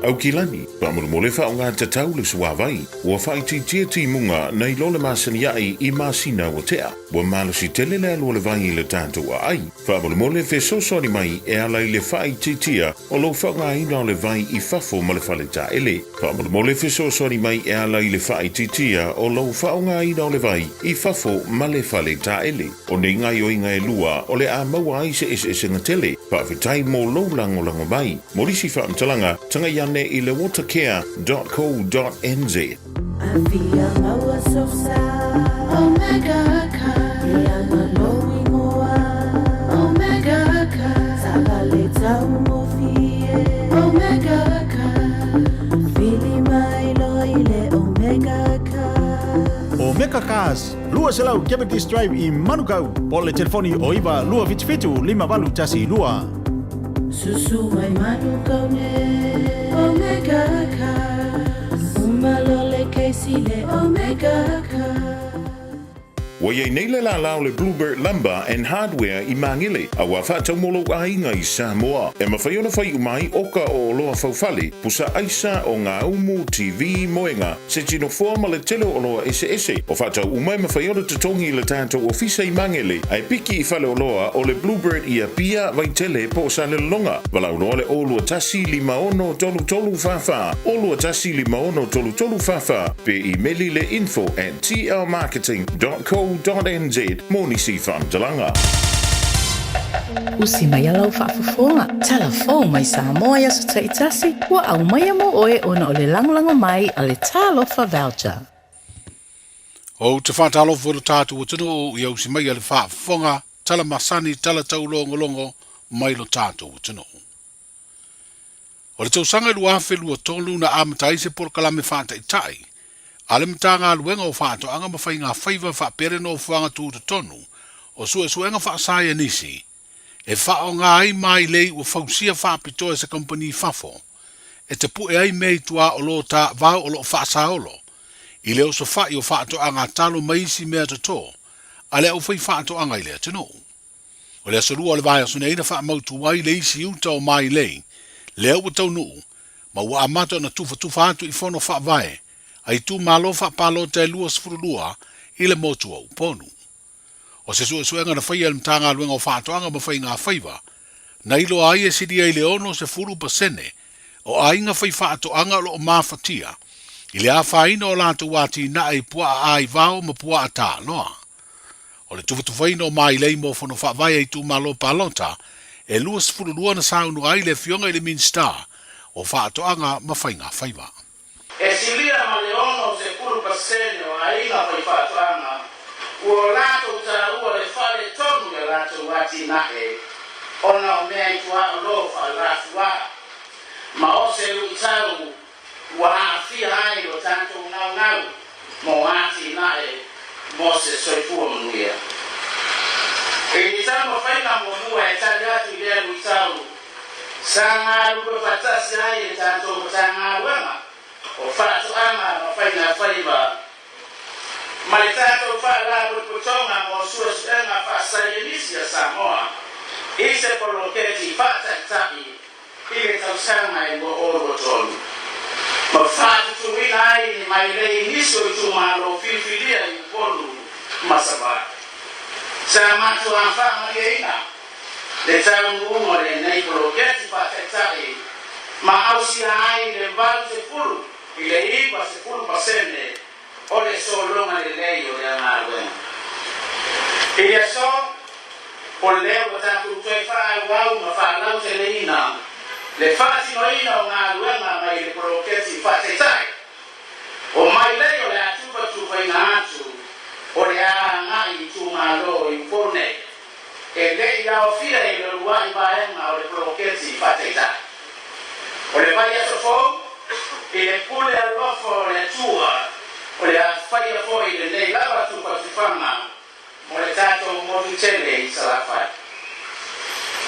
Au kilani, whamurumole whaonga te tau le suawai, ua whaiti tia munga nei lole masania I masina wa tea, ua malosi tele le alua le vai le tātou a ai. Whamurumole whesosori mai e alai le whaiti tia o lo whaonga ina le vai I fafo ma le whale ta ele. Whamurumole whesosori mai e alai le whaiti tia o lo whaonga ina le vai I fafo ma le whale ta ele. O ne ngai o inga e lua o le a maua ai se ese ngatele, whawhitai mo lo lango mai. Morisi whaamtalanga, tanga yane I le watercare.co.nz. I feel lower so sad. Omega car, I'm knowing Omega car, Sagaleta Mofi. Omega car, feeling my loyal Omega car. Omega Cars, lua selau Kebetis Drive I Manukau, pole telefoni o iwa lua vitfitu 5 tasi lua. Susu mai Manukau ne Omega Cars, umalole keisile Omega Cars. Wai nei le la lao le Bluebird Lumber and Hardware I Mangile, a wawhata molo ainga I Samoa. E mawhaiona whai umai oka o loa whauwhale, pusa aisa o ngā umu TV moenga, se tino forma le tele o loa ese. O whata umai mawhaiona tatongi le tātou ofisa I Mangile, ai piki I whale o loa o le Bluebird I APR vai tele po sa le longa. Walau noa le olua tasi 5 tolu fafa, olua tasi 5 tolu fafa, pe I meli le info@tlmarketing.co.nz Moni si whamtalanga. Usi mai alau whaafafonga. Telefon mai Samoa ya sa taitasi. Wa au mai mo oe ona o le langolango mai a le talofa voucher. O te whaatalofa o tātu o tino o iau si mai a le whaafafonga. Tala masani, tala tau longo mai lo tātu o tino. O le tausanga lua awhelua tolu na amatai se por kalame whaataitai. Ale mtanga luenga o whaato anga mawhai ngā whaiva whaapere no whuanga tūta tonu, o suenga whaasaya nisi, e whao ngā ai mai lei ua whausia whaapitoa sa company whafo, e te pu e ai mei tua o lo ta vau o lo whaasaolo, I leo so whai o whaato anga talo maisi mea tato, ale au whai whaato anga I lea tino. O lea sorua le vai asune ina wha mautu wai lei si uta o mai lei, leo ua tau nuu, ma ua amato na tufa atu I whono wha vai, ai tu malo fa palo te lua sfurulua I le motu au ponu. O se suenga na whaia le mtanga luenga o whaatoanga ma whai ngā whaiva, na ilo ai e sidi ai leono se furu pasene, o ai ngā whai whaatoanga lo o mawhatia, I le a whaina o lātu wāti na ai pua ai vau ma pua a tā noa. O le tuwhaina o mai lei mo whono whaavai ai tu malo palota, e lua sfurulua na saunu ai le fionga I le minstar, o whaatoanga ma whai ngā whaiva. E silia ma leono se kuru pasene o aina mai whaatanga, ua lato ta ua le whale tonu ya lato wati nae, ona o mea I tua o lofa lafua, ma o se utau ua haafia ai o tanto ngau, mo wati nae, mo se soifua manuia. E ni tamo whaina mo mua e tali atu I lea utau, sa ngā lupa fatasi ai e tanto ngā wema, o whaatu anga ma whaina whaiva. Ma le tātou whaala ruputonga mo suenga whaasaionisia Samoa, I se poloketi whaataitapi I le tausanga I mo oro tonu. Ma whaatu tuwina ai ni mai lei niso I tumalo whiwhiria I polu masawa. Sa matu a whaama ina, le tau ungo le nei poloketi whaataitapi, ma ausia ai le valu se pulu, I le iwa se pulu pasene, o le solonga le lei o le amaruenga. I le so, o le leo o tātou toi whaai wau ma whaalau te le ina, le whaatino ina o ngā ruenga mai le poloketi whaateitai. O mai lei o le atupa tuwhaina atu, o le ngai tu malo I pone, e lei au fia I le ruai vaenga o le poloketi whaateitai. O le vai asofo, I le pule alofo o le tua, o le whaia foi le nei lawa tupa tufanga, mo le tātou motu tele I salafai.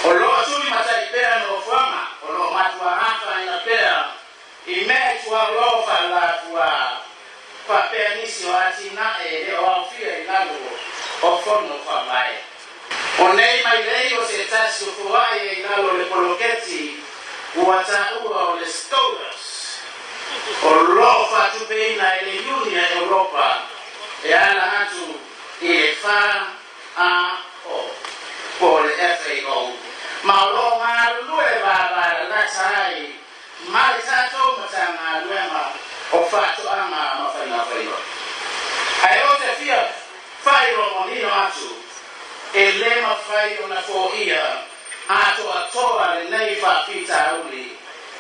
O loa tuli matai pēra no whanga, o loa matua hata ina pēra, I mea tua lofa la tua whapea nisi o ati nae le o awhia I lalo o whono whamai. O nei mai lei o se tasi o fuai I lalo le poloketi, ua ta ua o le stolas, o lo fa tu pe na le Union Europa e ala hatu e fa a o por FAO ma lo ma lu e ba la sai ma sa to ma sa na lu ma o fa tu ama ma fa na fa yo ai o te fia fai lo mo ni no atu e le ma fai ona fo ia ato atoa le nei fa pita uli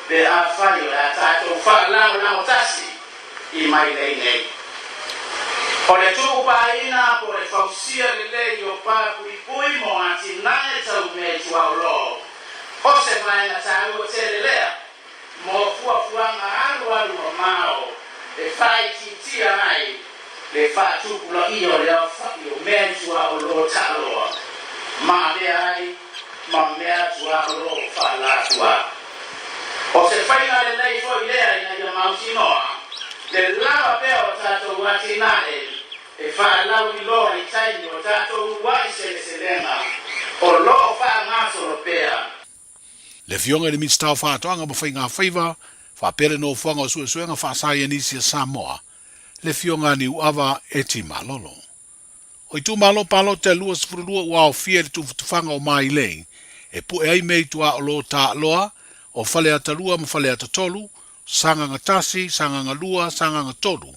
be a fai la tato fa la tasi I mai lei nei o le tu paina por le fausia le lei o pa pui mo ati nane tau me tu lo o se mai na tau o te le lea mo fua alu mao le fai ti ai le fa tu lo io le fa io me tu lo talo ma be ai ma mea tua lo fa la tua o se fai na le nei fo idea ina ia mautinoa le lava pe o tato watinale e fa la wi lo i tai o tato wai se lenga o lo fa ngaso lo pea le fionga le mitstau fa toanga mo fainga faiva fa pere no fonga su suenga fa sai inisia Samoa le fionga ni uava eti malolo o i tu malo palo te lua sfurulua ua o fie le tu fanga o mai lei e pu e ai mei tua o lo ta loa o fale atalua ma fale atatolu sanga ngatasi, sanga ngalua, sanga ngatolu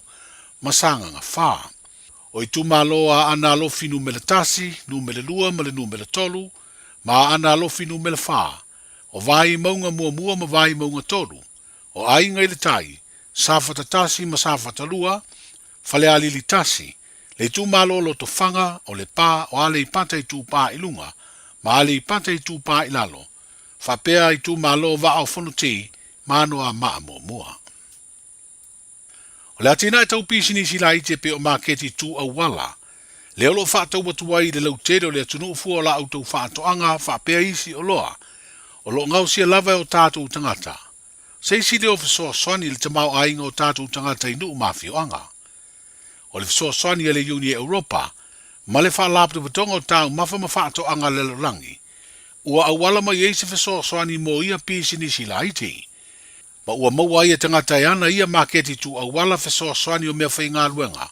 ma sanga ngafaa o i tu malo a ana lofi numele tasi, numele lua ma le numele tolu ma ana lofi numele faa o vai maunga mua ma vai maunga tolu o ai ngai le tai safata tasi ma safata lua fale alili tasi le tu malo lo to fanga o le pa o ale i pata i tu pa ilunga ma ale i pata i tu pa ilalo fa pea i tu malo va au fono ti mano a maa mua o le atina e tau pisini sila i te pe o maketi tu au wala le olo fa tau watuai le lau tere o le atunu ufua la au tau fa toanga fa pea isi o loa o lo ngau sia lava o tātou tangata se isi le o fisoa swani le tamau ainga o tātou tangata i nuu mafio anga o le fisoa swani le Union Europa ma le fa laptu vatonga o tau mafa mafato anga le langi ua awala mai eise fisoa swani mo ia pisini sila iti ma ua maua ia tangata ana ia maketi tu awala fisoa swani o mea fai ngā luenga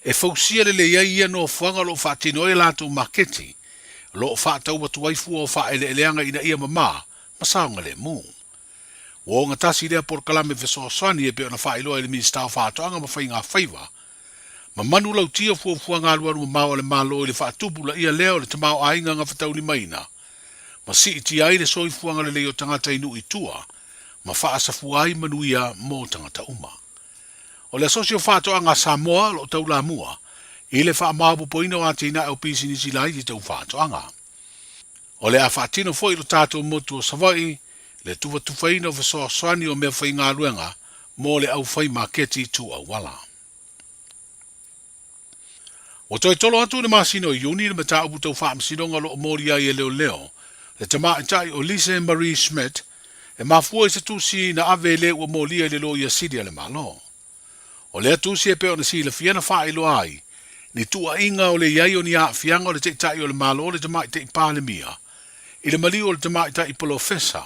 e fausia le le ia no fuanga lo fatino e latu maketi lo fa tau watu waifu o fa eleanga ina ia mama masaunga le mu wo nga tasi le por kalame fisoa swani e pe ona fa ilo ele minsta fa toanga ma fai ngā faiva ma manu lau tia fuafua ngā luaru ma mau le malo i le whaatupu la ia leo le tamau ainga ngā whatauli maina. Ma si iti ai le soi fuanga le leo tangata inu i tua, ma whaasafu ai manuia mō tangata uma. O le asosio whātoa ngā Samoa lo tau la mua, i le wha maabu poina o atina au pisi nisi lai di tau whātoa ngā. O le a whaatino foi lo tātou motu o Savai, le tuwa tuwhaina o visoa swani o mea whai ngā luenga, mō le au whai maketi tu au wala. O toi tolo atu le masino i uni le mata upu tau whaamsinonga lo o mori ai e leo leo, le tama itai o Lisa Marie Schmidt, e mafua i se tusi na ave le ua molia le lo ia sidia le malo. O le tusi e peo na si le fiana wha ilo ai, ni tua inga o le iai o ni a fianga o le te itai o le malo le tama itai pāle mia, i le mali o le tama itai professor,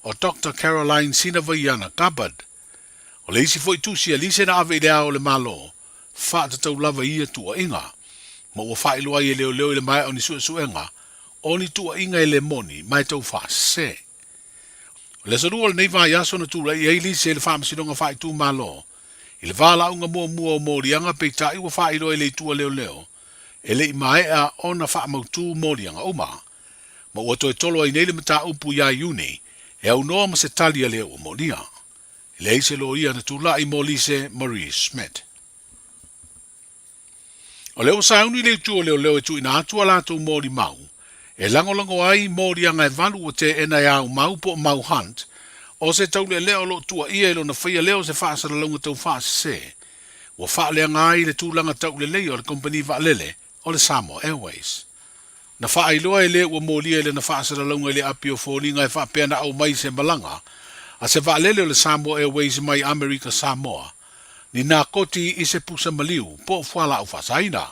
o Dr. Caroline Sinavaiana Gabbard. O le isi foi tusi e Lisa na ave le o le malo, wha tatau lava ia tua inga, ma ua wha ilo ai e leo leo i le mai o ni suenga, o ni tua inga e le moni, mai tau wha se. O le sarua le nei vai aso na tūra i eili se le whaamasinonga wha i tū malo, i le wala unga mua o morianga pe ta iwa wha ilo e le tua leo leo, e le i mai a ona wha mautū morianga uma, ma ua toi tolo ai nei le mata upu ia iuni, e au noa ma se talia leo o moria. I le eise lo ia na tūla i Lisa Marie Schmidt. O leo sauni le tua leo leo e tu ina atua lātou mori mau, e lango ai mori anga e valu o te ena ia au mau po mau hunt, o se tau le leo lo tua ia ilo na whaia leo se whaasara longa tau whaase se, o wha lea ngai le tūlanga tau le leo le kompani waalele o le Samoa Airways. Na wha iloa e le ua mori ele na whaasara longa le apio fōni ngai wha peana au mai se malanga, a se waalele o le Samoa Airways mai Amerika Samoa, ni nā koti i se pusa maliu, po whala au whasaina.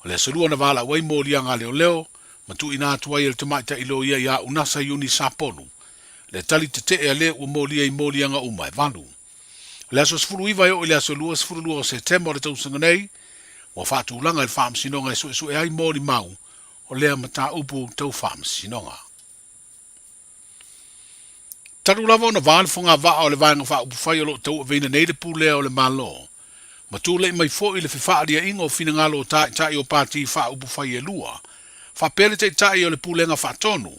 O le sarua na wala wai mori anga leo leo, ma tu ina tuai el tamaita ilo ia ia unasa yuni saponu, le tali te te e le ua mori anga umai valu. Le aso sfuru iwa yo le aso lua sfuru lua o September le tausanga nei, wa whātu ulanga le whaamsinonga e so e ai mōri mau o lea mata upu tau whaamsinonga. Taru lava ona vāle whonga waa o le vāenga wha upu whai o lo tau veina neide pūlea o le malo. Ma tūle mai fo i le whiwhaaria ingo fina ngalo o tai o pāti wha upu whai e lua. Wha pele te tai o le pūlenga wha tonu.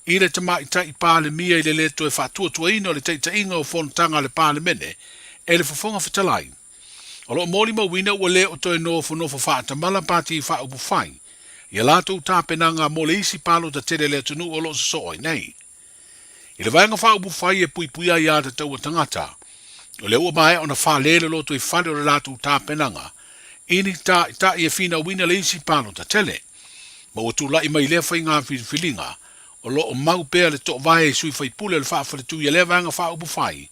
I le tama i tai pāle mia i le leto e wha tua ina o le teita inga o whontanga le pāle mene e le whafonga whatalai. O lo mōri mawina ua le o toi nofo wha tamala pāti wha upu whai. Ia lātou tāpenanga mo le isi pālo ta tere le tunu o lo so oi nei. I le vaenga wha upu whai e pui ai a te tau o tangata. O le ua mai o na wha lele loto i whare o le lātou tāpenanga. Ini ta i e whina wina le isi pālo ta tele. Ma ua tūla i mai lea whai ngā whilinga. O lo o mau pēr le tō vai e sui whai pule le wha whare i le vaenga wha upu whai.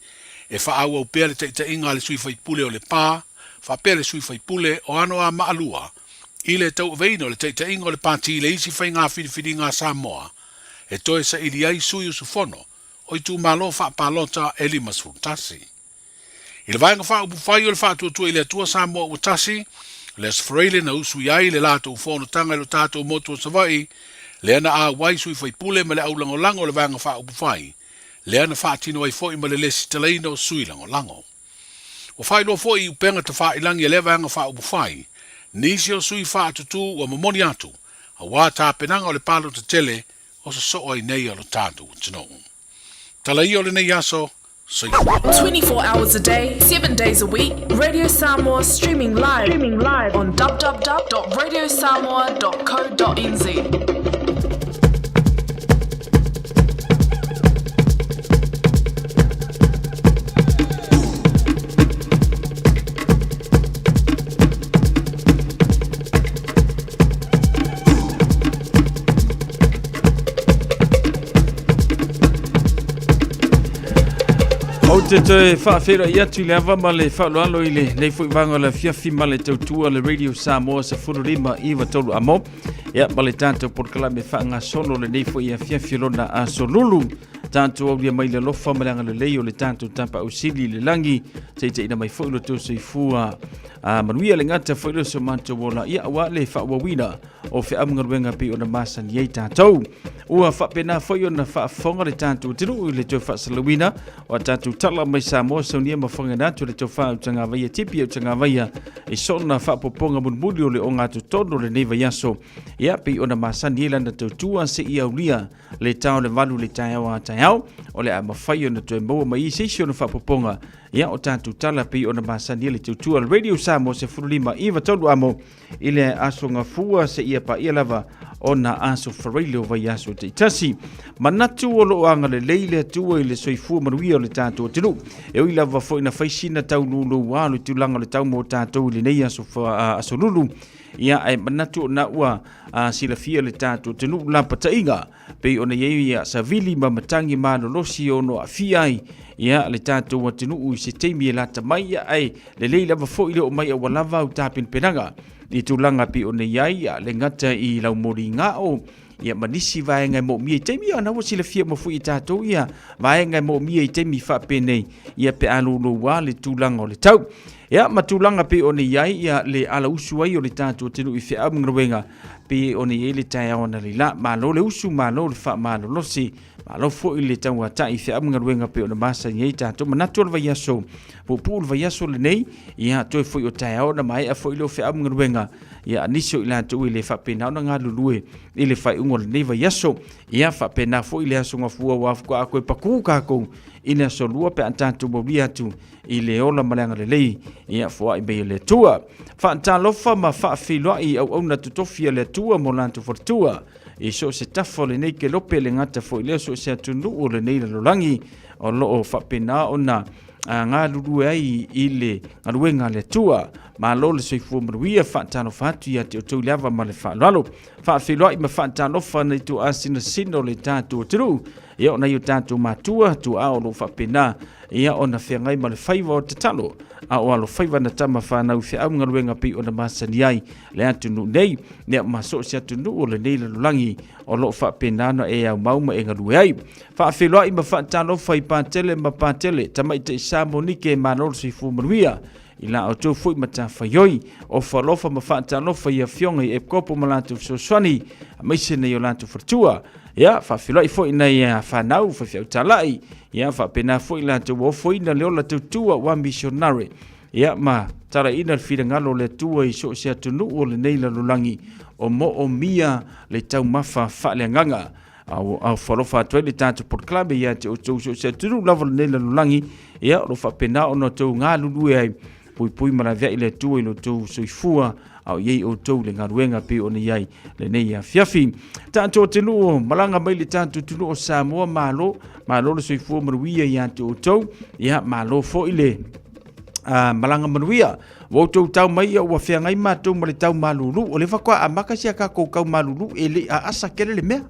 E wha au au pēr le teita inga le sui whai pule o le pā. Wha pēr le sui whai pule o ano a maalua. I le tau veino le teita inga o le pāti le isi whai ngā whilinga Samoa. E toe sa ili ai sui o sufono. O i tū malo wha pālota e lima sfurtasi. I le vaenga wha upu whai o le wha tuatua i le atua Samoa ua tasi, le asfreile na usu iai le lato ufono tanga i lo tātou motua savai, le ana a wai sui whai pule ma le au lango lango le vaenga wha upu whai, le ana wha tino ai fwoi ma le lesi talaina o sui lango lango. O whai lo fwoi upenga ta wha ilangi e le vaenga wha upu whai, nisi o sui wha atutu o mamoni atu, a wā tā penanga o le palo ta tele, o sa so ai nei o lo tātou tino. Talai o le nei aso, 24 hours a day, 7 days a week. Radio Samoa streaming live on www.radiosamoa.co.nz. Te te whaafera i atu le awa ma le whaaloalo i le nei fwoi vanga le fiafi ma le tautua le Radio Samoa sa fururima i watolu amo. Ia ma le tātou porkala me whaanga solo le nei fwoi a fiafi lona a solulu. Tātou au lia mai le lofa malanga le leo le tātou tampa ausili le langi. Teite ina mai fwoi lo tau sei fua manuia le ngata fwoi lo so manto wola. Ia awa le whaawawina o whi amungaruenga pi o na masan iei tātou. Ua whapena fwoi o na whaafonga le tātou tiru le tau whaasalawina. O tātou tala mai Samoa saunia mawhanga nātu le tau wha utanga vaia tipi utanga vaia. E sona whaapoponga munmuli o le o ngātu tono le neiva yaso. Ia pi o na masan iei lana tau tua se ia ulia le tau le valu le tai awa tai au. O le a mawhai o na tau maua mai seisi o na whaapoponga. Ia o tātou tala pi o na masan iei le tau tua le Radio Samoa se furulima iwa tolu amo. Ile aso ngā fua se ia pa ia lava o na aso whareile o vai aso te itasi. Manatu o lo anga le leile atua i le soifua manuia o le tātou tinu. E ui lava fo ina whaisina tau nulu walu tūlanga le tau mo tātou i le nei aso lulu. Ia e manatu o na ua sila fia le tātou tinu lampa tainga. Pei o na iei sa vili ma matangi ma no losi o no a fiai. Ia le tātou wa tinu ui se teimi e lata mai ai le leile lava fo i le o mai a walava au tāpin penanga. Ni tūlanga pi o ne iai le ngata i lau mori ngā o. Ia manisi vaenga mo mia i teimi ana wa sila fia mo fu i tātou ia. Vaenga mo mia i teimi whapenei. Ia pe alolo wa le tūlanga o le tau. Ia matulanga pi o ne iai ia le ala usu ai o le tātou tinu i whea amungaruenga. Pi o ne iai le tai awana le la. Malo le usu, malo le wha malo losi. Malo fo i le tau a tai i whea amungaruenga pi o na masa iai tātou. Manatu al vaiaso. Pupu al vaiaso le nei. Ia toi fo i o tai awana mai a fo i le o whea amungaruenga. Ia anisio i lātou i le whapena o na ngā lulue. I le whai ungo le nei vaiaso. Ia whapena fo i le aso ngā fua wafu a koe paku kākou. Ina so lua pe antātou mawri atu. I le ola malanga le lei. Ia fua i mei le tua. Whaantalofa ma whaafilua i au na tutofia le tua mo lantu fortua. I so se tafo le nei ke lope le ngata fo i leo so se atunu o le nei le lolangi. O loo whapena o na ngā lulue ai i le ngaruenga le tua. Ma lo le soifua maruia whaantalofa atu i ati o tau leava ma le whaalalo. Whaafilua i ma whaantalofa nei tu asina sino le tātua tiru. ia ona i o tātou mātua tu a o lo whapena ia ona whiangai ma le whaiva o te talo a o alo whaiva na tama whanau whiau ngaruenga pi o na masani ai le atunu nei nea maso si atunu o le nei lalulangi o lo whapena no e au mauma e ngarue ai whawheloa i ma whaatalo whai pātele ma pātele tamai te isa monike ma noro si fu manuia i la o tau fui mata whaioi o whalofa ma whaatalofa i a fionga i e kopo ma lātou soswani a maise nei o lātou whartua ia whawhiloi fo ina i a whanau whawhiau talai ia whapena fo i lātou o fo ina leo lātou tua wa missionary ia ma tara ina whira ngalo le tua i so se atunu o le neila lulangi o mo o mia le tau mafa whaaleanganga au whalofa atuai le tātou port club ia te o tau so se atunu lava le neila lulangi ia o whapena o no tau ngā lulu ai pui mara vea i le tua i lo tau soifua au yei o tau le ngaruenga pe o ni ai le nei a fiafi. Tātou te luo malanga mai le tātou te luo Samoa malo le soifua maruia i ante o tau ia malo fo i le malanga manuia wo tau tau mai o whiangai mātou ma le tau malulu o le whakua a makasi a kako kau malulu e le a asa kere le mea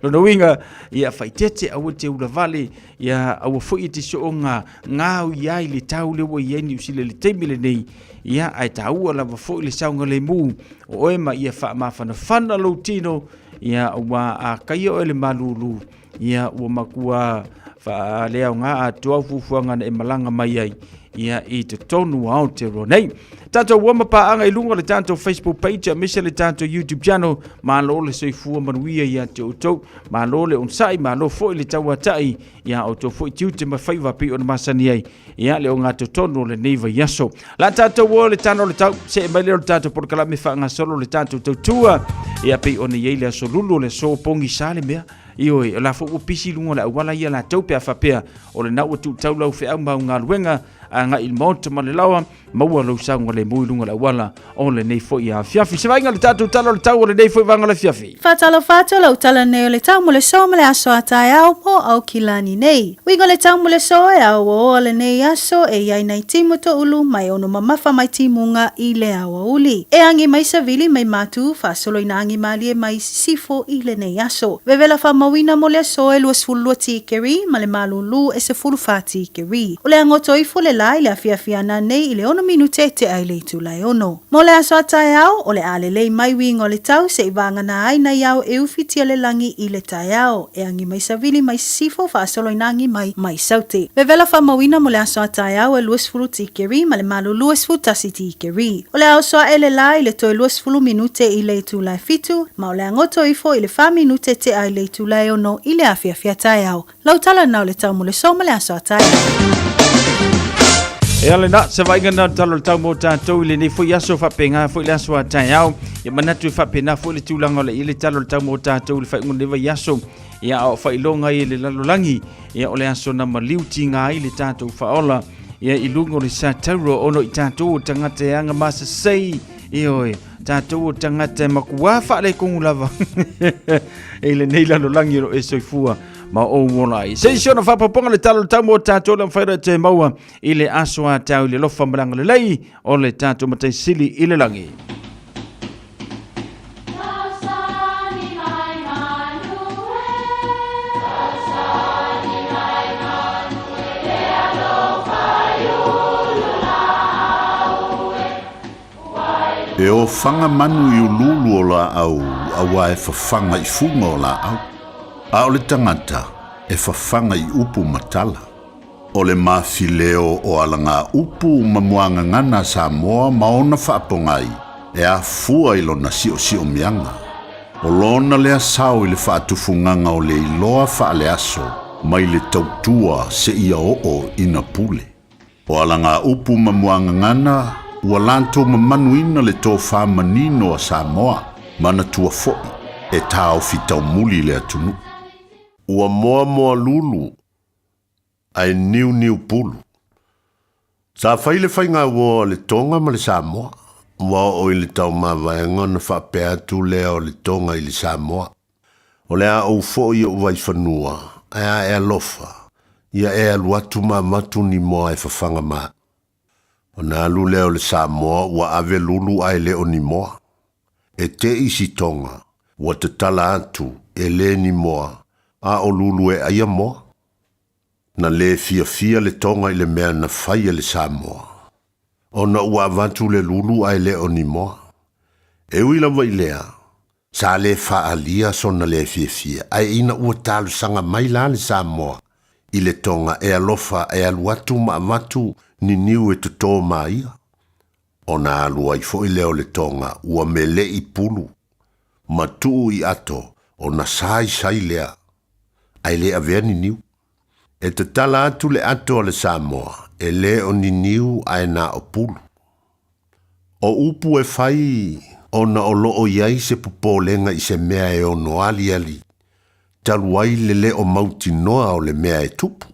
lono winga ia whaitete au te ula vale ia au fo i te so o ngāu iai le tau le wa iai ni usile le teimile nei ia ai tau ala fo i le saunga le mu o ema ia wha mawhana whana lo tino ia ua a kai o ele malulu ia ua makua fa lea ngā a tua fufuanga na e malanga mai ai ia i te tonu au te ronei. Tātou wama paanga i lunga le tātou Facebook page, misa le tātou YouTube channel, malo le soifua manuia ia te outou, malo le onsai, malo fo i le tauatai, ia outou fo i tiu te mawhaiva pi o na masani ai, ia le o ngā te tonu le neiva yaso. La tātou wo le tāno le tau, se e mai le tātou porkala me whaanga solo le tātou tautua, ia pi o na iei le aso lulu le so pongi sale mea, ioi, la fo o pisi lunga le awala ia la tau pia whapea, o le nau tu tau lau whea mau ngā luenga, a nga il monta ma le lawa, maua lau saunga le mui lunga le awala, o le nei fo i a fiafi. Se vainga le tātou talo le tau o le nei fo i vanga le fiafi. Whatalo lau tala nei o le tau mo le so ma le aso atai au mo au kilani nei. Winga le tau mo le so e au o le nei aso e iai nei timo to ulu mai ono mamafa mai timunga i le awa uli. E angi mai sa vili mai matu, whasolo ina angi mali e mai sifo i le nei aso. Vevela wha mawina mo le so e luas fulua tikeri, ma le malulu e se fulu wha tikeri. O le angoto i fo le lai le afiafiana nei i le ono minute te ai le tu lai ono. Mo le aso atai au, o le ale lei mai wingo le tau se i vanga na ai na iau e ufitia le langi i le tai au. E angi mai savili mai sifo whaasolo inangi mai saute. Vevela wha mawina mo le aso atai au e luas fulu tikeri ma le malu luas fulu tasi tikeri. O le au soa e le lai le toi luas fulu minute i le tu lai fitu, ma o le angoto ifo i le wha minute te ai le tu lai ono i le afiafia tai au. Lau tala nau le tau mo le so ma le aso atai au. E ale na se vai ngana talo tau mo tātou le nei foi aso whapenga foi le aso a tai au ia manatu whapena foi le tūlanga le ile talo tau mo tātou le whaingun lewa aso ia o whailonga i le lalolangi ia o le aso na maliuti ngā i le tātou whaola ia i lungo le sa tauro ono i tātou tangata anga masa sei ioi tātou tangata makua whaale kongu lava e le nei lalolangi ro e soifua ma o molai. Se siona whapaponga le talo tau mo tātou le mwhaira te maua i le aso a tau le lofa maranga le lei o le tātou matai sili i le langi. E o whanga manu i ululu o la au, awa e whawhanga i funga o la au. A o le tangata e whawhanga i upu matala. O le mawhileo o alanga upu mamuanga ngana Samoa maona whaapongai e a fua i lona si o mianga. O lona le asau i le whaatufunganga o le iloa whaale aso mai le tautua se ia o ina pule. O alanga upu mamuanga ngana ua lanto mamanuina le tō whamanino a Samoa mana tua foi e tāo fitau muli le atunu. Ua moa lulu ai niu pulu. Sa whaile whainga ua le tonga ma le Samoa. Ua o i le tau mawaenga na whapea tu lea o le tonga i le Samoa. O lea au fo i ua i whanua. Ea e alofa. Ia e aluatu matu ni moa e whawhanga maa. O nā alu lea o le Samoa ua ave lulu ai leo ni moa. E te isi tonga. Ua te tala atu e le ni moa. a o lulu e aia moa. Na le fia le tonga i le mea na whaia le Samoa. O na ua avantu le lulu ai le o ni moa. E uila mai lea, sa le whaalia sona le fia ai ina ua talu sanga mai la le Samoa. I le tonga e alofa e aluatu ma amatu ni niu e tuto maia. O na alua i fo i leo le tonga ua mele i pulu. Ma tuu i ato o na sai lea. Ai le avea ni niu. E te tala atu le ato le Samoa e le o ni niu ai na o pulu. O upu e fai o na o loo iai se pupolenga i se mea e o noali ali. Taluai le o mauti noa o le mea e tupu.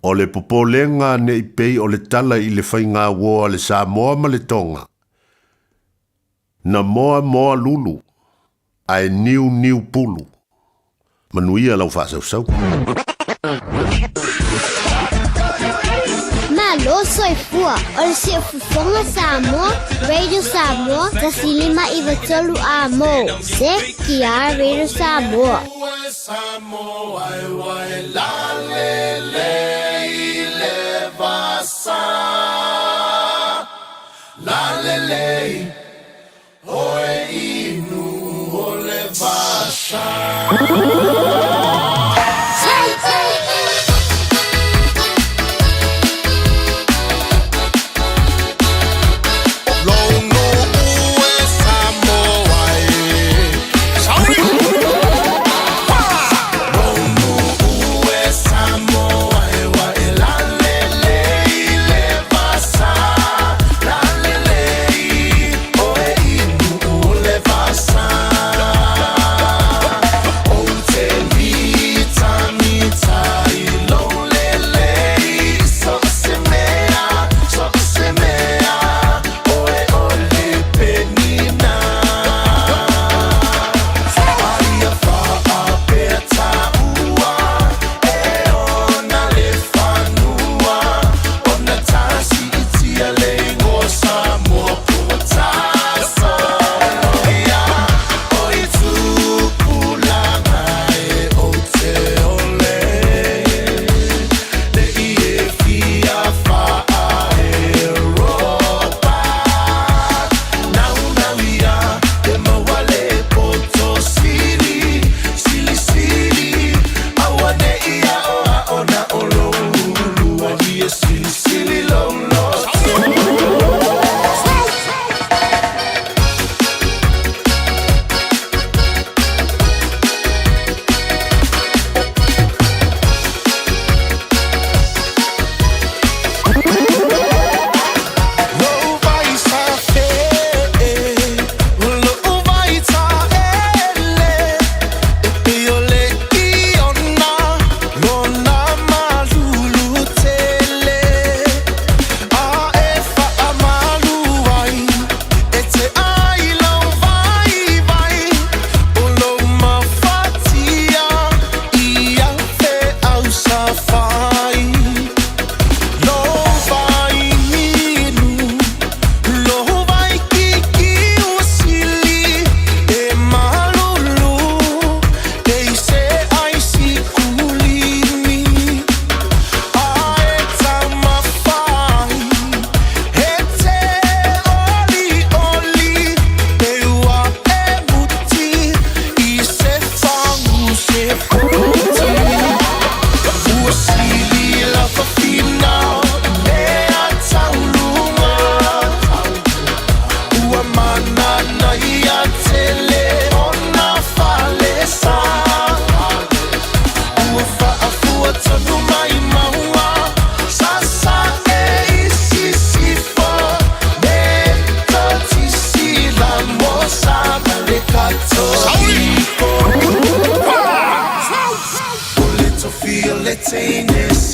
O le pupolenga ne i pei o le tala i le fai ngā woa le Samoa ma le tonga. Na moa lulu. Ai niu pulu. Manuia lau whaasau. Malo soifua, o le se fufonga Samoa, Radio Samoa, tasilima i vatolu a mo. Se APR Radio Samoa. Samoa, la lele, oe inu o le vasa.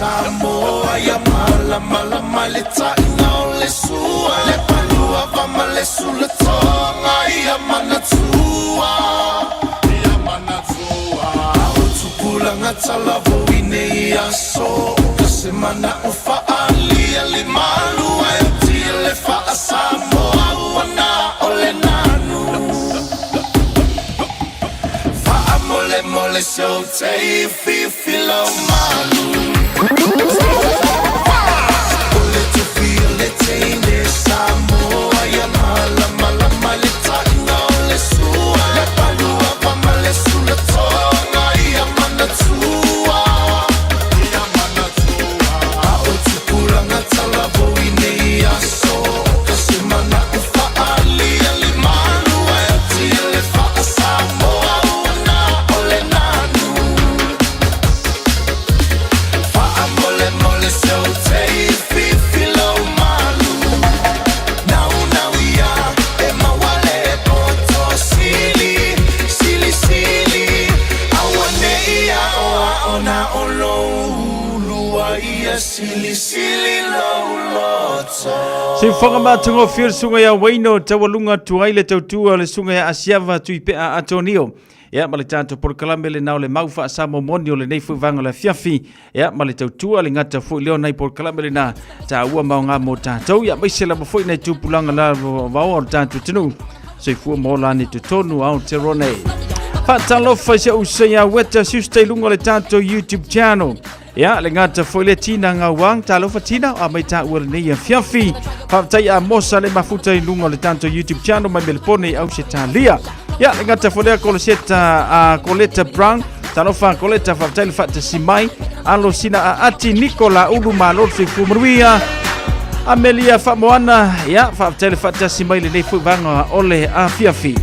Samoa ya mala maleta ina le sua le palua va male sulle tonga ya manatua utupula ngatala voine ya so semana ufa ali ali malu ti le fa Samoa wana ole nanu fa amole mole mole so te filo malu. Ole tu feel it in the Samoa ya mala mala malita no le sua le palua pa male sulla tonga ya mana tua ya mana tua a o tu pula na tala boine ya so kasimana ufa ali ali malu ya ti le fa Samoa una ole nanu fa mole mole so te filo malu now ya e mawale poto sili awane ya ona olo lua ia sili lo loto Si whanga mātungo whir sunga ya waino tawalunga tuaile tautua le sunga ya asiava tui pe a Antonio. Ia, ma le tātou porkalame le nao le mauwha a Samoa moni o le nei whanga le fiafi. Ia, ma le tautua le ngata fui leo nei porkalame le nā tā ua mau ngā mō tātou. Ia, maise la mawhoi nei tūpulanga la wao o tātou tinu. So i fua mō lani tu tonu au te rone. Whatalofa se usaya weta siustei lunga le tātou YouTube channel. Ia, le ngata foi le tina ngā wang, talofa tina, a mai tā ua le nei a fiafi. Whaptai a mosa le mafuta i lunga le tātou YouTube channel, mai me le pone au se tā lia. Ia, le ngata foi lea koleseta a Coletta Brown, talofa Coletta whaptai le whata si mai, alo sina a ati Nicola ulu ma lorfi fumaruia. Amelia Famoana, ia, whaptai le whata si mai le nei fui vanga ole a fiafi.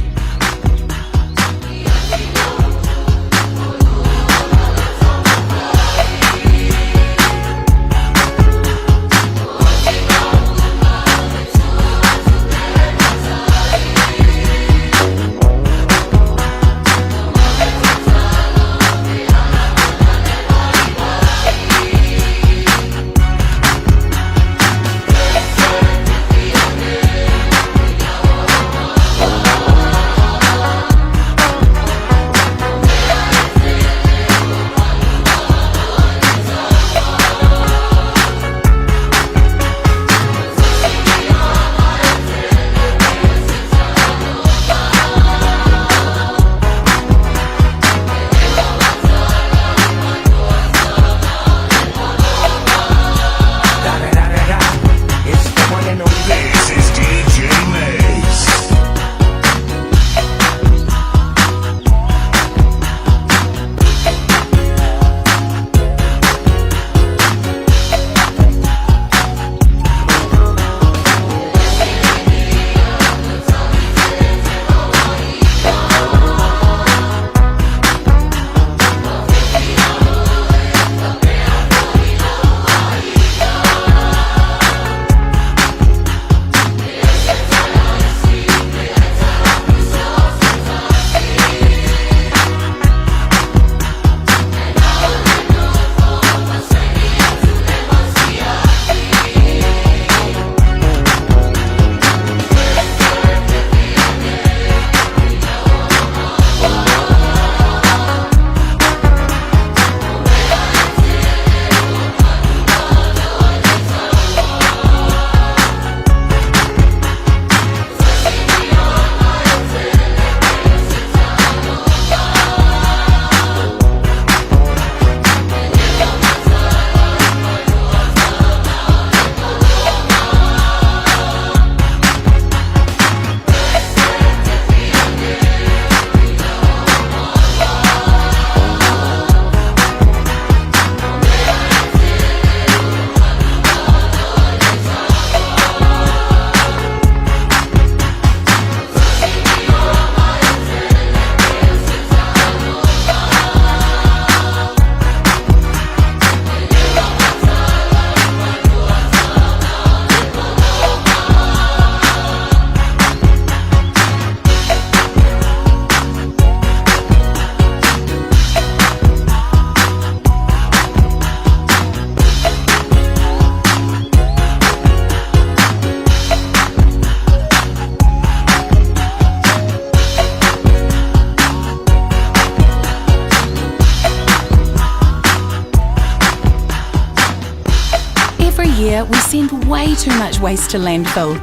year, we send way too much waste to landfill.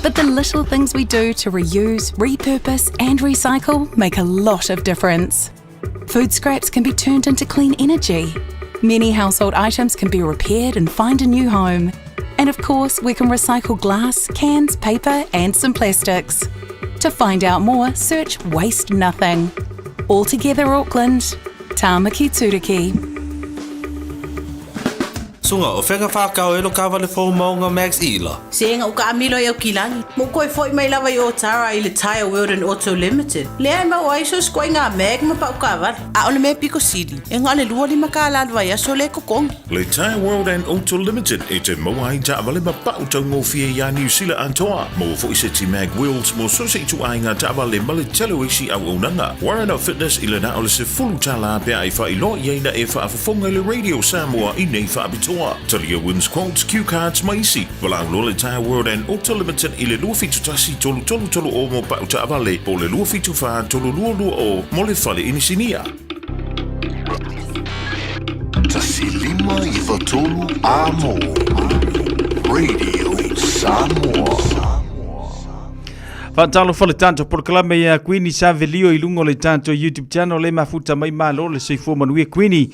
But the little things we do to reuse, repurpose and recycle make a lot of difference. Food scraps can be turned into clean energy. Many household items can be repaired and find a new home. And of course, we can recycle glass, cans, paper, and some plastics. To find out more, search Waste Nothing. All together Auckland, Tāmaki Turiki. Sunga o whenga whākau e lo kāwale whau maunga Max Ila. Senga o ka amilo e o kilangi. Mo koe foi mai lava i o Tara i le Tire World and Auto Limited. Lea ma o aiso skoi ngā meg ma pau kāwale. A o le me Pico City. E ngā le lua lima ka alalwa ia so le kokongi. Le Tire World and Auto Limited e te moa i ta avale ma pau tau ngō fie ia New Zealand antoa. Mo fo i se ti mag wheels mo so se tu ai ngā ta avale ma le telo isi au unanga. Warren Up Fitness i le na o le se fulu tala pia i wha i lo i eina e wha afafonga le Radio Samoa i nei wha abitoa. Talia wins quotes, cue cards, maisi. Walang lo le Tire World and Auto Limited i le lua fitu tasi tolu o mo pau ta avale. Po le lua fitu wha tolu lua o mo le whale inisinia. Tasi lima i watolu amo. Radio Samoa. Whaatalo whale tanto porkalame ia Queenie Savelio i lungo le tanto YouTube channel le mafuta mai malo le seifua manuia Queenie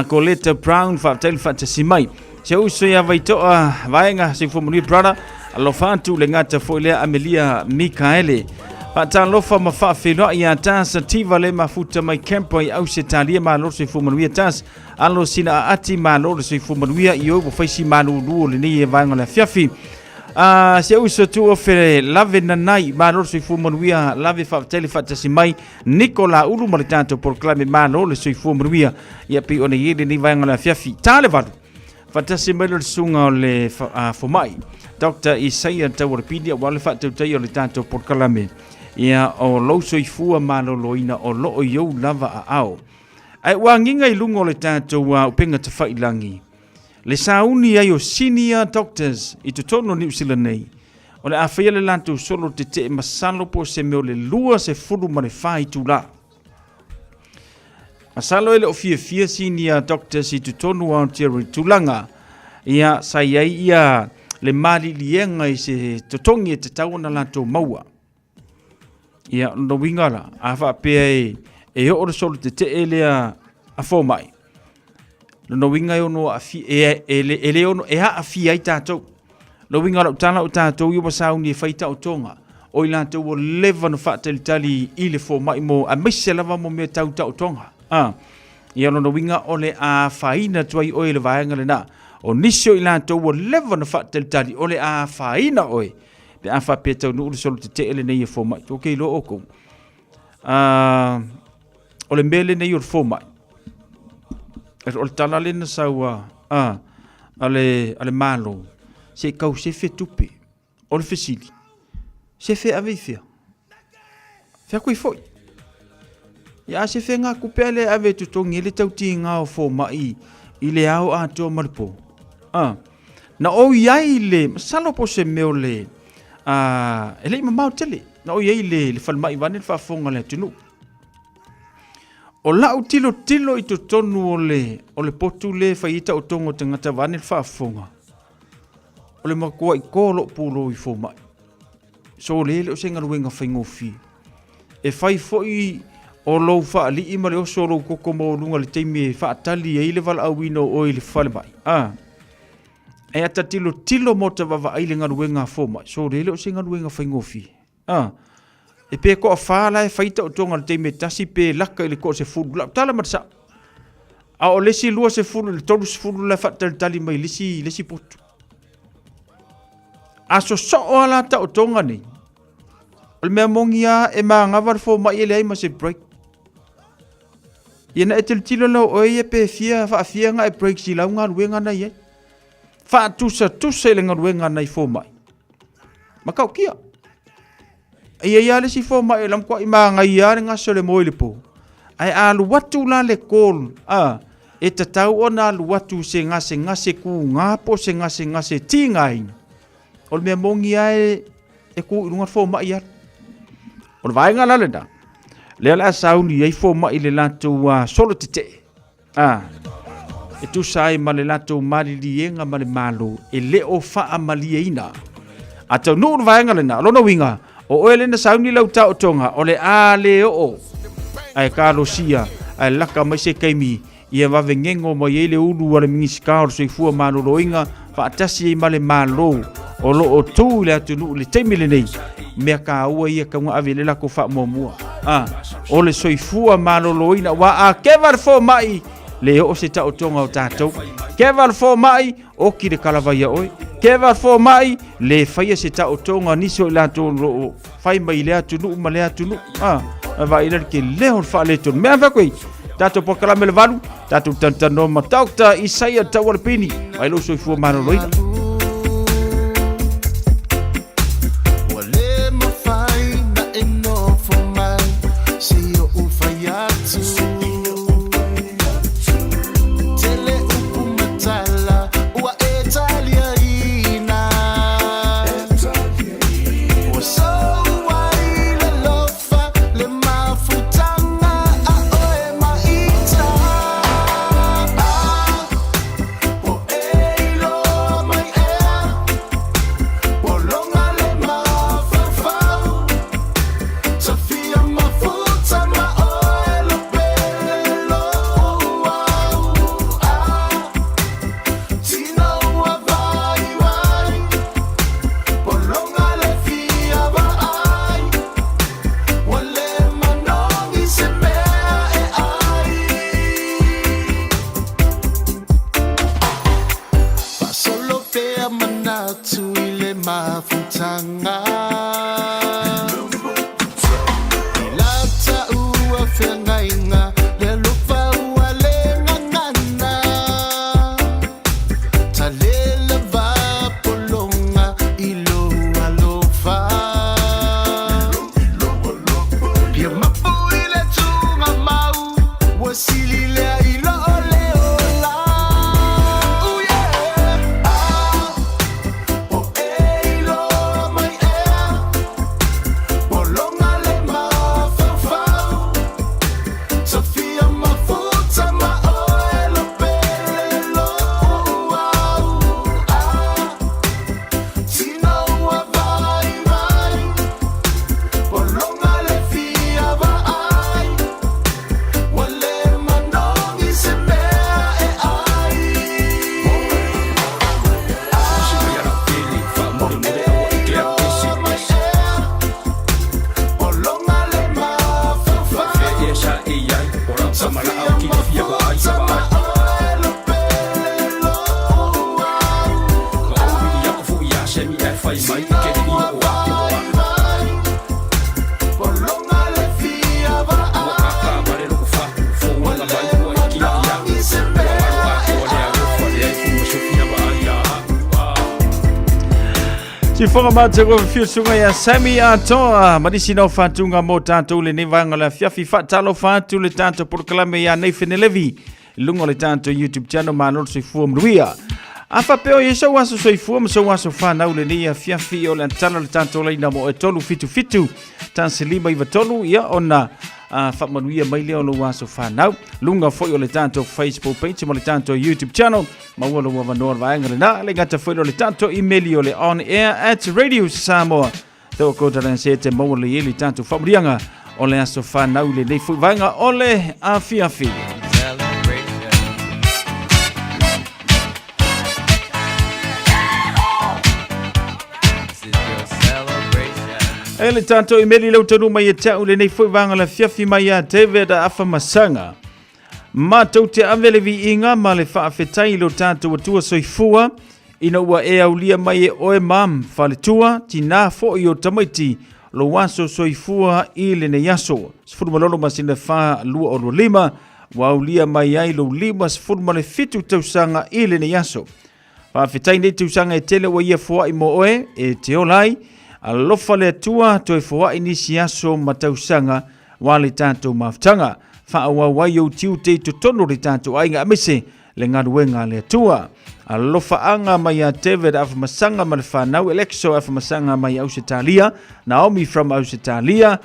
Coletta Brown whaatele whaatasi mai. Se uso ia vaitoa vaenga seifua manuia brother alo whaatu le ngata foilea Amelia Mikaele. Whaatalo wha ma whaafenoa ia tasa tiva le mafuta mai campo i au se talia malo seifua manuia tas alo sina ati malo le seifua manuia i obo whaisi manu luo le nei e vaenga le fiafi. Se uso tu ofere lave nanai malo soifu manuia lave whaatele whaatasi mai Nicola ulu maritato por clame malo le soifu manuia ia pi ona yele ni vaenga la fiafi tale valu whaatasi mai le sunga o le fomai Dr. Isaiah Tawarpidia wale whaatautai o le tato por clame ia o lo soifua malo loina o lo o iou lava a ao ai wanginga i lungo le tato upenga te whailangi le sauni ai o senior doctors i te tono New Zealand nei. O le awhia le lantu solo te masalo po se meo le lua se furu ma le whai tu la. Masalo ele o fia senior doctors i te tono Aotearoa tulanga. Ia sai ai ia le mali lienga i se totongi e te tauna lantu maua. Ia no wingara a whapea e o solo te elea a fomai. No winga ono afi ele ono e ha afi ai tatou. No winga o tana o tatou i wasauni e faita o tonga. O ila te o leva no whaateli tali i le fo mai mo a meise lava mo mea tau tau tonga. Ia no winga o le a faina tuai oe le vaenga le na. O nisi o ila te o leva no whaateli tali o le a faina oe. Pe a whapea tau nuu le solo te ele nei e fo mai. Toke ilo oko. O le mele nei o le fo mai. O le tala lena saua ale malo se kau se fe tupe o le fesili se fe ave fea fea koe foi ia se fe ngā kupe ale ave tutongi le tauti ngā o fo mai i le au ato maripo na o iai le masalo po se meo le ele ima mau tele na o iai le falmai vane le whafonga le tunu o lau tilo i to tonu o le potu le whaita o tongo te ngata vane le whaafonga. O le makua i kōlo pūlo i fō mai. So le o senga ruenga whaingofi. E whai foi o lou wha li ima le oso lou koko mo lunga le teimi e whaatali e ile wala awino o i le whale mai. E ata tilo mo te wawa aile ngā ruenga fō mai. So le o senga ruenga whaingofi. E pe ko afala e faita o tonga le teime tasi pe laka i le ko se fulu la tala matsa a o lesi lua se fulu le tolu se fulu la fatal tali mai lesi potu a so ala ta o tonga ni o me mongia e ma ngava fo mai ele ai ma se break Ia na e tilo lau oe e pe fia nga e break si lau ngā ruenga nei e. Wha tusa le ngā ruenga nei fō mai. Ma kau kia. Ia ia si fō mai e lam kwa ima ngai ia ngā sole moe le po. Ai alu watu la le kōl. E tatau o nā alu watu se ngase ku ngā po se ngase ti ngai. O le mea mongi ai e ku irunga fō mai ia. O le vai ngā lale da. Le la sauni ai fo mai le lato solo tete. E tu sai ma le lato mali lienga ma le malo e le o fa maliina. Ata no vai ngale na lo no winga. O ele na sauni lau ta o tonga o le a le o. Ai Carlos sia laka mai se kaimi ia wavengengo mo yele ulu wale mingisika o soifua maloloinga faatasi i male malo o lo o tu le atunu le teimile nei mea ka ua ia ka ngā avele lako wha mua o le soifua maloloina wa a kevar fo mai le o se tau tonga o tātou kevar fo mai o ki le kalavaia oi kevar fo mai le whaia se tau tonga niso i lato o whai mai le atunu ma le atunu va ina ke leo fa le ton mea fakoi tato pokala me le valu tato tantano mataukta isaia tawalpini ai lo soifua maloloina Si fonga mātero whiu sunga ia Sami atoa marisi no whātunga mō tātou le nevanga la fiafi whātalo whātu le tātou porkalame ia nei whenelevi lungo le tātou YouTube channel mānoro soi fua mruia. A whapeo i so waso soi fua ma so waso whanau le nia fiafi o le antala le tātou leina mo e tolu fitu fitu tānse lima iwa tolu ia ona whamanuia mai leo lo waso whanau lunga foi o le tātou Facebook page mo le tātou YouTube channel maua lo wanoa vaenga le na le ngata foi o le tātou email o le on air at Radio Samoa teo kota le se te maua le ili tātou whamurianga o le aso whanau le nei foi vaenga o le afiafi. Ele tanto i meri lau tanu mai e tau le nei fwoi vanga la fiafi mai a David a afa masanga. Ma tau te avele vi inga ma le wha awhetai lo tātou atua soifua ina ua e au lia mai e oe mam whale tua ti nā fo i o tamaiti lo waso soifua i le nei aso. Sifuru malolo masina wha lua o lima wa au lia mai ai lo lima sifuru male fitu tausanga i le nei aso. Wha awhetai nei tausanga e tele wa ia fua i mo oe e te olai alofa le atua toi foa inisi aso matausanga wale tātou maftanga. Whaawa wai au tiu te tutono le tātou ainga amese le ngaruenga le atua. Alofa anga mai a David afamasanga ma le whanau Alexo afamasanga mai Ausitalia. Naomi from Ausitalia.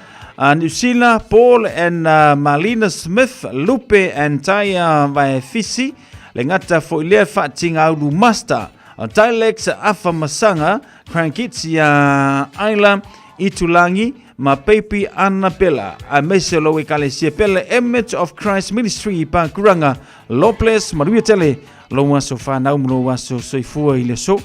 New Zealand, Paul and Marlena Smith, Lupe and Taya Vaefisi. Le ngata fo ilea whaatinga aulu master. Dialects afamasanga Crankits ya Isla Itulangi ma Pepi Annabella a mese lo ekalesia pele Image of Christ Ministry pa kuranga Lopeless maruia tele lo waso fanau lo waso soifua ile so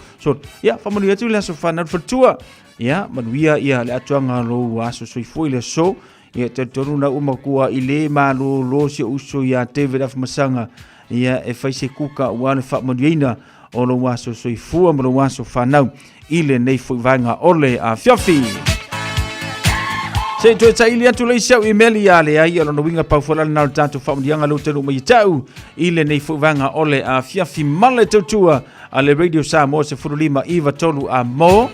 ya famanuia tu le so fanau fatua ya manuia ia le atuanga lo waso soifua ile so ya tetoruna umakua ile malo lo se uso ya David of Masanga ya e faise kuka wana fa manuina o lo waso soifua mo lo waso fanau ile nei foi vanga ole a fiafi se to tsa ile atu le sia email ya le ai lo winga pa fola na tanto fa ndianga lo tenu mai tau ile nei foi vanga ole a fiafi male tutua ale radio Samoa se furulima iva tolu a mo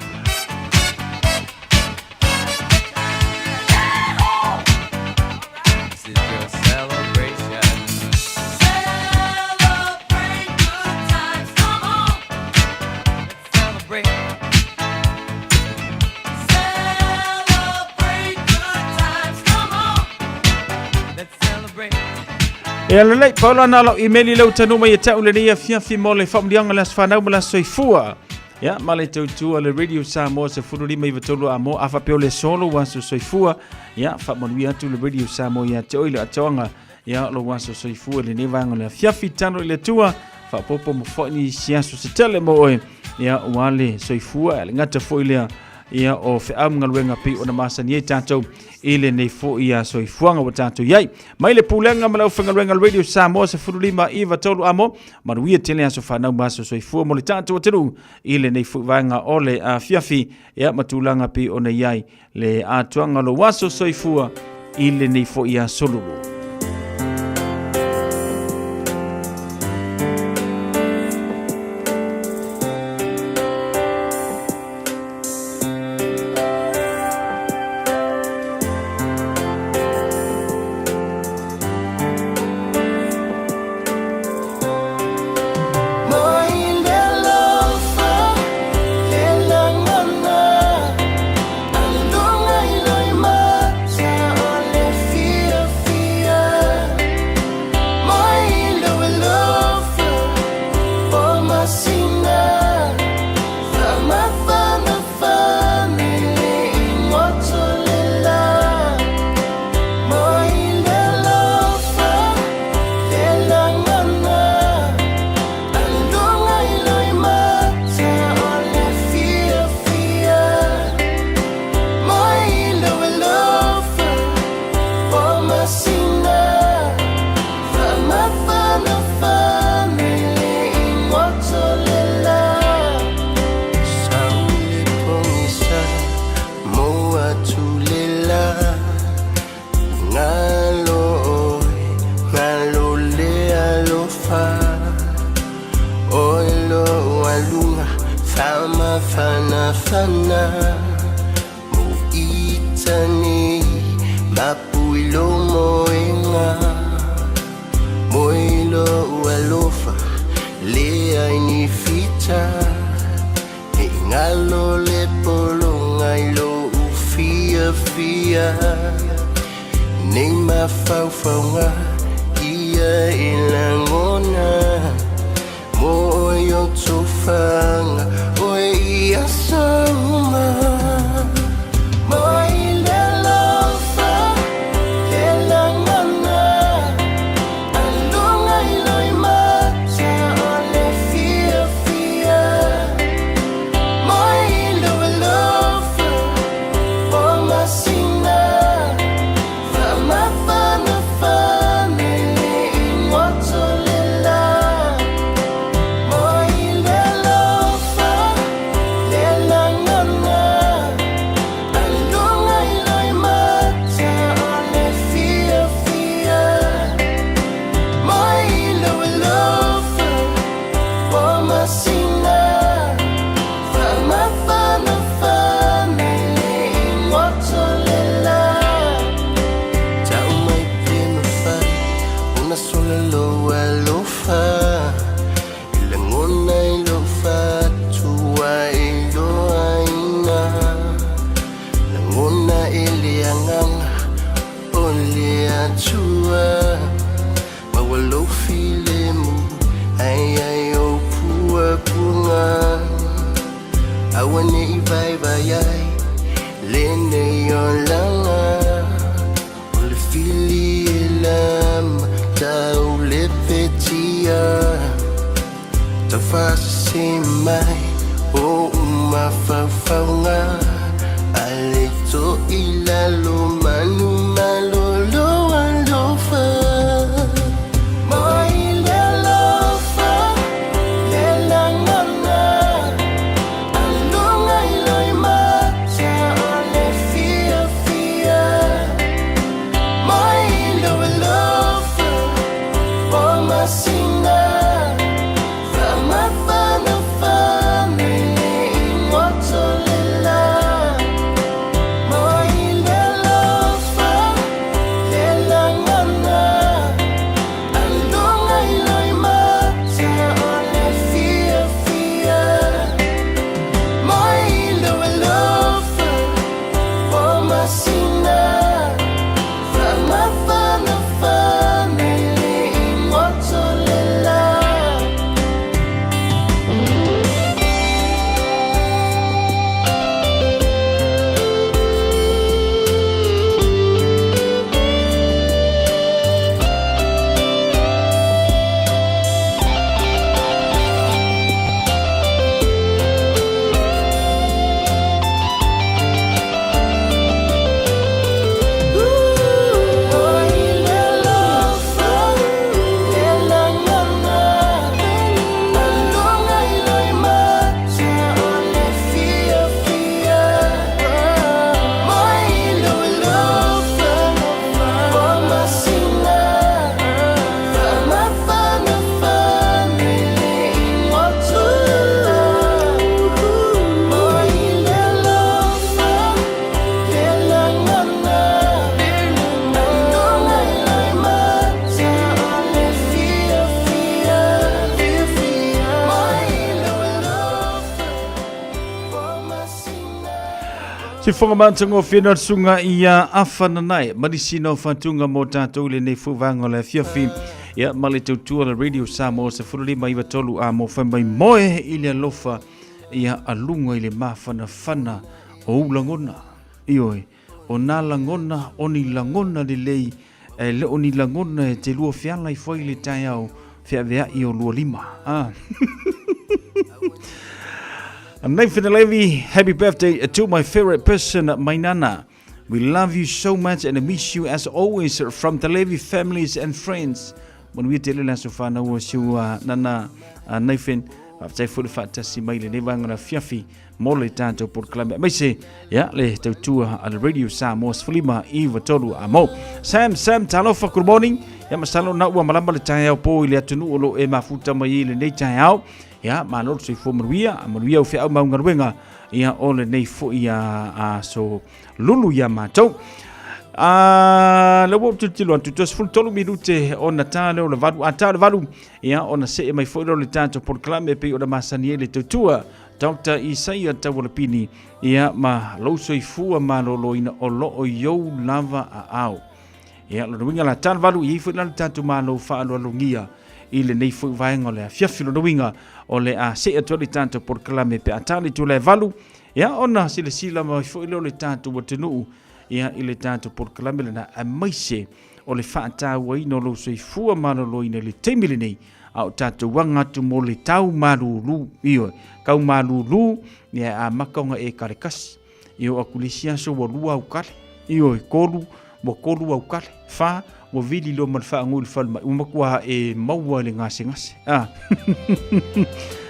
e lelei paula na lo email lo tanu mai tau le nia fiafi mole famdianga las fanau mala soifua ya male tautua le radio Samoa se furulima iva tolu a mo afa pe le solo waso soifua ya fa manuia tu le radio Samoa ya te oile atonga ya lo waso soifua le nevanga le fiafi tano le tua fa popo mo foni siaso se tele mo oe ya wale soifua le ngata foilea ia o fe am ngalwenga pi ona masani tatou ile nei fo ia soifuanga wa tatou yai mai le pulenga malau fangalwenga radio Samoa se furulima iva tolu amo maruia tele aso fanau maso soifua mo le tatou telu ile nei fo vanga ole a fiafi ia matulanga pi ona yai le atuanga lo waso soifua ile nei fo ia solulu Awane ibai bayai lene yon lang Tafasi mai o mafaufaunga Alito ilalo manu malolo alofa Mai lelofa lelangana Alunga iloi mata ole fia fia Mai lelofa o masina Si fonga mantango fina sunga ia afana nai madisino fantunga mo tatou le nei fuvanga le fiafi ia male tautua le radio Samoa se fulili mai watolu a mo famai moe ile lofa ia alunga ile mafana fana o ulangona ioi o na langona oni langona le lei le oni langona te lua fiala I foi le taiao fia vea I o lua lima Nathan Levy, happy birthday to my favorite person, my Nana. We love you so much and I miss you as always from the Levy families and friends. When we tell you so na was you Nana Nathan, after full fat si mai le nevanga fiafi mole tanto por clame. Mai se ya le tautua al radio Samoa Flima Eva tolu amo. Sam talofa good morning. Ya masalo na ua malamba le taiao po ile atunu olo e mafuta mai le nei taiao. Ya malor se fo maruia o fia mau ngaruenga ia ole nei fo ia so lulu ya matou le wo tutilo tutos full tolu minute on natale o le vadu atale vadu ia ona se mai fo le tanto por clame pe o da masaniele tutua Dr. Isaiah Tawalapini ia ma lo so ifua maloloina o lo o yo lava au ia lo winga la tan vadu I fo la tanto malo fa lo lungia ile nei fu vaenga le fiafilo do winga o le a se atoli tanto por clame pe atali tu le valu ia ona sila ma fu ile le tanto watenu ia ile tanto por clame le na amaise o le fata wai no lo se fu malo lo ina le temile nei au tanto wanga tu mo le tau malulu io kau malulu ia a makonga e karikas io akulisia so walua u kale io kolu mo kolu au kale fa mo vili lo man fa ngul fal mai umakwa e maua le ngase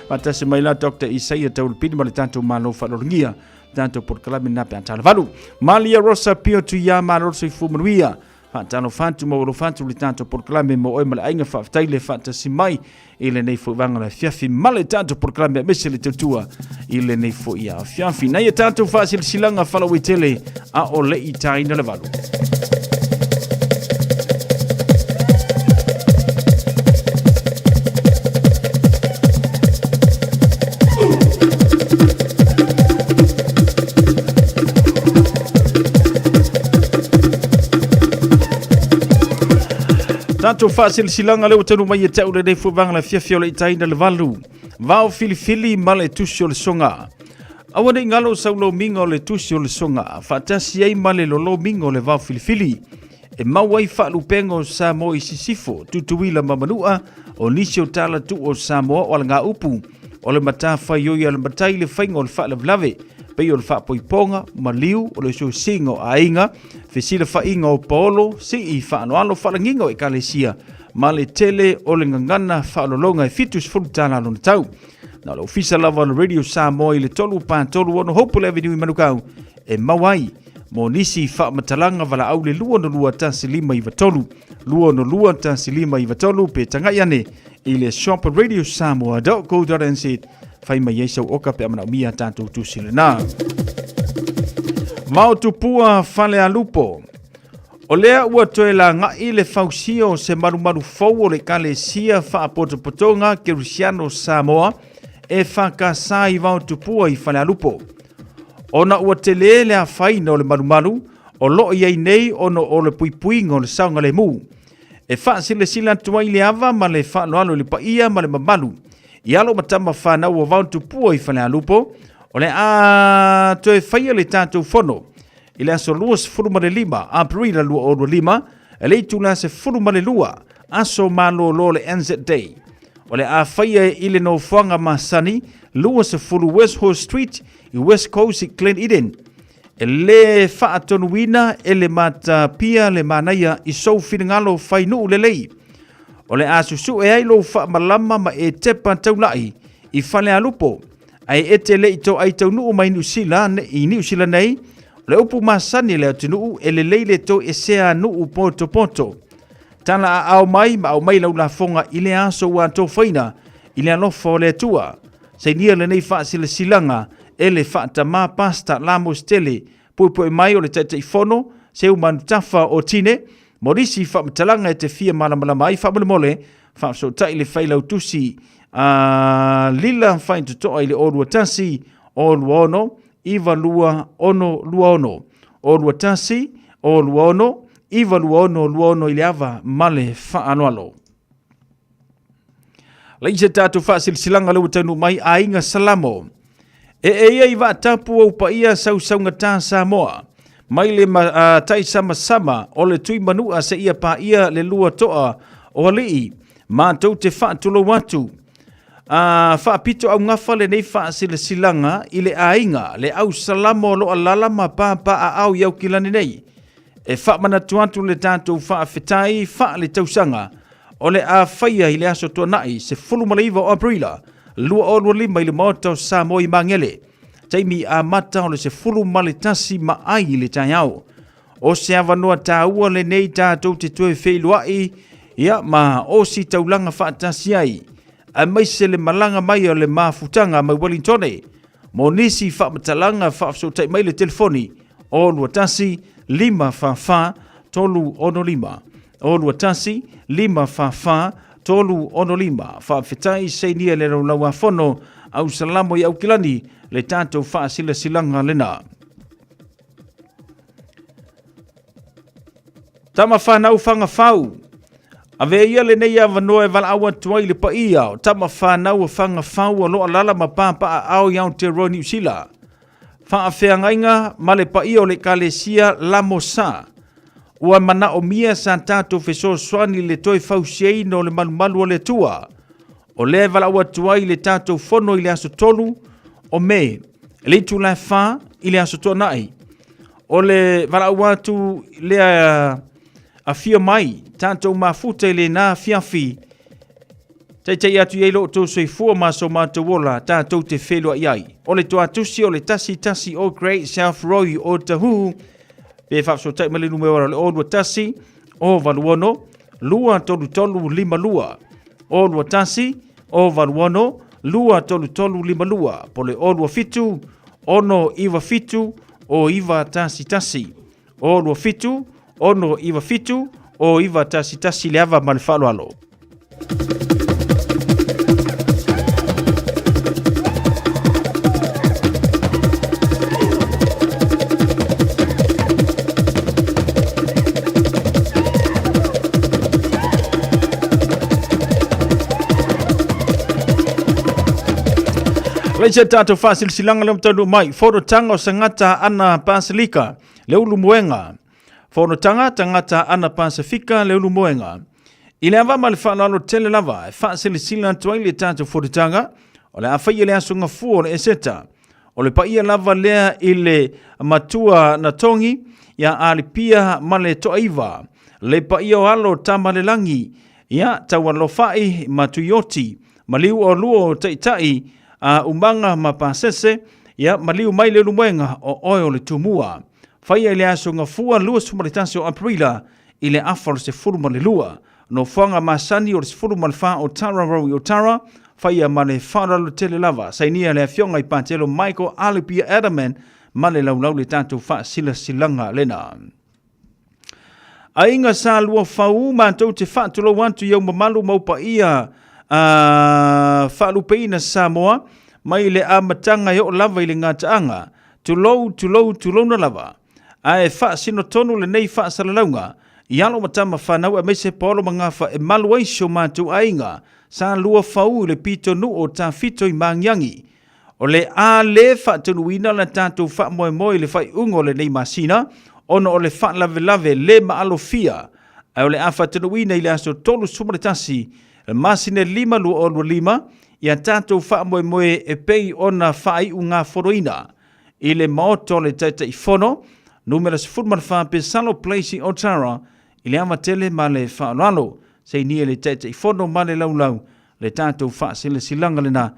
pata se mai la Dr. Isaiah Tawalapini ma le tanto malo fa lorngia tanto por clame na pe antala valu Malia Rosa Pio tu ya malo se fu manuia tano fantu mo lo fantu le tanto por clame mo e mala inga fa taile fata si mai ile nei fu vanga la fiafi male tanto por clame mesele tutua ile nei fu ia fiafi na ia tanto fasil silanga fala witele a ole itai na le valu Tanto fasil silanga leo tanu mai te ule nei fuvanga la fiafia o le itaina le valu. Vao filifili ma le tusi o le songa. Awane ngalo saulo minga o le tusi o le songa. Fatasi ai ma le lolo minga o le vao filifili. e mawai whaalupenga o Samoa i sisifo tutuila mamanua o nisi o tala tu o Samoa o ngā upu o le mata whaioi o le matai le whainga o le whaalavlave pei o le whaapoiponga maliu o le so singa o ainga whesila whainga o paolo si i whaanoalo whaalanginga o ekalesia ma le tele o le ngangana whaalolonga e fitus fulutana alo na tau. Na le ofisa lava le Radio Samoa i le tolu pātolu ono Hopewell Avenue i Manukau e mawai mo nisi whaamatalanga wala au le lua no lua tasi lima i vatolu. Lua no lua tasi lima i vatolu pe tangai ane i le shop Radio Samoa.co.nz whai mai eisau oka pe amana umia tātou tūsile nā. Mau tupua whale a lupo. O lea ua toe la ngai le fausia o se marumaru fau o le kale sia whaapotopotonga Kerusiano Samoa e whakasa i wau tupua i whale a lupo. Ona ua te le a whaina o le marumaru o loo iei nei ono o le puipuinga o le saunga le mu. E whaasile sila tuai le ava ma le whaanoalo le paia ma le mamalu. I alo matama whanau o wau tupua i whale a lupo o le a toe whaia le tātou whono. I le aso lua se furu male lima, a perila lua o lima, e le itu la se furu male lua, aso malo lo le NZ Day. O le a whaia i le no whanga masani, lua se furu West Horse Street i West Coast i Glen Eden. E le whaatonuina e le mata pia le manaia i sou whiringalo whainu le lei. O le a susu e ailo wha malama ma e tepa taulai i whale a lupo. Ai e te le ito ai tau nuu mai New Zealand i New Zealand nei, le upu masani le atunuu e le leile to e sea nuu poto poto. Tana a au mai ma au mai lau la fonga i le aso ua tō whaina i le alofa o le atua. Sei nia le nei wha sila silanga e le wha ta mā pasta lamo stele pui mai o le taitai whono se umanu tafa o tine morisi wha matalanga e te fia malamalama ai wha mole wha so tai le whailau tusi lila whain tutoa i le orua tasi o lua ono iwa lua ono lua ono. O lua tasi, o lua ono, iwa lua ono ili ava male whaanoalo. Leise tātou whaasilsilanga leu tanu mai a inga salamo. E ia iwa tapu au pa ia sausaunga tā Samoa. Mai le tai sama o le tui manua se ia pa ia le lua toa o halii. Mātou te whaatulo watu. Whaapito au ngafa le nei whaasilasilanga i le ainga le au salamo lo alala ma pāpa a au iau kilani nei. E whaamana tuatu le tātou whaafetai wha le tausanga o le a whaia i le aso tua nai se fulu malaiva o aprila lua o lua lima i le maotau Samoa i mangele. Taimi a mata o le se fulu malitasi ma ai le tai au. O se avanoa tā ua le nei tātou te tue wheiluai ia ma o si taulanga whaatasi ai. A mai se le malanga mai o le mafutanga mai Wellingtone. Mo nisi whaamatalanga whaafsotai mai le telefoni o lua tasi 555 tolu ono lima. O lua tasi 555 tolu ono lima. Whaafetai seinia le raulaua whono au salamo i au kilani le tātou whaasila silanga lena. Tama whanau whanga whau. Ave ia le nei avanoa e wala awa tuai le pa ia o tama whanau a whanga whau o loa lala ma pāpa a au iau te roi New Zealand. Whaafea ngainga ma le pa ia o le kalesia lamo sa. Ua mana o mia sa tātou wheso swani le toi whausiei no le malumalu o le tua. O le wala awa tuai le tātou whono i le aso tolu o me. Le tu la wha i le aso toa nai. O le wala awa tu le a fia mai, tātou mafuta i le nā fiafi. Tei atu i lo tō soi fua maso mātou wola, tātou te whelua iai. O le toa tusi o le tasi o Great South Roy o Tahu. Pe whapso tai male nume ora le olua tasi o Valuono, lua tolu lima lua. Olua tasi o Valuono, lua tolu lima lua. Po le olua fitu, ono iwa fitu o iwa tasi. Olua fitu, ono iwa fitu o iwa tasi le ava ma le whaaloalo. Leisa tātou whasilsilanga leo tanu mai, whoro tanga o sangata ana Pasilika, leo lumuenga. Whaonotanga tangata ana Pasifika le ulu moenga. I le awa ma le whaanalo tele lava e whaasele sila tuai le tātou whorutanga o le awhaia le asunga fua le eseta. O le paia lava lea i le matua na tongi ia alipia ma le toaiva. Le paia o alo tamalelangi ia taualofai matuyoti maliu o luo taitai a umanga ma pasese ia maliu mai le lumuenga o oe le tumua. Whaia le asunga fua lua sumaritasi o aprila i le afa le se furuma le lua. No whanga masani o le se furuma le wha o Tara Rowi o Tara. Whaia ma le whaaralo tele lava. Sainia le awhionga i pātelo Michael Alipia Adaman ma le laulau le tātou wha sila silanga lena. A inga sa lua whau mātou te whaatulo wantu iau mamalu maupa ia whaalupeina Samoa mai le amatanga i o lava i le ngātaanga. Tulou na lava. A e wha sino tonu le nei wha salalaunga. I alo matama whanau a mese polo mangafa e maluaisho mātou a inga. Sa lua whau le pito nu o tā fito i mangyangi. O le a le whaatunu ina la tātou wha moe le whai ungo le nei masina. Ono o le wha lave le maalo fia. A o le a whaatunu ina i le aso tolu sumaritasi. Le masine 5 lua o lua 5. Ia tātou wha moe e pei ona whai unga whoroina. I le maoto le taita i whono. Numera se furman wha pe salo place o Tara. I le ama tele ma le wha lalo. Sei nia le taita i whono ma le laulau. Le tātou wha sile silanga le na.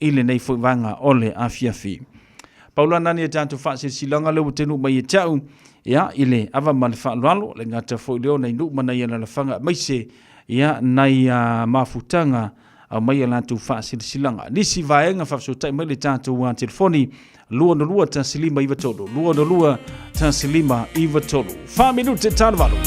I le nei fuivanga o le afiafi. Paula nani e tātou wha sile silanga le utenu mai e tau. Ia i le ava ma le wha lalo. Le ngata fo leo nei nuk mana ia la whanga. Maise ia nei mafutanga. Au mai ala tu wha sile silanga. Nisi vaenga whafsotai mai le tātou telefoni. Lua no lua tan silima iwa tolu. Lua no lua tan silima iwa tolu. 5 minute tan valu.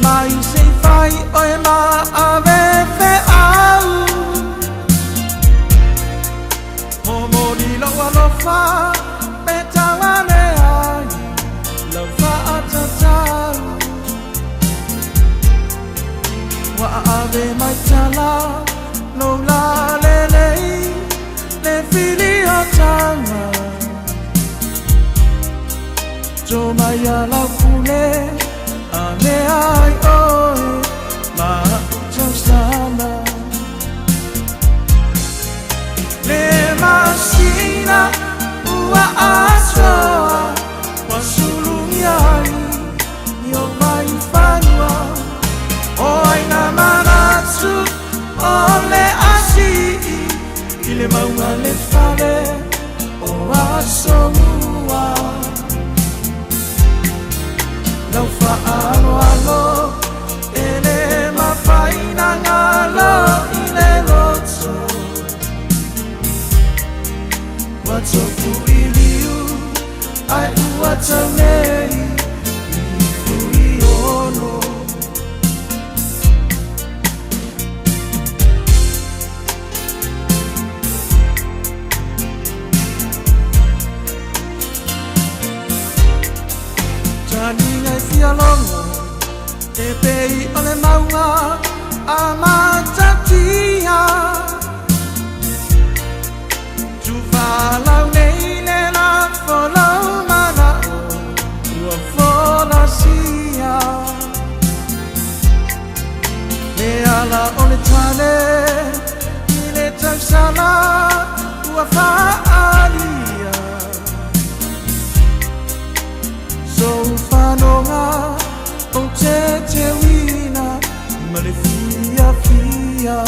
Mai sei fai oi ma ave fe au Momo di lo alo fa petavane ai lo fa atata Wa ave mai tala no la le fili atanga Jo mai ala fule Ame ai oi ma ucciosana Le masina ua asroa Wasulungiai Io mai fanua Oi na manatsu Ole asi Ile maunga le fale O asomua Lau alo ele mafaina ngalo ile lotso What's up for you I what's a name Furiono Longo e pei ole maunga amatatia tu vala nei le la fola mana ua fola sia le ala ole tale ile tausala ua faalia so fanonga o te wina ma le fia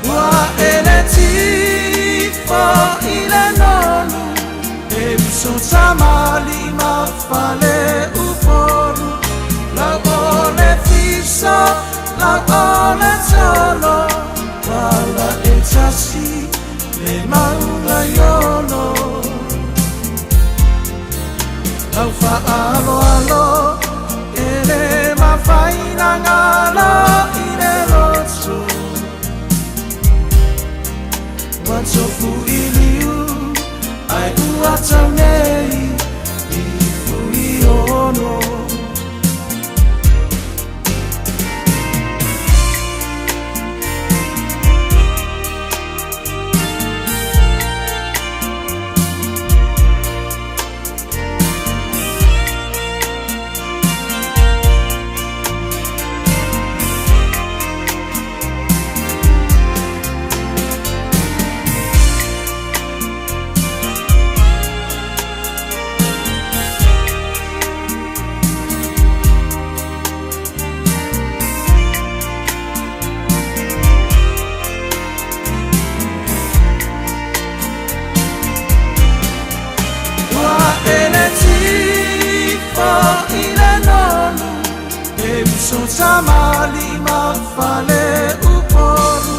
wa ele tifo ile nonu e uso tamali ma fale uporu la ole fiso la ole solo wala lau whaalo alo e le mawhaina ngala i le roto Watofu i liu ai ua tau nei i fui ono So tamali mafale uporu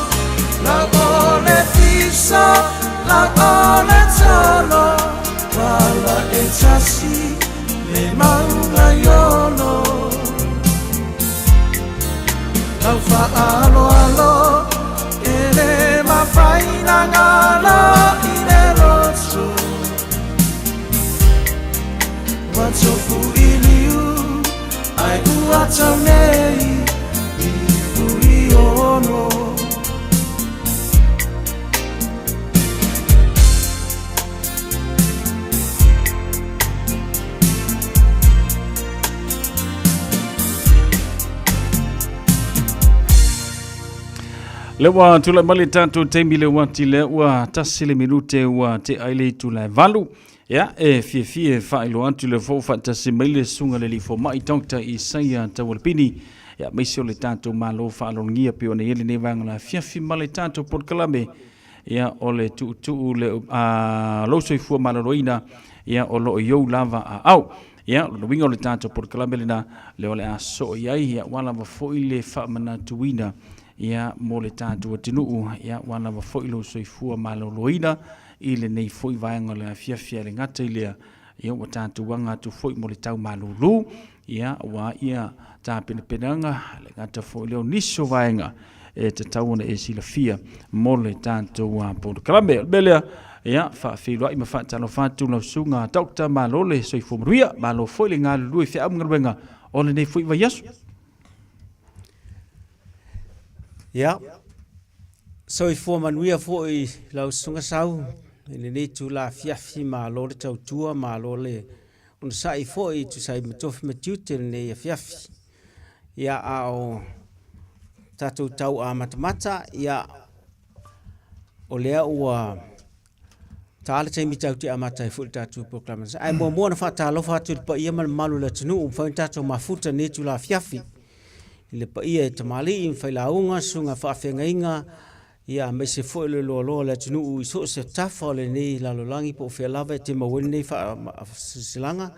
la ole fisa la ole talo wala etasi le maunga yolo la faalo alo ele mafaina ngala ine roto watofu iliu ai ua tau nei i fui ono Le wa tula mali tanto teimi le wati le wa tasile minute wa te aile tula valu. Ya, fie whaelo antu le fofa tasi meile sunga le li fo mai tangta i saia tawalpini. Ya, meisio le tanto malo whaalongia pio ne ele ne vangala fiafi male tanto por kalame. Ya, ole tu le loso i fua malaroina. Ya, o lo yo lava a au. Ya, lo wingo le tanto por kalame le na le ole a so iai. Ya, wala wa foile wha manatuina. Ya, mo le tanto atinuu. Ya, wala wa foile loso i fua malaroina. Ile nei foi vaenga le fiafia le ngata ile ia wa tatu wanga tu foi mo le tau malulu ia wa ia ta penanga le ngata foi le niso vaenga e te tau na e sila fia mo le tatu wa por klambe belea ia fa filo ima fa tano fa tu na sunga dokta malole so ifomruia malo foi le ngalu fia am ngarwenga ole nei foi va yasu ia so ifomanuia foi lau sunga sau Ele nei tu la fiafi ma lo le tautua ma lo le un sai foi tu sai matofi matiute nei fiafi ia ao tatu tau a matamata ia o lea ua tala tai mitau te amata i full tatu proclamation ai mo na fa talo fa tu pa ia mal malu le tunu fa tatu mafuta nei tu la fiafi ile pa ia te mali in fa launga sunga fa fengainga ia me se foi le lo le tunu so se tafa le nei la lolangi po fe lava te mawin nei fa silanga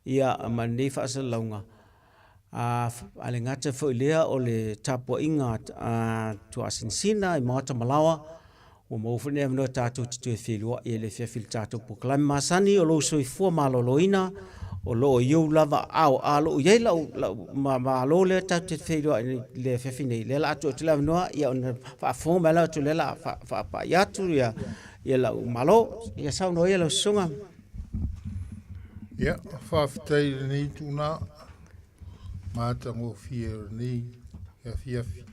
ia ma nei fa sa launga ale ngata foi lea o le tapo inga tu asinsina i mata malawa o mo fune no tatu tu filua e le fil tatu po klam masani o lo so fu maloloina o lo yo lava au alo ye ma lo le tatu filua le fefine le la tu le no ia fa fo mala tu le la fa pa ya tu ya la malo ya sa no ya lo sunga ya fa ftai ni tu na mata ngo fier ni ya fiafi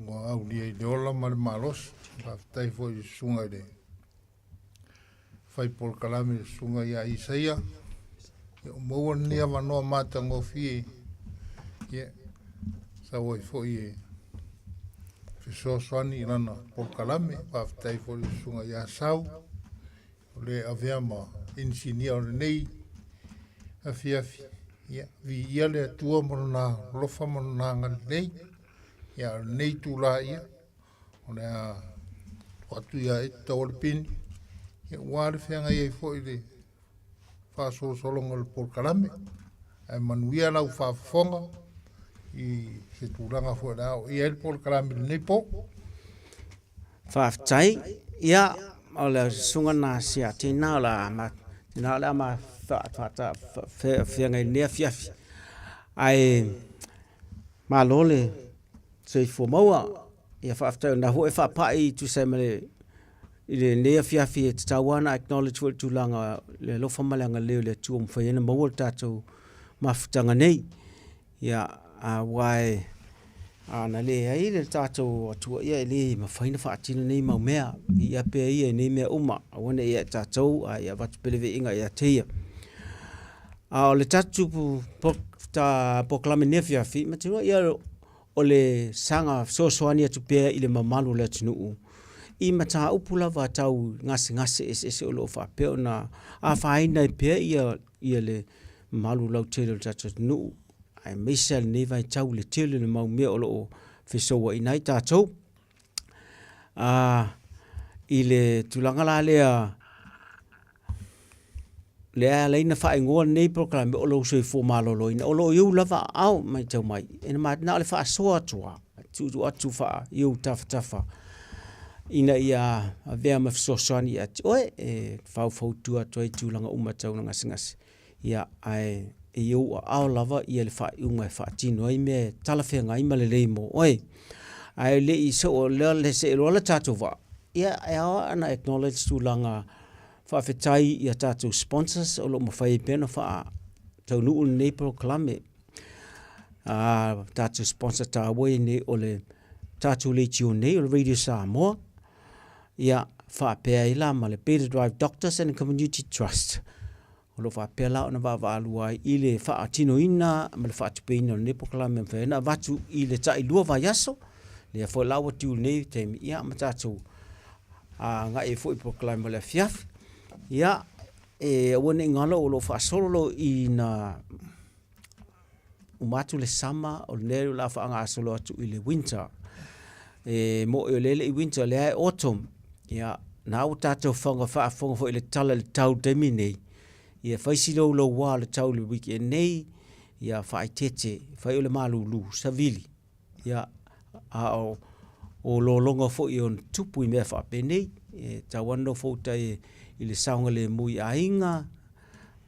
ngo au ni de ola mal malos fa ftai fo sunga de fai por kalame sunga ya isaia mo ni ava no mata ngo fie ye sa voi fo ye so swani lana por kalame fa ftai fo sunga ya sau le avema insinia nei a fiafi ya vi ia le tua mona lofa mona ngai ya nei tu la ia ona watu ya tolpin ya war fenga ye foi de fa solo ngol por kalame ai manuia la fa fonga i se turanga fo da i el por kalame nei po fa tai ya ala sunga na sia tina la ma na la ma fa ngai ne fiafi ai ma lole se fo maua ia fa after na ho fa pai tu se male ile ne fiafi te tawana acknowledge what tu langa le lo fa malanga le tu mo fa ina mo ta tu ma ftanga nei ia a wai ana le ai le tato tu ia le ma faina fa tino nei ma mea ia pe ia nei me uma ona ia tato ia va peleve inga ia teia a le tatu ta proclame nefia fi ma tino ia o le sanga sosoani tu pe ile mamalu le tunu I mata upula va tau ngase ese o lo fa pe na a faina pe ia le malu lau tele tatu nu ai misal ne vai tau le tele le mau me o lo fiso wa inai tatou ile tulanga la le ina fa ingo nei program o lo so fo malo lo ina o lo yu lava au mai tau mai ina ma na le fa so atua tu fa yu tafa ina ia vea ma fiso sani at oe fau tu atu tulanga uma tau ngas ia ai eu au lava ia le fa unga fa tino ai me talafe ngai malele mo oi ai le I so le se lo la tatova ia ana acknowledge tu langa fa fetai ia tatu sponsors o lo mo fai pena fa tau nu nei proclame tatu sponsor ta we ne ole tatu le tio nei o radio Samoa ia fa pe ila male Peter Drive Doctors and Community Trust o lo fa pela ona va alua ile fa atino ina ma le fa tupina ne proclame fa na vatu ile tai lua va yaso le fo lawa tu ne tem ia matatu nga e fo proclame le fiaf ia wona ngalo o lo fa solo ina umatu le sama o le la fa nga solo atu ile winter mo le winter le autumn ia na utata fonga fa fo ile tala le tau demine ia faisi lo wa le tau le weekend nei ia fa tete fa le malulu savili ia o lo longa fo ion tupu I me fa penei tawando fo tai ile saunga le mui ainga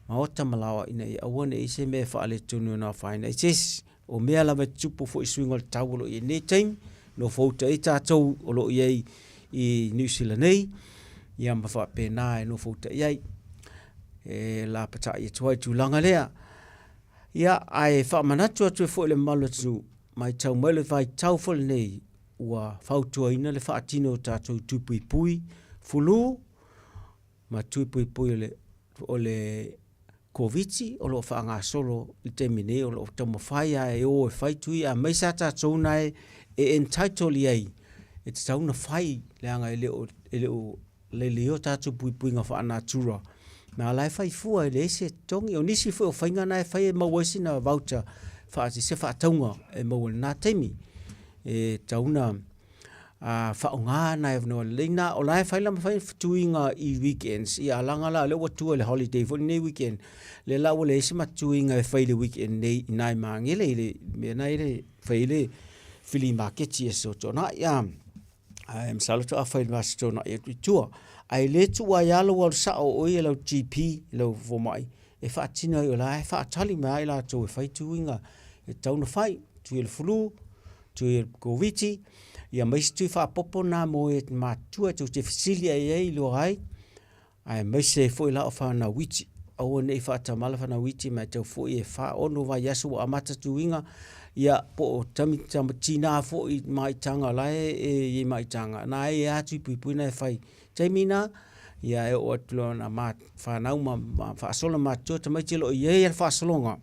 maota malawa ina ia wona ise me fa le tunu na fa ina ise o me ala tupu fo swinga le tau lo I nei time no fo tai tatou o lo I New Zealand nei ia ma fa pena no fo tai la pata I tuai tu langa lea ia ai fa manatu atu fo le malatu mai tau mele vai tau fo nei ua fautua ina le faatino tatou tupui fulu ma tupui o le koviti o lo faanga solo I temine o lo tomo faia o faitui a mai sa tatou nai entitle ai e tau na fai le anga le leo tatou pui nga fa natura na lai fai fua le se tongi o nisi fu o fainga nai fai mawasi na voucher fa se fa taunga e mo na temi tauna fa nga na no leina o lai fai la fai tuinga I weekends I alanga la le watu le holiday for ne weekend le la le se matuinga fai le weekend nei nai mangele le me nai le fai le fili market so tona ya I'm salute a fai mas tona e tu ai le tu ya lo wal sa o lo GP lo for mai e fa tina o lai fa tali mai la to fai tuinga e tauna fai tu le flu tu koviti ia mai tu fa popo na mo e matua tu te fisilia e lo ai mai se foi la fa na witi o ne fa ta mala fa na witi mai te foi e fa ono va yasu amata tuinga ia po tami tina fo mai tanga la e mai tanga na e atu pui na fai temina ia e o tlo na mat fa na uma fa solo matua te mai te lo ia fa solonga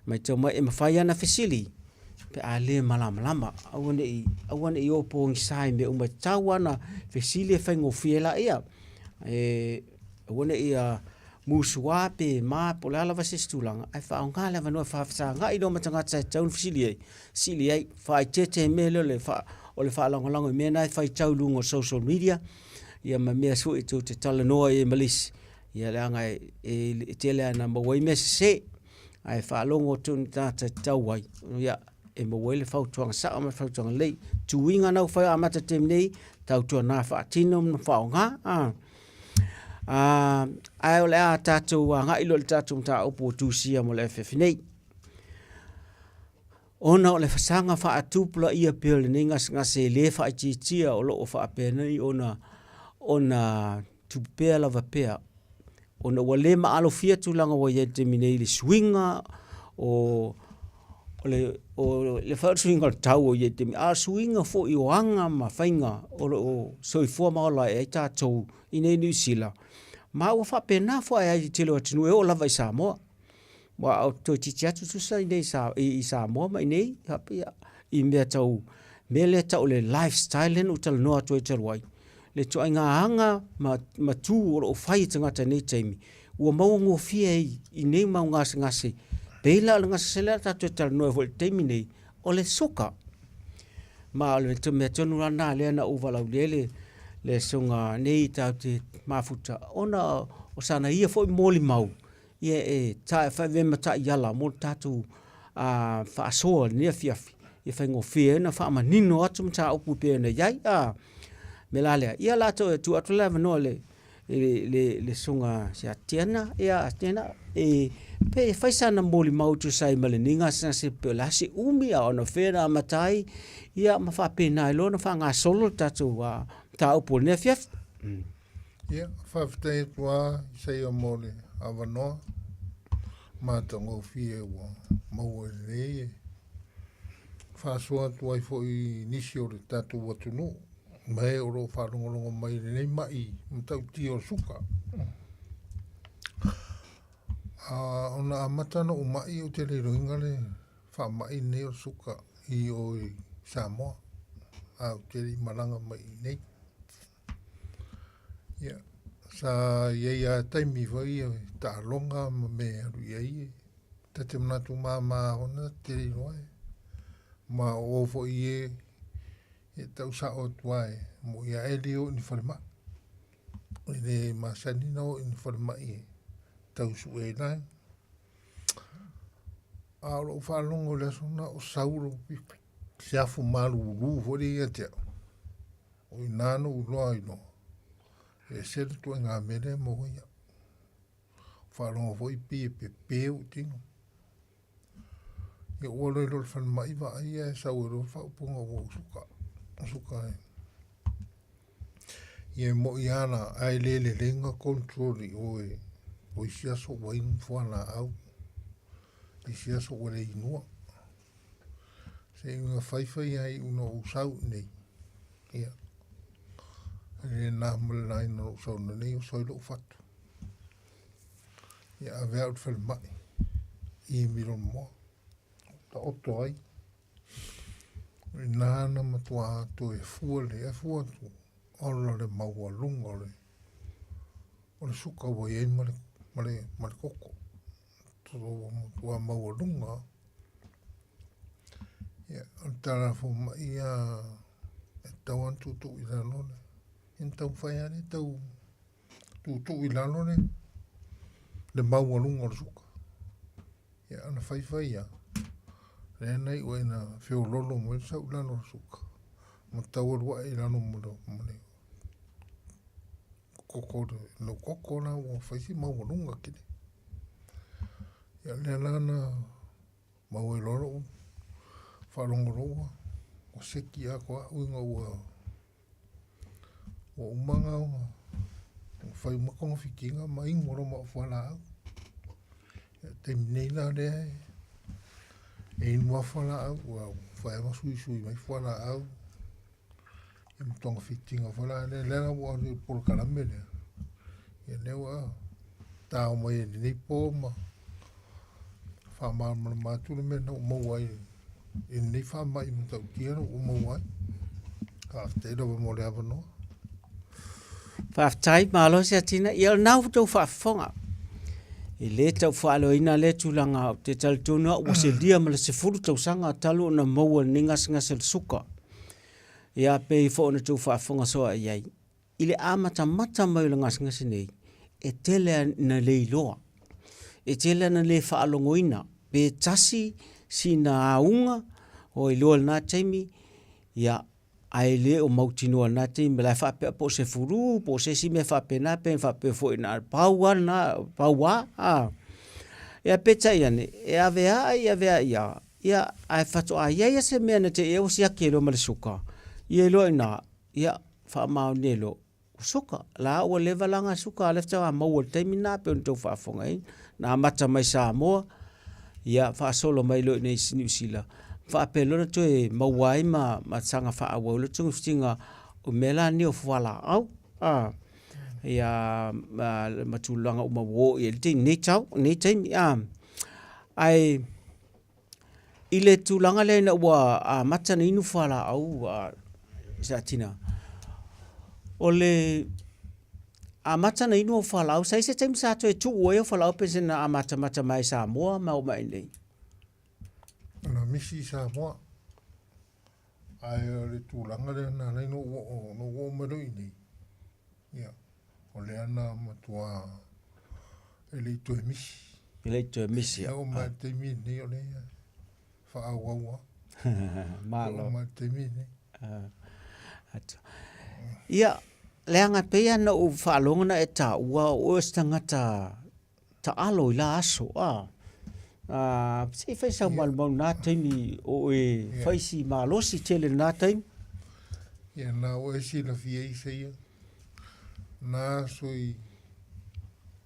mai te mai e mafai na fisili pe ale malama awane I opo sai me uma tawana fesile fengo fiela ia awane ia musua pe ma polala va sistulanga ai fa ngala va no fa sa nga I do matanga tsa tau fisile sili ai fa tete me le fa o le fa longa me na fa tau lungo social media ia ma me so I te tala no e malis ia langa e tele na mo we me se ai fa longo tun ta tau wai ia e mo wele fautuanga sa ma fautuanga lei tuinga nau fai amata tem nei tau tua na fa tino na fa nga Ai o le a tātou ngai lo le tātou ta upo tūsia mo le whewhinei. Ona o le fasanga wha atupula ia pio le ningas ngase le wha ititia o lo o wha apenei ona tupea lava pea. Ona wale maalo fia tulanga wa ia te minei le swinga o le wha swinga le tau o ia te a swinga fo i oanga ma whainga o soifua maola e tātou inei New Zealand. Ma ua wha pena fo ai te lo atinu e o lava i Samoa. Wa au to titi atu tusa i Samoa mai nei hapi i mea tau mele tau le lifestyle nu tal noa to te wai. Le to inga hanga ma tu o fai tangata nei taimi. Ua mau ngo fia i nei mau ngase. Peila le ngase sela tatu tal noa fo le taimi nei o le soka. Ma le to mea tonu rana le na uvalau le songa nei tau te mafuta. Ona o sana ia fo i moli mau. Ia ta fa ve mata yala mo tatu fa so ne fiafi ia fa ngo fie na fa manino atu mta upu pe na yai melale ia la to tu atu la no le sunga sia tiana pe fa sana moli mau tu sai maleninga sa se pelasi umi a ona fera matai ia ma fa pe na lo na fa nga solo tatu ta upu ne fiafi ia fa fte tua sei o mole avano matango fie wa mau le fa so tu ai foi inisio de tatu watu no mai o ro fa longo mai nei mai mtau ti o suka ona matano o mai o te le ringale fa mai nei o suka i o Samoa a te malanga mai nei ya sa ia taimi vai ta longa me ai ta te matu mama ona te noi ma o fo ie ta usa o tuai mo ia elio ni forma le masanino in forma ie ta usu e nai a lo fa longo le sona o sauro sia fu malu lu fo ia te o inano u loi no e se tu nga mele mo ia fa lo voi pe u tino e o lo fa mai va ia sa o fa punga o suka e mo iana ai le lenga control o sia so wain fo na au i sia so le ino se nga fai ai uno usau nei ia e na mulai no so no nei so lo fatu ia ave out fel mai i miro mo ta otto ai na matua to e fuole tu olo le mau lungo le o le suka wo e male koko to tua mau lunga ia tara fo mai ia tau tu i la lona então fai ani tu i la lona le mau lunga o suka ia ana fai ia le nei o ina fio lolo mo sa la no suka mo tau ro i la no mo koko na o fai si mau lunga kini ia le lana mau e lolo fa longo ro o seki a ko unga o umanga o fai makong fikinga mai moro mo fala te nei na de e mo fala o fai ma sui mai fala au e mtong fikinga fala le na o por caramele e ne wa ta mo e ni po ma fa ma tu me no mo wai e nei fa mai mtau tiro o mo wai ka te do mo le avano Whaftai malo se atina ia nau tau whafonga. I le tau whaalo ina le tulanga te taltuna o se lia ma le se furu tau sanga talu na maua ningas ngasel suka. Ia pe i whaona tau whafonga soa iai. I le amata mata mai le ngas ngasi nei. E tele na le iloa. E tele na le whaalongo ina. Pe tasi si na aunga o iloa na taimi ia ai le o mautino na te me la fa pe po se furu po se si me fa pe na pe fa pe fo na paua ia peta ia ne ia vea ia ai fato ia se me na te e o sia ke lo suka ia lo ina ia fa ma ne lo suka la o le valanga suka le ta ma o te mina pe on to fa fonga na mata mai Samoa ia fa solo mai lo nei New Zealand fa pelo na to e mawai ma sanga fa awo lo tungu stinga o mela ni o fala au ia ma tulanga o mawo e te nei tau ai ile tulanga le na wa mata ni nu fala au satina ole mata na inu fala au sai se tem sa to e tu o fala au pese na mata mai Samoa ma o mai nei na misi Samoa ai le tulanga le na no o mero ini ya o le ana matua ele to misi o ma te mi ni o le fa awa malo ma te mi ni ia leanga peia na o whaalonga na e ta ua o stangata ta alo i la aso se fai sa mau nā taimi o e faisi malosi tele nā taimi ia na o e si la fia i seia na soi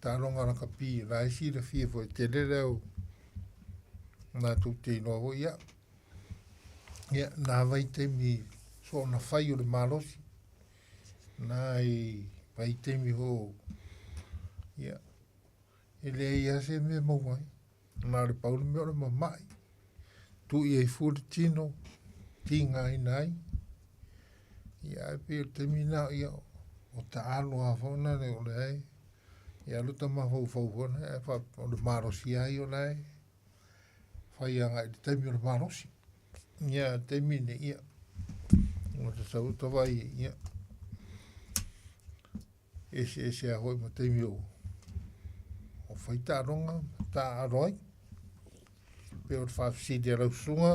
tāronga raka pi la e si la fia fo e tele leo na tu te inoa ia na vai taimi so na fai o le malosi nai vai temi ho ia ele ia se me mo vai na le paulo me o mai tu ia fu tino tinga nai ia pe termina ia o ta alo a fona le ole ia luta ma fo na fa o le marosi ai o lai fa ia ngai temi o marosi ia termine ia o te sau to vai ia ese a hoi ma te mio o fai tāronga tā aroi pe o whawhisi de rau sunga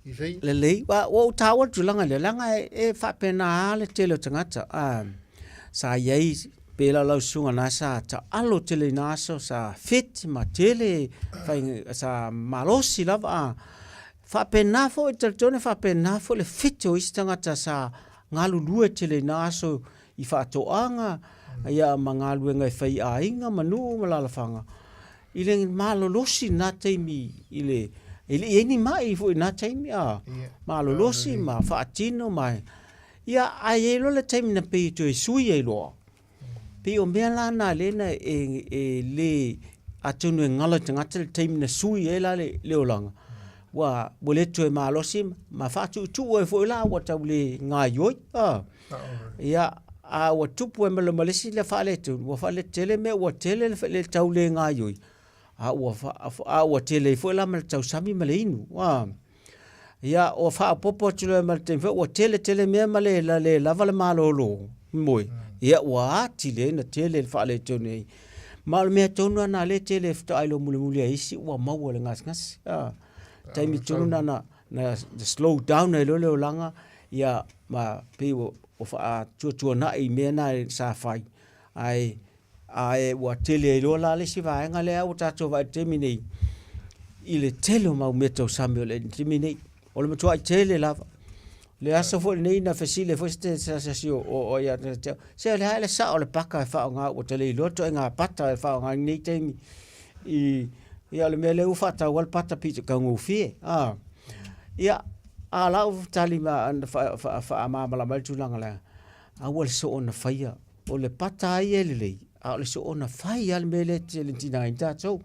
i sei le lei o tāua tulanga le langa e whapena le tele o tangata sa iei pe la lau sunga na sa ta alo tele naso sa fit ma tele sa malosi lava whapena fo e taritone whapena fo le fit o isi tangata sa ngalulue tele naso i whaatoanga ia mga luenga e whai ainga manu malalawhanga i le malolosi nā teimi i le eni mai fu i nā teimi malolosi ma whaatino mai ia ai e lo le teimi na pei to e sui e loa pei o mea la nā lena e le atunu e ngala tangata le teimi na sui e la le olanga wa bole to e malosi ma whaatu tu e fu i la wa tau le ngā ioi ia wa tupu e malesi le fale tu wa fale tele me wa tele le tau le nga yoi wa tele fo la mal tau sami male inu ia o fa popo tu le mal tempe wa tele me male la le lava le malolo moi ia wa tile na tele fale tu nei mal me tonu na le tele fta ai lo muli isi wa mau le ngas taimi tonu na slow down e lo langa ia ma pe o fa tu na I me na sa fai ai wa tele lo la le si va nga le o tato va termine I le tele ma meto Samuel le termine o le moto ai tele la le aso fo nei na facile fo ste sa o ya se le sa o le paka fa nga o tele lo to nga pata fa nga nei temi ia le mele u fa ta wal pata pi ka ngo fie ia ala u tali ma fa mala mal tu langa la awal so on faia o le pata ai le le so on faia le mele le tina inta so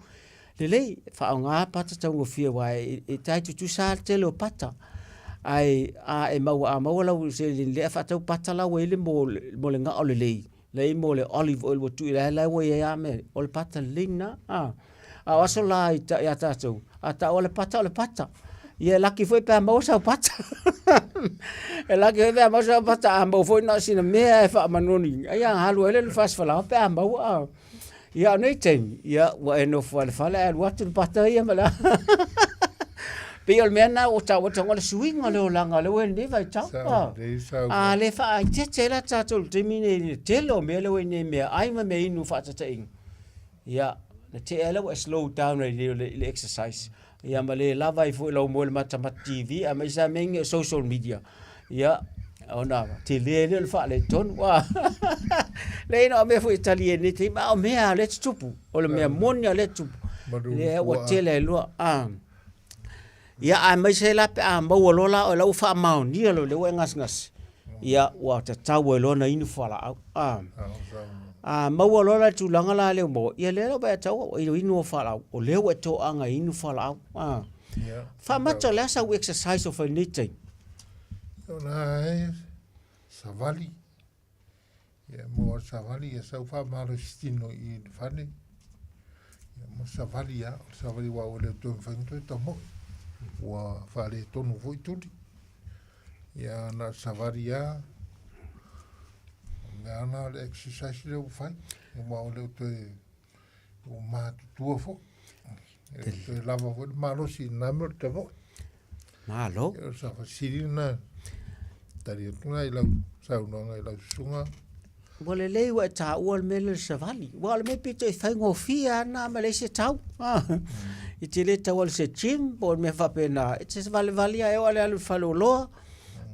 le fa nga pata ta ngo fie wa e tai tu sa te lo pata ai e mau la se le fa ta pata la we le mo le nga o le mo le olive oil wo tu la we ya me o le pata lina aso la ya ta so ata o le pata ia laki foi pe mo sa pata e laki foi pe mo sa pata mo foi na sina me e fa manoni ia halu ele fas fala pe mo ia nei tem ia wa no fa le wat pata ia mala pe o me na o ta o le swing o le o langa le wen ne vai tau a le fa te la ta tol te mine te lo me le wen ne me ai me inu fa ta ing ya na te ele o slow down le exercise ya ma le lava i fu lo mo le mata TV a me sa meng social media ya ona te le fa le ton wa le no me fu italien ni te ma o me a le tupu o le me monia le tupu le o te le lo ya a mai se la pe a mo lo la o lo fa ma ni lo le ngas ngas ya wa ta tawe lo na inu fa la mo lo la tu langa la le mo ya le lo ba ta o inu fa la o le o to anga inu fa la fa ma to la sa exercise of anything ona savali ya mo savali ya sa fa ma lo stino I fane ya mo savali wa o le to fa to mo wa fale tonu foi tutti ya na savaria na le exercise le fai wa o le to o ma tu fo e lava fo malo si number te vo malo sa fa sirina tari tuna ila sa no ila sunga Wale lei wa ta ua me le savali. Wale me pito I whai ngofia na ma le se tau. I te le tau al se gym, po me whapena. I te se vale vali a eo ale alu whalo loa.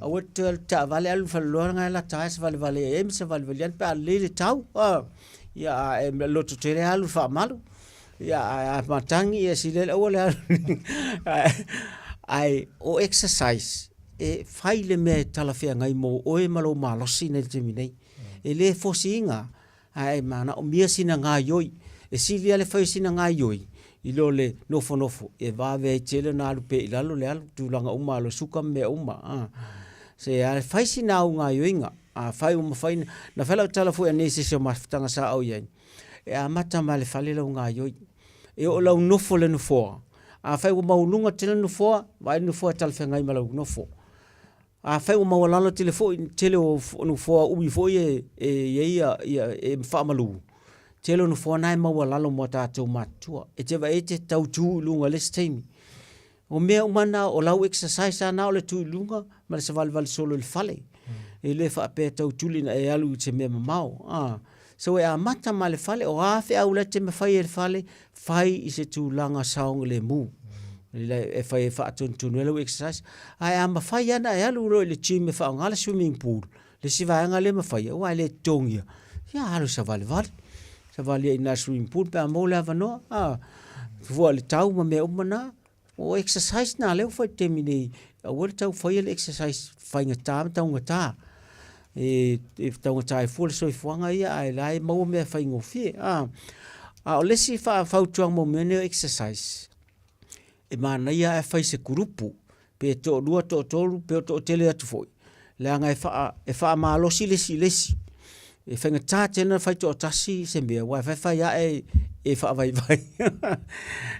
A wate al ta vale alu whalo loa ngai la tae se vale vali a em se vale vali an pe a le tau. Ia e loto tere alu wha Ia a matangi e si le o le alu. Ai o exercise. E whai le me talawhia ngai mo oe malo malosi ne te minei. E le fosinga ai mana o mia sina nga yoi e silia le fai sina nga yoi I lo le nofo e va ve tele na lu pe ilalo le alu tulanga uma lo suka me uma se ai fai sina nga yoi nga a fai uma fai na fela tala fu ene se ma tanga sa au yen e a mata male fale lo nga yoi e o lo nofo le nofo a fai uma ulunga tele nofo vai nofo tal fenga I malo nofo a fai o mawalalo tele o no fo ubi fo e fa malu tele no fo nai mawalalo mo tatou matua e te vai te tau tu lunga le steam o me o mana o lau exercise ana o le tu lunga ma se val solo le fale e le fa pe tau tulina e alu te me mau so e a mata ma le fale o a fe au le te me fai le fale fai I se tu langa saong le mu e fai fa tunu le exercise ai ama fai ana e alu ro le gym fa ngala swimming pool le si va ngale ma fai o le tongia ya alu sa vale ina swimming pool pe mo la vano vo le tau ma me umana o exercise na le fai temini o le tau fai le exercise fai ngata tau ngata e tau ngata e full so fuanga ia ai lai mo me fai ngofi o le si fa tuang mo me exercise e mana ia e fai se kurupu pe to lua to tolu pe to tele atu foi le anga e fa malo lesi e fenga tata fai to tasi se me wa fai ya e fa vai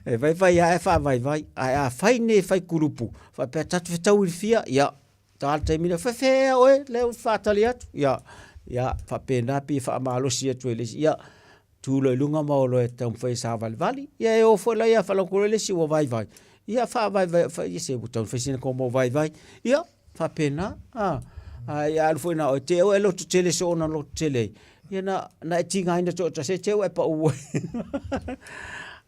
e fai ya e fa vai a fai ne fai kurupu fa pe tatu tau fia ya tal te mina fe oe le fa tali atu ya fa pe na pi fa malo si atu lesi ya tu lo lunga ma lo e tau fai sa vali ia e o fo la ia fa lo ko le si o vai ia fa vai ia se butau fai sina ko mo vai ia fa pena ia al foi na o te o lo tu tele so na lo tele ia na tinga ina to se te o pa o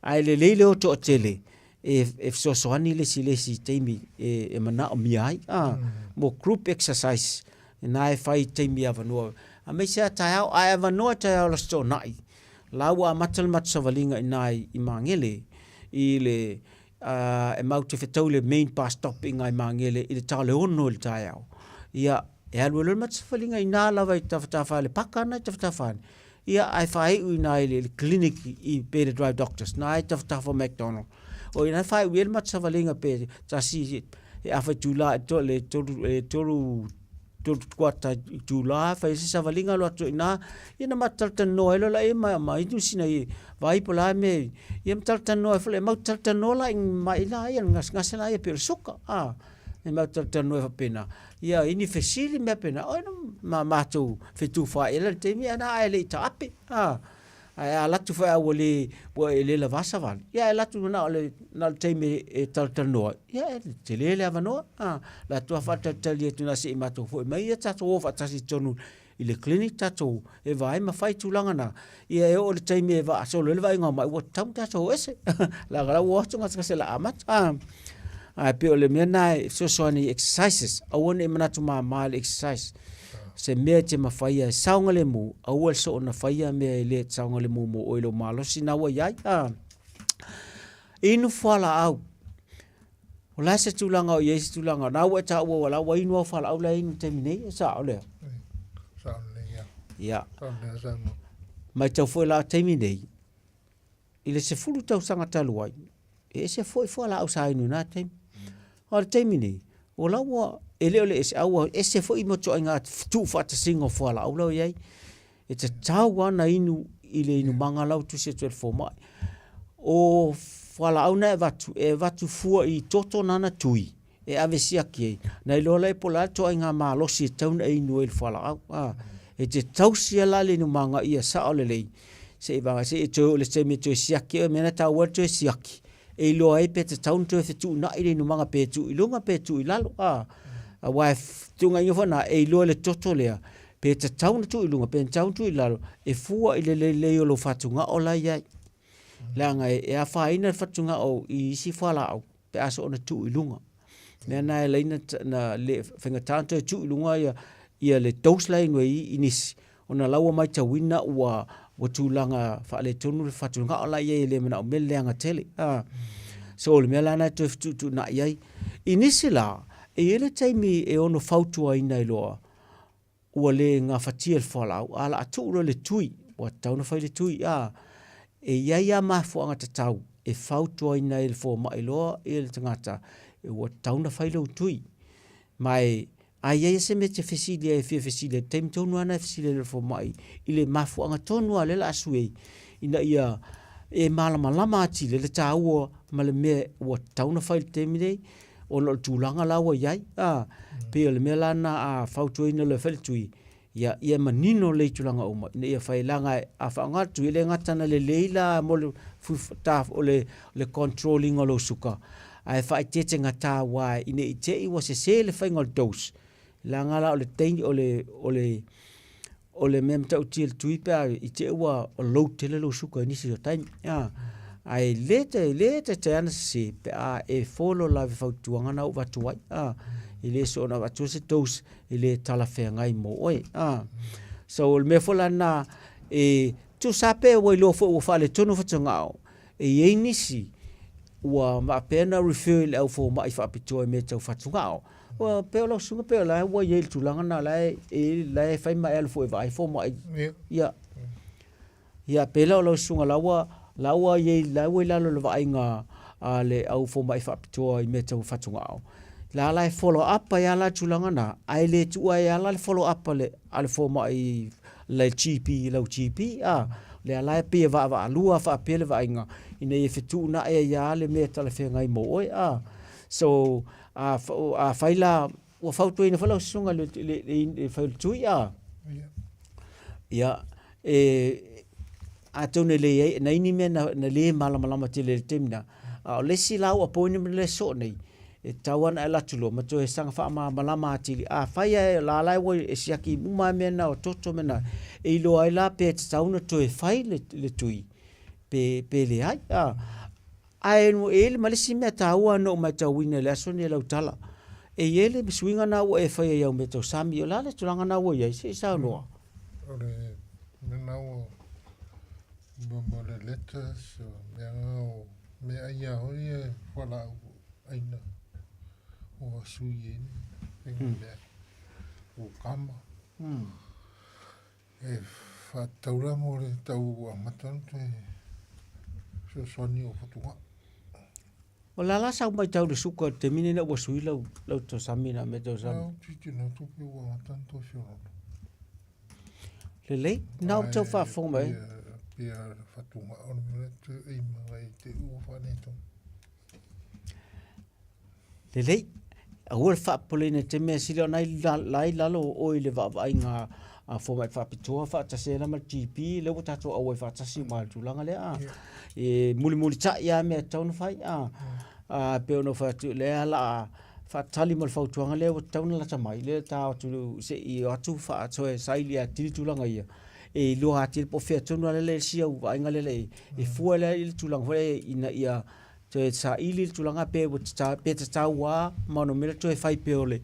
ai le o to tele e so ani le si temi e mana o mi ai mo group exercise na e fai temi ava no a me se ta ai ava no ta lo sto nai lawa matal mat savalinga inai I mangele I le e mau te whetau le main pass stopping ai mangele I le tale ono le taiao ia e alu le mat savalinga ina lawa I tawhatafa le pakana I tawhatafa ia ai whai ui nai le clinic I Better Drive Doctors na ai tawhatafa McDonald o ina whai ui le mat savalinga pe tasi e awha tula le toru kwata tula fa isi savalinga lo to ina matalta no elo la ma itu sina I vai pola me matalta no fa le matalta no la ma ina ia ngas la ia per suka e matalta no fa pena ia ini fesili me pena o ma to fetu fa ela te mi ana ele tape a latu fa a wole bo ele la vasa van ya latu na ole na teime e tal no ya te le ava no la tu fa tal tu na si mato fo mai ya tato fa tasi tonu i le clinic tato e vai ma fai tulanga na ia e ole teime va so le vai nga mai wo tam tato ese la gara wo tunga se la amat a pe ole mena so ni exercises a wone manatu ma exercise se mea te mawhaia e saunga le mu, a ua so o na whaia mea e le saunga le mu mo oilo malo si na wa iai. Inu whala au. O la se tūlanga o iei se tūlanga, na ua ta ua wala, wa inu au whala au la inu te minei, e sa o lea. Sa o lea. Ia. Sa o lea sa mo. Mai tau fwoi la te minei, ile se fulu tau sanga talu ai, e se fwoi whala au sa inu na te. O te minei, o la ua, ele ole ese au ese fo imo to nga tu fa te singo fo la au yai e te tau ana inu ile inu manga lau tu se 12 mai o fo la au na vatu fu I toto nana tui e avesia ki na lo le pola to nga ma lo si tau na inu el fo la au e te tau si la le inu manga ia sa ole le se va se to le se me to siaki me na ta wa to siaki e lo ai pe te tau to tu na ile inu manga pe tu ilunga pe tu ilalo a wife tunga yo na e lo le toto lea pe te tau tu ilunga pe tau tu ilalo e fua ile le lo fatunga o la ia la nga e a fa ina fatunga o I si fala au pe aso ona tu ilunga me na le na le fenga tanto tu ilunga ia le dos la no inis ona lawa mai tawina wa tu langa fa le tonu le fatunga o la ia le mena o mele nga tele so le mela na tu na ia inisila e ele taimi e ono fautua ina iloa ua le ngā whatia le whalau ala atu ura le tui ua tauna whai le tui e iaia mafuanga te tau e fautua ina i le fo ma iloa e le tangata e ua tauna whai le tui mai a iaia se me te whesilia e whia whesilia taimi tonu ana e whesilia le fo mai I le mafuanga tonu a le la asue ina ia e malama ati le tāua ma le mea ua tauna whai le taimi nei o lo tulanga la wa yai pe le mela na a fautu ina le feltui ia manino le tulanga o ma ia fai langa a fa nga tu le ngata na le leila mo le taf o le controlling o lo suka ai fai tete ngata wa ine ite I was se le fai ngol dos langa la o le tein o le mem tau til tui pe ite wa o lo tele lo suka ni si time ai lete te ana se pe e follow la fautuanga na wa tu ai ile so na wa tu se dos ile tala fe ngai mo oi so me fola na e tu sape wo lo fo fa le tonu fatanga e nisi wa ma pena refer le fo mai fa pito me tau fatanga wa pe lo sunga pe la wa ye tu langa na la e la fa mai al fo vai fo mai ya pe lo sunga lawa ye lawa lalo le vainga le au fo mai fa pito I me tau fatunga au la la follow up ya la tulanga na ai le tu ya la follow up le al fo mai le GP le la pe va lua fa pe le vainga ine ye fitu na ya le me tala fe ngai mo oi so a faila o fautu ina fala sunga le fa tu ya atone le na ini me na le malama te le temna le si lau a poini le so nei e tawan ala tulo ma to sanga fa malama ti a faia la la wo e siaki muma me na o toto me na e lo ai la pe tauna to e fai le tui pe le ai ai no ele malisi me taua no ma tawina le so ne la utala e ele biswinga na wo e fai ya me to sami la le tulanga na wo ye se sa no ore me na wo mo le letters me aia hoi wala aina o suye o kama e fa taura mo le tau amatan te so soni o fatunga o la sa mai tau le suka te mine na o sui lau to samina me to sam titi no to pe o amatan to fio le now to fa fo mai APR fatunga on te e mai te u fa neto le a ul fa polina te me sila nai lai lalo o ile va vai nga fo mai fa pitoa fa tase la mal GP le wata to awai fa tasi mal tulanga le muli cha ya me taun fai pe no fa tu le ala fa tali mal fa tuanga le taun la tamai le ta tu se I atu fa so sai lia ti tulanga ia lo atil po fe tonu le sia u vai ngale le fu le il tulanga ina ia to sa ili tulanga pe ta wa mano me to fai pe ole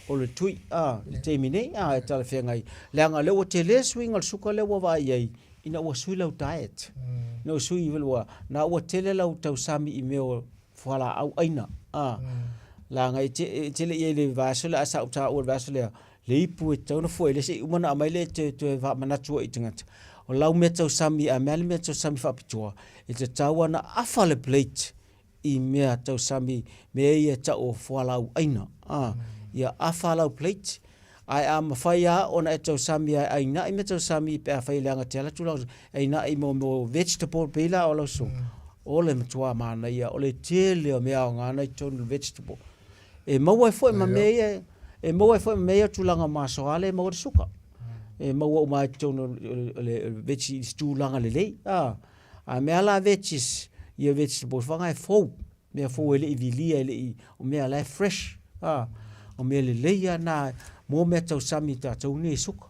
o le tui te mine e tala whengai leanga leo te le swing al suka leo vai ai ina ua sui lau diet no sui velua na ua tele lau tau sami I meo whala au aina langa te le ie le vasole asa uta o vasole le ipu e tau na foi le se umana amai le te va manatua I tangata o lau me tau sami a mele me tau sami whapitua e te taua na afale plate I mea tau sami me ia ta o whala au aina ia afalau plate ai am faia ona etau sami ai na I metau sami pe afai langa tela tu ai na I mo vegetable pela o so ole mtua mana ia ole tele me nga na ton vegetable e mo e foi ma me e mo e foi me tu langa maso ale mo suka e mo o mai ton le veggies tu langa le a me ala veggies ia vegetable fanga e fo me fo ele vilia ele o me ala fresh o me le leia na mo me tau sami ta tau ni suka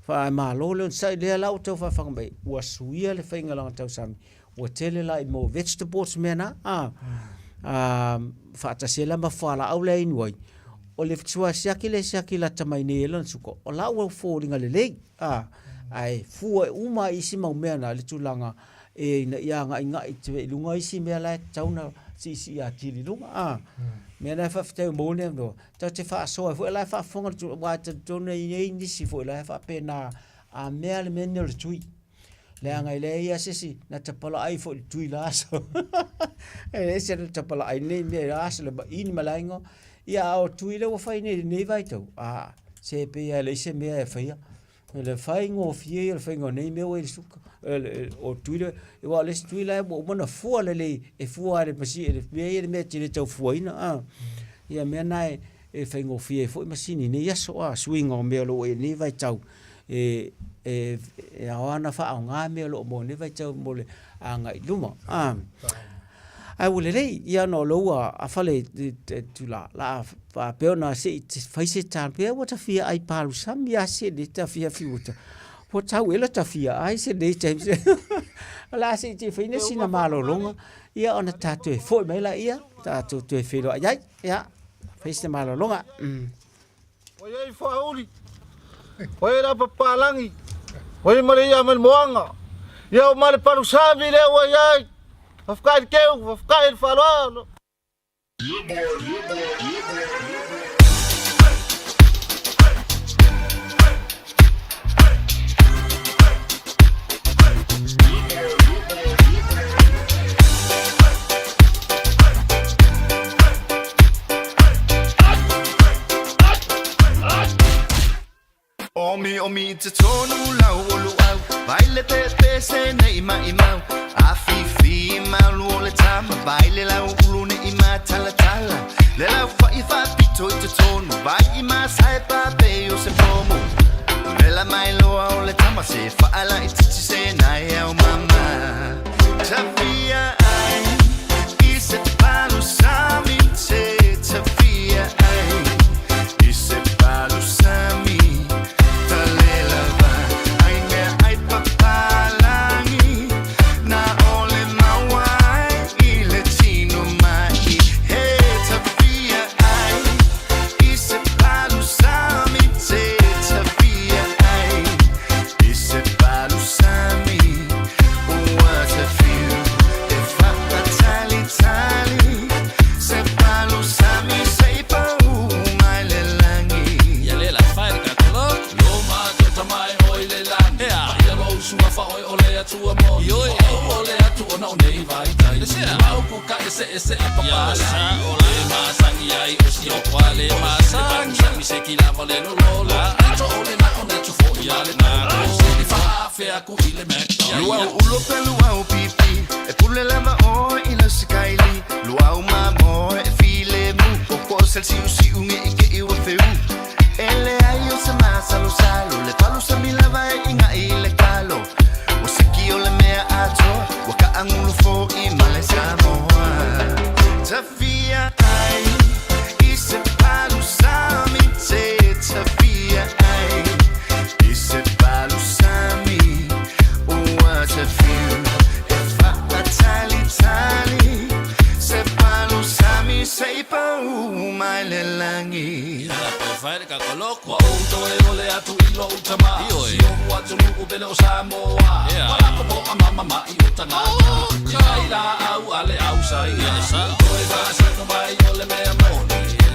fa ma lo le sai le la tau fa fa mai wa suia le fainga la tau sami wa tele la mo vegetables mena fa ta se la ma fa la au le inwai o le tsua siaki la tamai ne la suka o la wa fo ringa le le ai fu uma isi mau mena le tulanga e na ia nga te lunga isi me la tau na si ya tili lunga me na fa te mo ne no ta te fa so fo la fa fonga tu wa te tona I ni si fo la fa pena a me le men le tui le anga le ia si na te pala ai fo tui la so e se te pala ai ne me la so le in malaingo ia o tui le wa fa ne vai to se pe ia le se me e fa ia le fa ngo fie le fa ngo ne me o suka o tuile e wa le tuile mo na fu le e fu ale pasi e me te tau fuina ia me nai e fengo fie fu masini ne ya so swing o me lo e ni vai tau e ana fa nga me lo mo ne vai tau mo le anga luma ai wole le ia no lo a fale tu la fa pe na se fa se tan pe wa ta fia ai palu sam ya se de ta fia fiuta po tau ela ta fia ai se de james ala se ti fine sina malo longa ia ona tatu foi mai la ia tatu tu filo ai ia feste malo longa oi ai fa uli oi la papalangi oi maria man moanga ia mal palu sabi le oi ai afkai keu afkai falo Omi te tonu lau olu au Baile pepe se ne ima imau Afifi mau ole tama Baile lau ulu ne ima tala tala Le lau fa pito te tonu Vai ima sai pape o se pomo Le la mai loa ole tama Se fa ala itichi se nai au mama Tafia ai I se palu sami te Tafia ai I se palu sami ese papala ole masangi ai usio kwale masang mi se kila vale lo lola ato ole na ona tu fo ya le na se fa fe aku ile mekto luau ulo pe luau pipi e pule lava o ila sikaili luau mamo e file mu poco sel si unge ke I o feu Ele ai o se masalo salo le palu sa milava e inga I le kalo o se ki o le mea ato wa ka angulu fo I male Samoa tafia ai I se palu sa mi te tafia ai I se palu sa mi o what a few if I tali tali se palu sa mi sei pa mai le langi Fai ka koloko auto e ole atu ilo utama si o atu luku bele o Samoa wala ko po mama ma I utanga ai la au ale au sai sa oi fa sa no mai ole me mo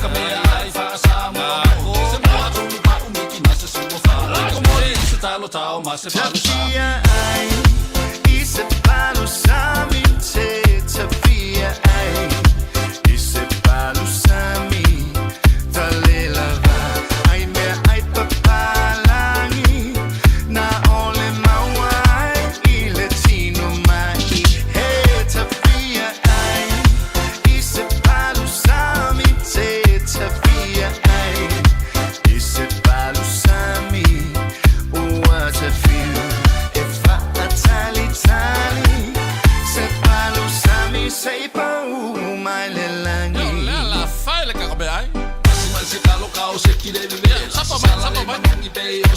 ka me ai fa Samoa se mo atu ni pa umiki na se suo fa ko mo se talo tao ma se palu sa ai I se palu sa mi te tafia ai I se palu sa mi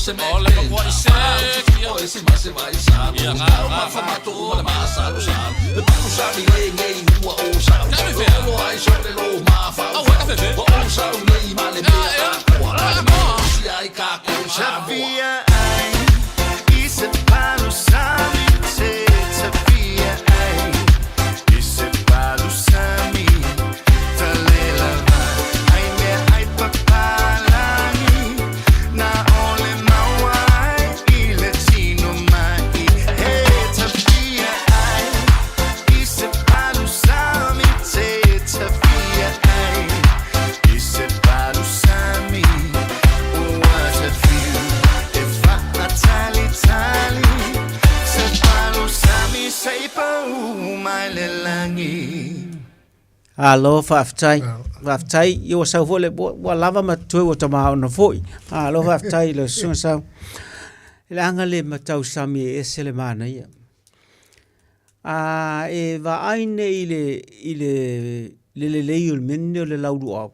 Ole ko ise o ese mase vai sa ya ma fa mato o ma sa lo sa le pa sa ni ngai ua o sa o ai so le lo ma fa o sa ngai ma le o ma si ai ka ko sa via ai I se palu sa mi te tafia ai I se palu sa mi talela ai me ai papalangi na Alo whaftai I o sau fo le wa lava ma tue o tama ona foi alo whaftai le sunga sau le anga le matau sami e se le mana ia e va aine I le ul mene o le lauru au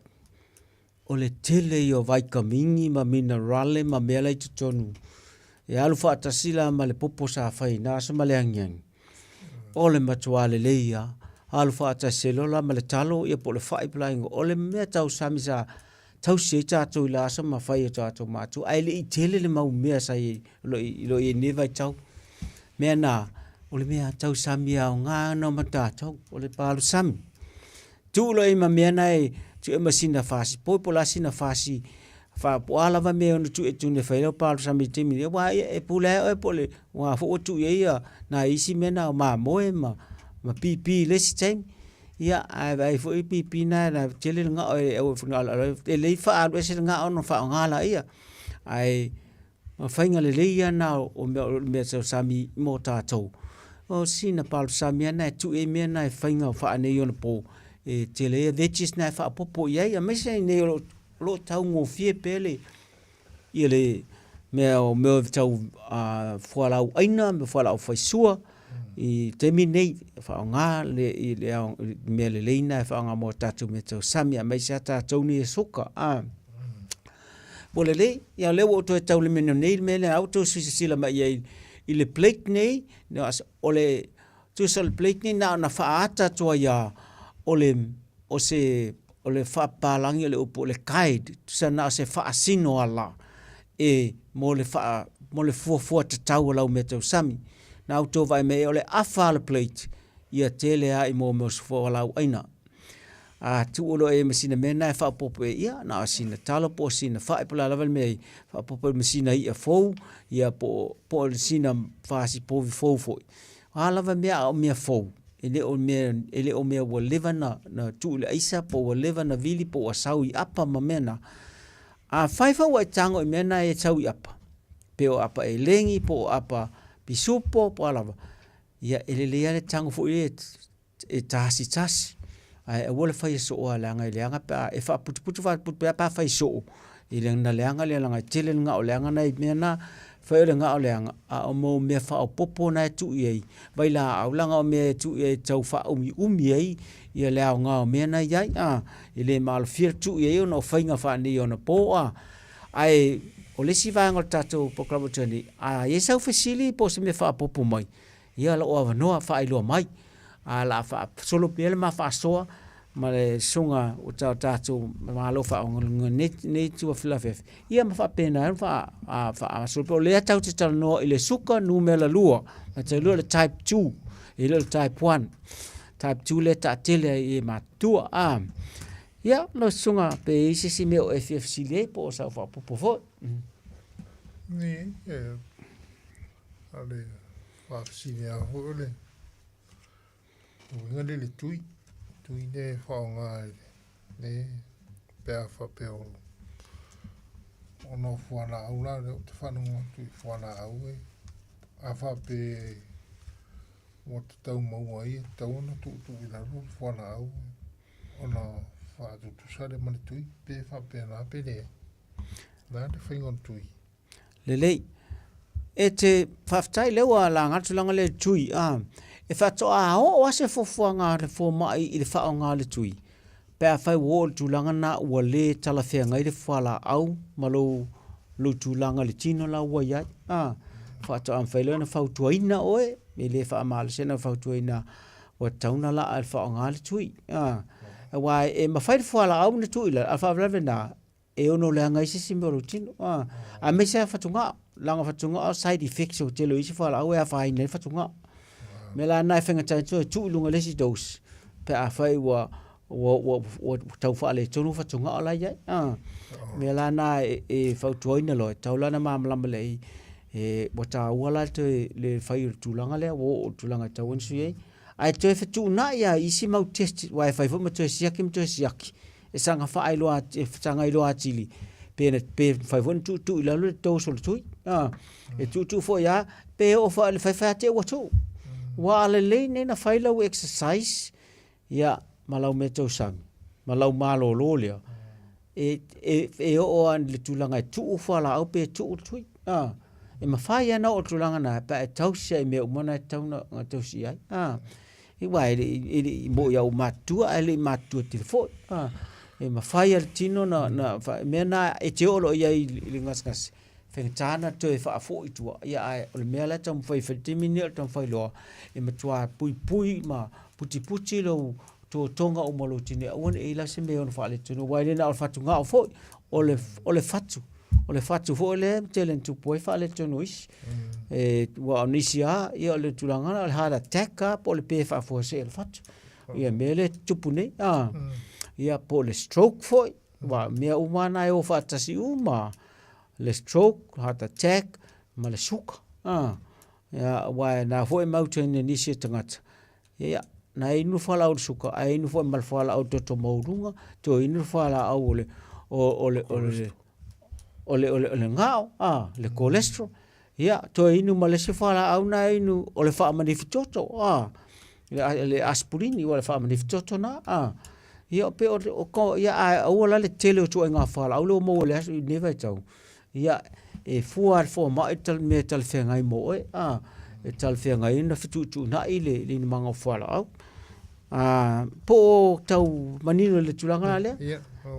o le tele I o vaikamingi ma minerale ma mea lai tutonu e alu whaatasila ma le popo sa whai nasa ma le angiangi o le matua le leia alu whaatasilo la ma le talo ia po le whai plaingo o le mea tau sami sa tau se tātou I la asa ma whai o tātou mātou ai le I tele le mau mea sa I lo I nevai tau mea nā o le mea tau sami au ngā no ma tātou o le pālu sami tu lo I ma mea nai tu e masina whasi poi po la sina whasi fa po ala va me onu tu e tu ne fa le pa sa mi timi e wa e pula e po le wa fo tu ia na isi mena ma moe ma pipi le si tem ia ai fo pipi na tele nga e e le fa a se nga ono fa nga la ia ai ma fainga le le ia na o me sa mi mo tatou o sina pa sa mi na tu e me na fainga fa ne yo po e tele veggies na fa popo ia me se ne lo tau ngo fie pele ile me tau folau aina me folau fai sua I terminate fa nga le me le leina fa nga mo tatu me tau samia mai sa tatu ni soka bolele ya le o to tau le menonei me le auto sila mai ile plate nei no as ole tu sol plate nei na fa ata to ya ole o se o le whapalangi o le upo le kaid, sa na se whaasino ala e mo le fuafua te tau lau me tau sami. Na au tō vai me o le awhala plate ia tele a I mo sfua lau aina. Tu olo e masina mena e whaapopo e ia, na asina talo po sina whaipula laval me whaapopo e masina I a fau, ia po sina whaasi povi fau foi. Lava mea o mea fau. Ele o mea wa lewa na tu le aisa po wa lewa na vili po wa sau I apa ma mena. Whaifa wa tango I mena e sau I apa. Pe o apa e lengi po apa pisupo po alava. Ia ele lea le tango fo e tasi. E wale whai so o alanga I leanga pa e wha putu pa whai so. I le na leanga le langa tele nga o leanga nei mena fa le nga o leanga a o mo me fa o popo na tu ye vai la au langa o me tu ye tau fa umi ye ia le au nga o me na ia I le mal fir tu ye no fainga fa ni ona po ai o le si vanga o tatou proclamatory a ye sau fasili po se me fa popo mai ia la o avanoa fa I lo mai a la fa solo pele ma fa soa ma le sunga o tatou ma lo fa ne tu fluff ia ma fa pena fa solo le tau te tala no I le suka numela lua ma te lua le type 2 I le type 1 type 2 le ta tele I ma tua ia lo sunga pe isi si me o FFC le po sa fa popo fo ni ale fa si ya ho le ngale le tui ne fa nga ne pe fa pe o no fa la aula le te fa no tui fa la au a fa pe mo te tau mau ai tau na tu la ro fa la au ona fa tu sale man tui pe fa pe na pe le na te fa ngon tui le e te whaftai lewa la ngatu langa le tui e whatoa o se fofuanga le fo mai I le whaonga le tui pe a whai wo tu langa na ua le talawhea ngai le whala au malo lo tu langa le tino la ua iai whatoa am whaileo na whautuaina oe me le wha amale sena whautuaina wa tauna la al whaonga le tui wai e mawhai le whala au na tui la al whaavlawe na e ono le ngai se simbo lo tino a me se whatunga langa whatunga side effects o te lo isi whala au e a whai nei whatunga me la nai whenga tai tu lunga lesi dos pe a whai wa tau whaale tonu whatunga o lai iai me la nai e whautuaina loi tau lana maamalama lei wa ta uala te le whai tulanga lea o tulanga tau ansu iei ai te whatu na ia isi mau test wa e whai fuma te siaki e sanga whaai loa e sanga I loa tili pe whai funa tu ila lule tau solo tui e tu fo ia pe o wha le whai te watu wa ale lei ne na whai lau exercise ia malau me tau sang malau malo lo lea e o an le tulanga tu whala au pe tu tui e ma whai ana o tulanga na pa e tau sia I me umana e tau na tau sia I wai I mo ia o matua ele matua telefon e ma whai al tino na mena e te olo ia I ngas whengtana to e whaafo I tua ia ai o le mea la tam whai whatimini o tam whai loa e ma tua pui ma puti lo to tonga o malo tine awan e la se me on whaale tino wai lena o whatunga o fo o le fatu fo le telen tu poi whaale tino is wa o nisia ia o le tulangana o le heart attack po le pe whaafo se el fatu ia mele tupune ia po le stroke fo wa mea umana e o whaatasi uma le stroke, heart attack, ma le suka. Ia, wai na fo e mautene nisi tangata. Ia, na inu whala au suka, a inu fo e mal whala au toto maurunga, to inu whala au ole ngao, le cholesterol. Ia, to inu malesi whala au na inu ole wha manifitoto, le aspirini wale wha manifitoto na, ia pe o ia au ala le tele o tua ngā whala, au leo mo le asu neva I tau. Ia e fuar fo mai tal me tal fengai mo e tal fengai na fitu na ile le manga fala au po tau manino le tulanga le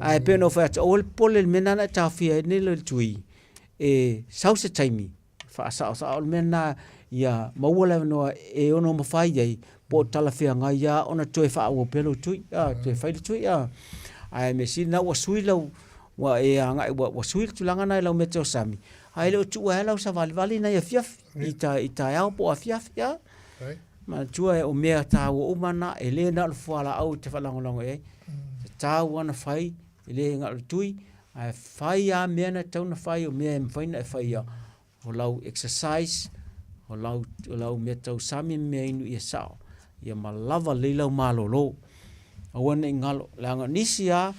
ai pe no fa ol pole menana ta fia ne le tui e sauce taimi fa sa ol mena ia mawala no e ono mafai ai po tal fengai ia ona toi fa o pelo tui te fa tui ai me si na wa suilo wa e anga wa suil tulanga na lau meteo sami ai lo tu wa lau sa vali na ia fiaf ita ia po a fiaf ia ma tu e o mea ta o mana e le na fala au te fala ngolongo e ta wana fai le nga tui ai fai a mea na tau na fai o mea fai na fai ia o lau exercise o lau meteo sami mea inu ia sao ia malava le lau malolo awana ngalo langa nisia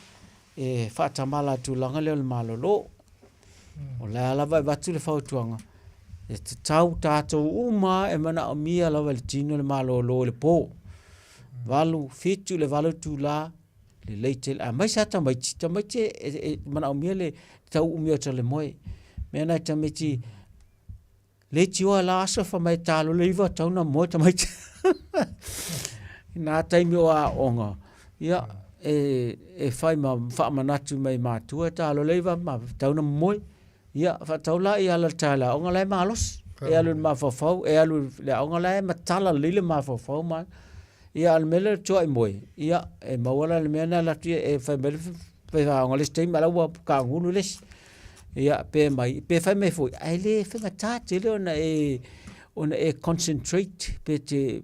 e whaatamala tu langa leo le malolo. O lea lava e watu le whautuanga. E te tau tātou uma e mana o mia lava le tino le malolo le pō. Walu, fitu le walu tu la, le leitel a mai sa tamaiti mana o mia le tau umio tale moe me na tamaiti le tua la asa fa mai talo le iwa tau na moe tamaiti na taimi o a onga ia fai ma fa manatu mai matua talo le iwa ma tau na moe ia fa tau la ia la tala onga le malos alu ma fafau alu le onga le matala lile ma fafau ma ia al mele toi moe ia mawala le mena la tie fa mele pe onga le stem ala wa ka ngulu les ia pe mai pe fa me foi ai le finga ta tele ona concentrate pe te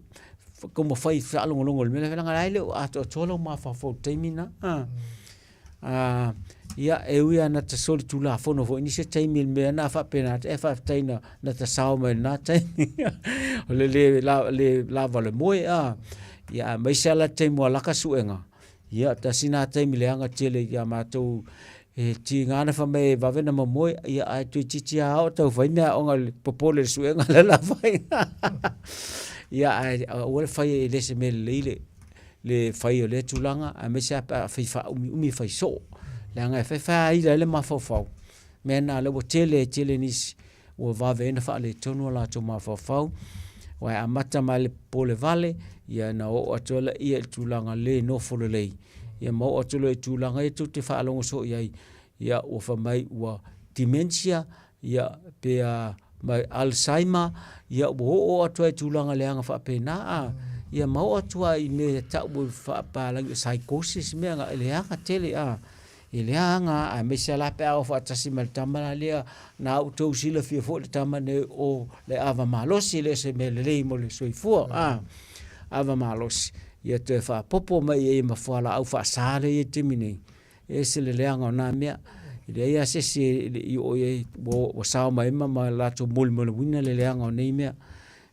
como fai fa longo le mele nga ai le ato tolo ma fafau temina ia uia na te soli tu la fono fo inise taimi me na fa pena e fa taina na te sao me na taimi le la vale moe ia mai sala taimo la ka suenga ia ta sina taimi le anga tele ia matou ti ngana fa me va vena mo moe ia ai tu titi a o tau fa ina onga popole suenga la vai ia ai o fai le se me le fai le tulanga a me sa fa umi fai so le nga fa le ma fofau me na le tele nis o va vena fa le tonu la to ma fofau wa amata mal pole vale ia na o atola ia tulanga le no folo le ia mo atola tulanga e tu te fa longo so ia o fa mai wa dementia ia pe mai Alzheimer ia o atola tulanga le nga fa pe na ia mo atoa i me ta o fa pa lang psychosis me nga le nga tele ile anga a me sala pe o fa tasi mal tamala le na auto sila fi fo le tamane o le ava malos le se me le mo le soifo ava malos ia te fa popo mai e ma fala au fa sale e timini e se le anga na me ile ia se i o e o sa mai ma la to mul mo le wina le anga nei me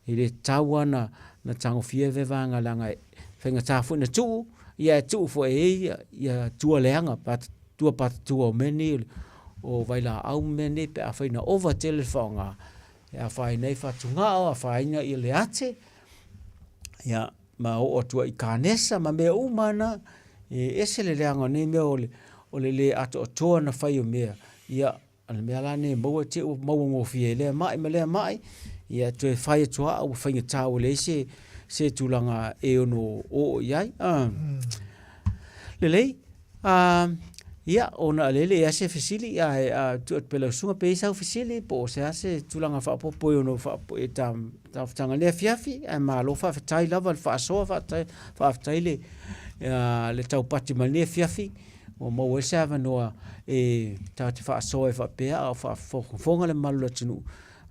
ile tawana na tango fie ve vanga langa fenga tafu na tu ia tu fo ia tu le anga pat tua o meni o vaila au meni pe a faina over telefonga a faina fa tunga a faina i le ate ya ma o tua i kanesa ma me umana ese le leanga nei me o le ato toa na fai o mea ia al me ala ne mo te o mo ngo fie le mai ia tu fai tua o faina tau le se tulanga e ono o iai lelei ia ona lele ia se fasili tu pelo sunga pe sa fasili po se ase tulanga fa po ono fa e tam tanga le fiafi e ma lo fa tai lava fa so fa tai le tau pati mane fiafi o mo we sa no ta te fa so e fa pe a fa fonga le malu tunu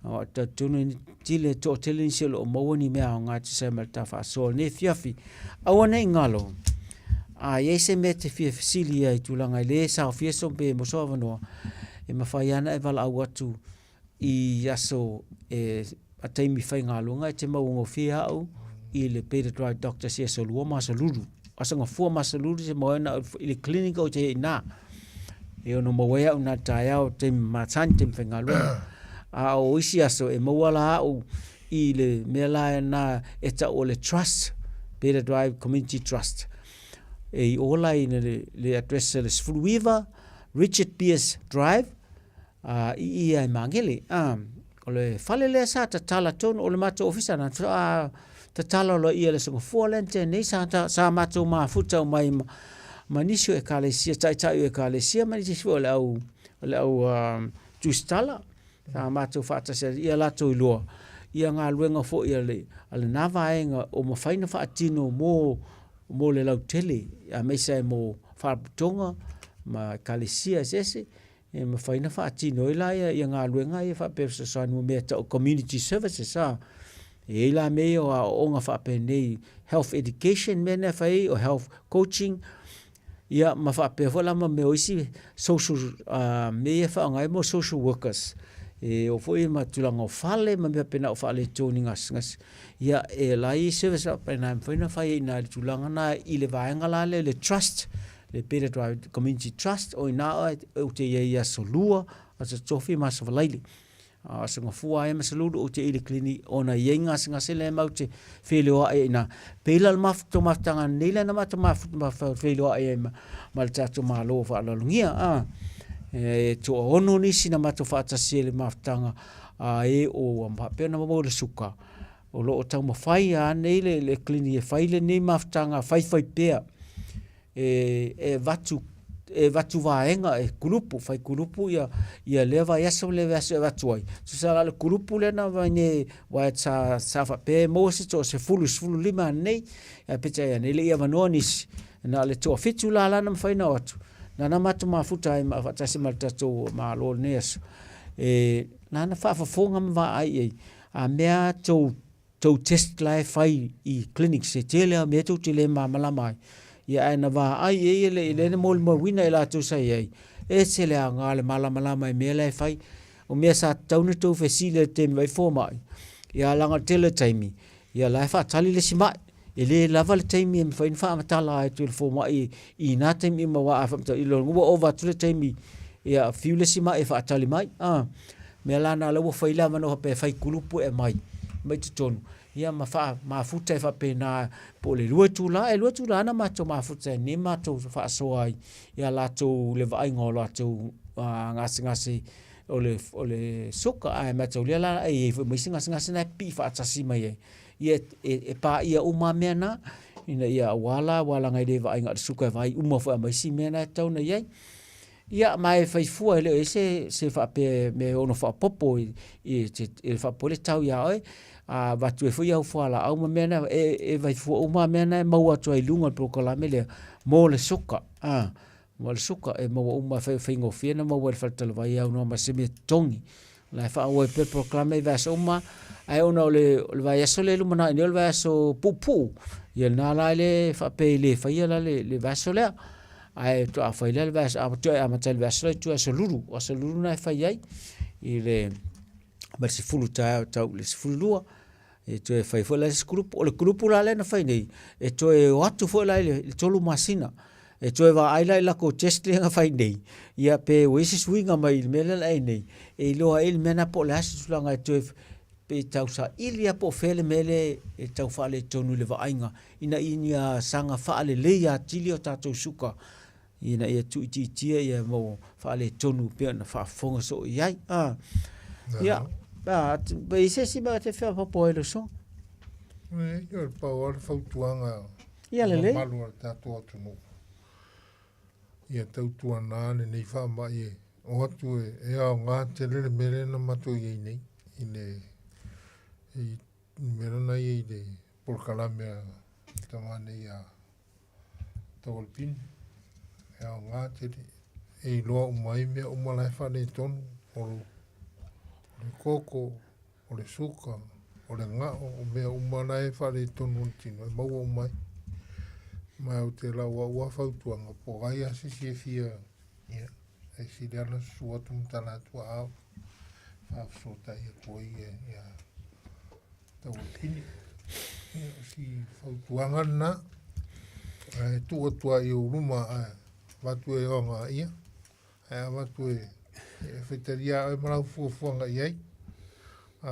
o ta tunu tile to tele se lo mo ni me nga te se mal ta fa so ne fiafi a ona ngalo ye se mete fie fasili ai tulanga le sa fie so be mo so no e mafaiana e vala au atu i aso a taimi fai ngā lunga te mau ngo fie au i le pediatric doctor se so lua masalulu asa ngā fua masalulu se moena i le clinic o te ina e ono mawea una tai au taimi matani taimi fai ngā lunga a o isi aso e mawala au i le mela na e ta o le trust pediatric community trust e ola i le address le Sfuluiva Richard Pierce Drive i ai mangele o le fale le sa ta tala ton o le mato ofisa na ta tala lo i le so forlente nei sa mato ma futa mai manisio e kalesia tai e kalesia manisio le au tustala sa mato fata se ia la to lo ia nga luenga fo ia le nava enga o mo faina fa atino mo le lau tele a meisa mo whaaputonga ma kalesia sese e ma whaina whaatino ila ia ngā luenga ia whaapewsa sanu mea tau community services e ila mea o a onga whaapenei health education mena whai o health coaching ia ma whaapewha lama me oisi social mea whaangai mo social workers e o foi ma tulanga o fale ma me pena o fale toni ngas ia e lai service pena faina fai ina tulanga na i le vaenga la le trust le pediatric community trust o ina o te ia solua as a tofi mas valaili Sanga fua e masaluru o te ili klini ona yenga singa sele mau te whelua e ina. Pela mafuto maftanga nila na mata mafuto whelua e ma le tato malo fa alalungia. To ono nisi na mata whaatasiele maftanga e o pena mo le suka. O lo o tau mawhai a nei le klini e whaile nei maftanga whai pea. E vatu vaenga e kulupu, whai kulupu ia lewa iaso le vatu ai. So sa le kulupu le na vaine wai sa whape mo se to se fulu lima nei, pita ia nei le ia vanoa nisi. Na le toa fitu la lana mwhaina watu. Na na matu mafuta ai mawhatasi maltato ma lo neaso. Na na whaafafonga mwa ai ei. A mea tau test lai whai i clinic se tele a mea tau tele malama ai. Ia aina wā ai e le mōli mawina e la tau sai ai. E se le a ngā le malama e mea lai whai. O mea sa tauna tau whesile te mai fōmai. Ia langa tele taimi. Ia lai wha tali le si mai. E le lava le taimi e mwhain wha amatala ai tu le fōmai i nā taimi ima wā awhamta. I lo ngua ova tu le taimi. Ia fiu le si mai e wha tali mai. Mea lana lawa whai lava no hape whai kulupu e mai. Mai te tonu. Ia ma futa e whape nā po le lua tūla ana mātou ma futa e ne mātou whaasoa ai. Ia lātou le vai ngō lātou ngasi o le soka ai mātou lia la e maisi ngasi nai pi whaatasi mai e. Ia e pā ia uma mea nā, ina ia wala ngai le vai ngā suka e vai uma wha maisi mea nā tau na iai. Ia mai whaifua e leo e se whape me ono whaapopo i whapo le tau ia oi. Watu e fui au whala au ma mena e vai fua uma mena e maua atu ai lunga prokolame le mo le soka. Mo le soka e maua uma whaingo whiena maua le whaltala vai au no ma se me tongi. Lai wha au e pe proklame e vasa uma ai ona o le vai aso le lumana ni o le vai aso pupu. Ia nā lai le whape le whaia la le vaso lea. Ai tu a whaile le vaso amatai le vaso le tu aso luru. Aso luru na e whaiai. I le ma se fulu tau le se fulu lua. E to e fai foi la grupo o le grupo la le na fai nei e to e watu foi la le tolu masina e to e va ai la ko test le nga fai nei ia pe wesi swinga mai me le ai nei e lo ai mena po la su langa e to pe tau sa ilia po fele mele e tau fa le tonu le va ainga ina inia sanga fa le le ya tilio tatou suka ina ia tu tia ia mo fa le tonu pe na fa fonga so iai ia ba ise si ba te fa po e lo so Yo pa ora fautuanga ia le malu tato atu no ia tautuana nei fa mai o atu e a ngā te lere mere na mato i nei ine i mera na i de por kalamea tamane ia tawalpin e a ngā te e loa umai mea umalai fa le tonu o le koko, o le suka, o le ngao, o mea umanae whare tonu tino, e maua umai. Mai o te lau ua whautuanga, po gai asisi e fia, e si reana suatu mtana atua au, whaafsota i a koi e tau pini. Si whautuanga na, e tuatua i uruma, watu e onga ia, watu e whaitaria ai marau fuafuanga iai.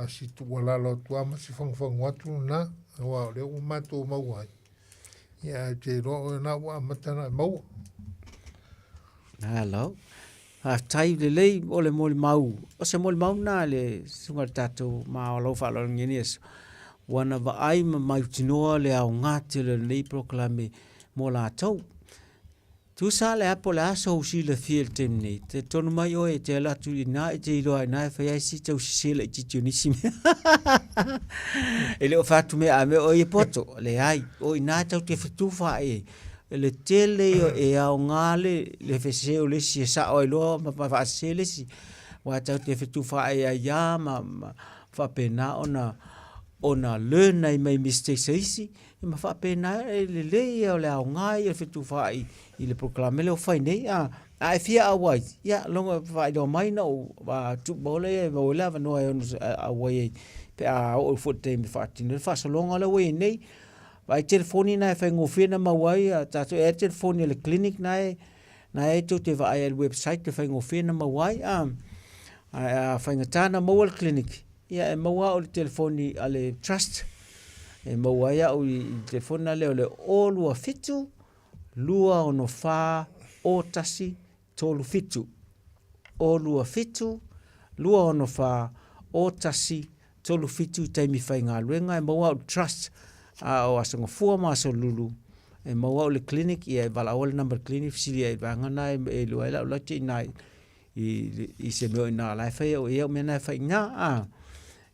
Si tuwalalo tuama si whangwhang watu na, wa leo mato mau ai. Ia te roa na wa matana mau. Hello. Tai le lei o le moli mau. O se moli mau na le sunga tatou ma o lau whaalo ngeni esu. Wana wa ai ma mai tinoa le au ngāti le nei proklame mo la tau. Tu sa le apo le aso usi le fiel tem nei. Te tonu mai o e te alatu i nā e te iloa i nā e whai aisi tau si sela i titi unisi me. E le o whatu me a me o i poto le ai. O i nā tau te whatuwha e. E le tele e au ngāle le wheseo le si e sa o i loa ma whaase le si. Wa tau te whatuwha e a ia ma whapena ona learn ai mai mistakes isi. E ma whapena e le lei o le au ngai e whatuwha i le proklame leo whai nei. A e fia awai. Ia, longa whai do mai na o tupole e o lava noa e onu awai e. Pe a o fote me whaatino. Whaso longa le wei nei. Vai telefoni na e whai ngofina mawai. Tato e telefoni le clinic na e tau te vai e website te whai ngofina mawai. a whaingatana maua le clinic. Ia e maua o le telefoni a le trust. E maua ia o i telefona le o le o lua fitu, lua ono wha o tasi tolu fitu. O lua fitu, lua ono wha o tasi tolu fitu i taimi whainga luenga. E maua o trust o asanga fua maso lulu. E maua o le clinic ia e wala o le number clinic sili e vangana e lua ila o lati i nai i se meo i nā lai whai o ea o mena whai ngā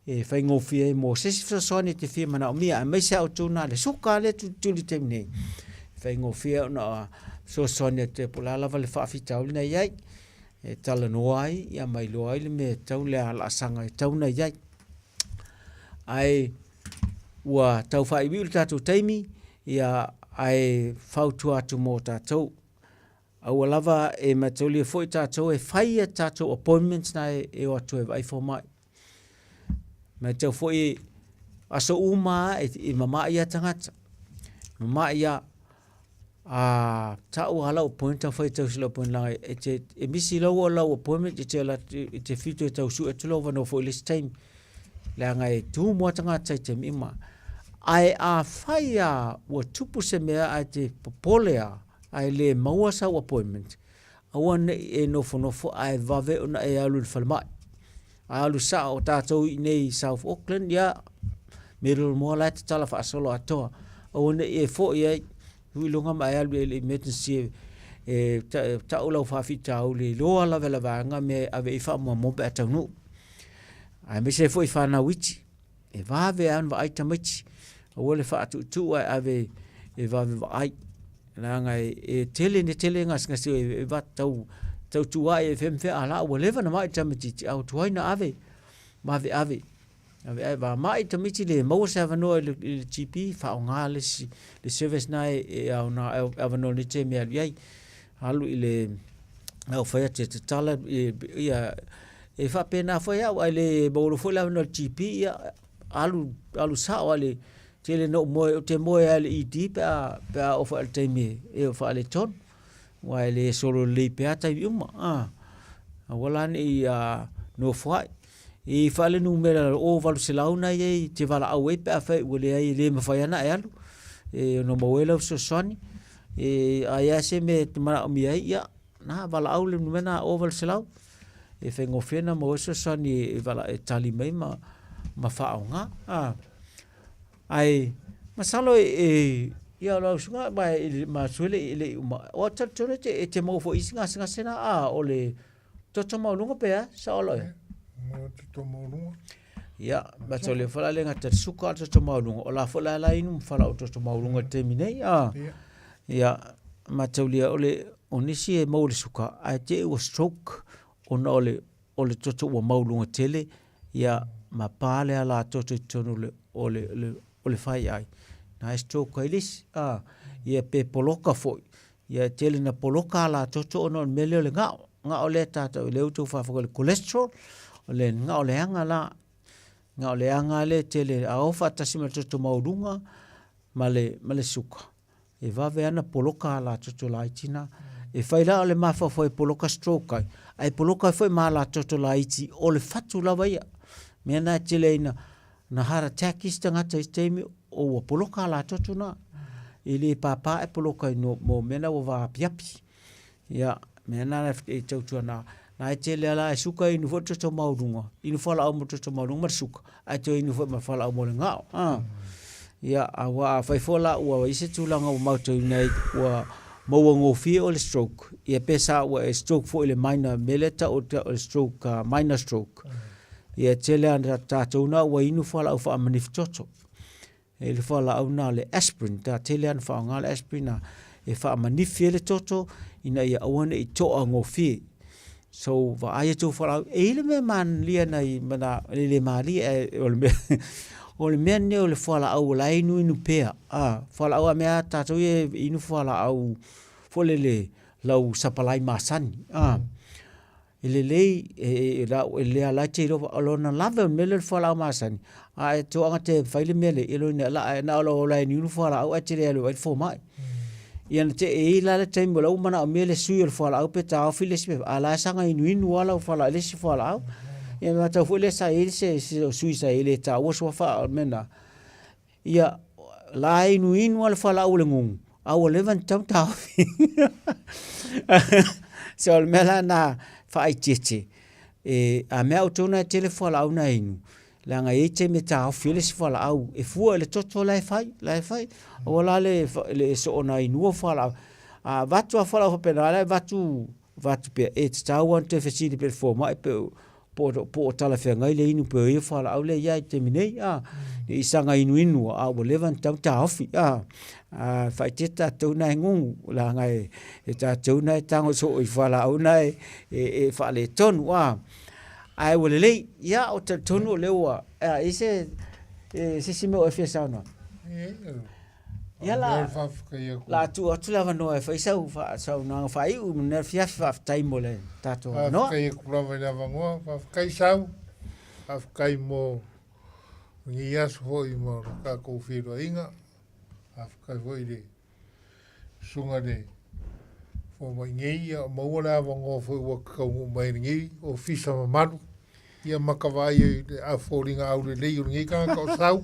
e whai ngofia e mō sesi whasoani te whia mana o mia e meisa o tūna le suka le tūli te mnei whai ngofia o na whasoani te polalawa le whaafi tauli na iai e tala noai ia mai loai le me tau le ala asanga e tau na iai ai ua tau whai wiu tātou taimi ia ai whautua atu mō tātou au lava e matoli e foi tātou e whaia tātou appointments na e o atu e vai fo mai. Mai tau foi aso uma e mama ia tangata. Mama ia tau hala appointment foi tau sila appointment lang e misi lau o lau appointment e te fitu e tau su e tulo wano foi list time. Langa e tu mua tangata i te mima. Ai a whaia ua tupu se mea ai te popolea ai le maua sau appointment. Aua ne e nofo ai vave ona e alu le whalemai. Alu sa o tātou i nei South Auckland, ia middle moa lai te tala wha asolo atoa. Aua ne e fo i ai huilunga mai alu e le emergency e tau lau whaafi tau le loa la vela vanga me ave i wha mua mobe atau nu. Ai me se fo i whana witi. E vave an va aita miti. Aua le wha atu tu ai ave e vave va aita. Nanga e tele ngas e va tau tua e femfe ala o leva na mai tamiti au tuaina ave ave va mai tamiti le mo se avano le GP fa nga le service na e au na avano le te me ai alu ile au fa te tala e fa pena fa ya le bolo fo la no GP alu sa ale tele no mo te mo ale i deep pa o fa te me e fa le ton wa le solo le pe ata yuma wala ni no fa i fa le numero o valu se launa ye te vala au e pa fa wele ai le ma fa yana alu e no mo wela so soni e aya se me ma mi ya na vala au le numena o valu se lau e fe ngofena mo so soni e vala e tali mai ma fa nga ai masalo ia lo sunga mai ma suele ile o tole te mo fo isinga singa sena o le toto mo lunga pe sa lo mo toto mo lunga ia ba tole fala le ngata suka toto mo lunga o la fala la inu fala o toto mo lunga termine ia ma tole ole onisi e mo le suka a te o stroke ona ole toto mo lunga tele ia ma pale ala toto tonu le ole fai ai na stroke ilis ia pe poloka foi ia tele na poloka la toto ono mele le nga ole tata le utu fa fo le cholesterol le nga ole anga le tele a ofa tasima toto maudunga male suka e va ve ana poloka la toto la itina e fai la ole mafa foi poloka stroke ai poloka foi mala toto la iti ole fatu la vai mena tele na hara takis tangata istemi o poloka la toto na ili papa e poloka no mo mena o va piapi ya mena e tautua na e tele la e suka inu fo toto maudunga inu fala o mo toto maudunga mar suka a to inu fo fala o mo le ngao ya awa fai fola ua ise tulanga o mauto nei ua mo ngofi o le stroke e pesa o stroke fo le minor meleta o stroke minor stroke ia tele ana tātou na ua inu whala au wha manif toto. E le whala au na le aspirin, tā tele ana wha ngā le aspirin na e wha manif le toto ina ia awane i toa ngō whie. So, wa aia tō whala au, e ile mea man lia nei mana le maali o le mea ne o le whala au la inu pea. Whala au a mea tātou e inu whala au fole le lau sapalai masani. Ele lei le ala te ro alona lava mele fala masani a to anga te faile mele elo na la na lo la ni fala au te le ai fo mai ia na te e la le taimi lau mana o mele sui o le whalau pe tau file si pe ala sanga inu ala o whalau le si whalau ia ma tau fule sa ele se sui sa ele tau o sua wha mena ia la inu ala whalau le ngungu au le van tau so le mela na whai tete a mea o tona tele whalau na inu la nga ite me tau file si whalau e fua le toto lai fai o la le so ona inu whalau a vatu a whalau pena la vatu pe e tau an te fesili pe forma pe po tala fe ngai le inu pe e whalau le ia te minei i sanga inu a o levan tau fi fai te tātou nai ngungu la ngai e tātou nai tango so i whalau nai e whale tonu ai wale lei ia o te tonu lewa e se sime o fia sauna ia la tu lava no e fai sau na fai u na fia tai mole tato no kai ku lava lava ngo kai sau kai mo ni as foi mo ka ko firo inga kai foi de sunga de fo mo ngi mo wala ngo foi wo ka mo mai ngi o fisa manu ia makawai a fōringa au le lei ngi ka ko sau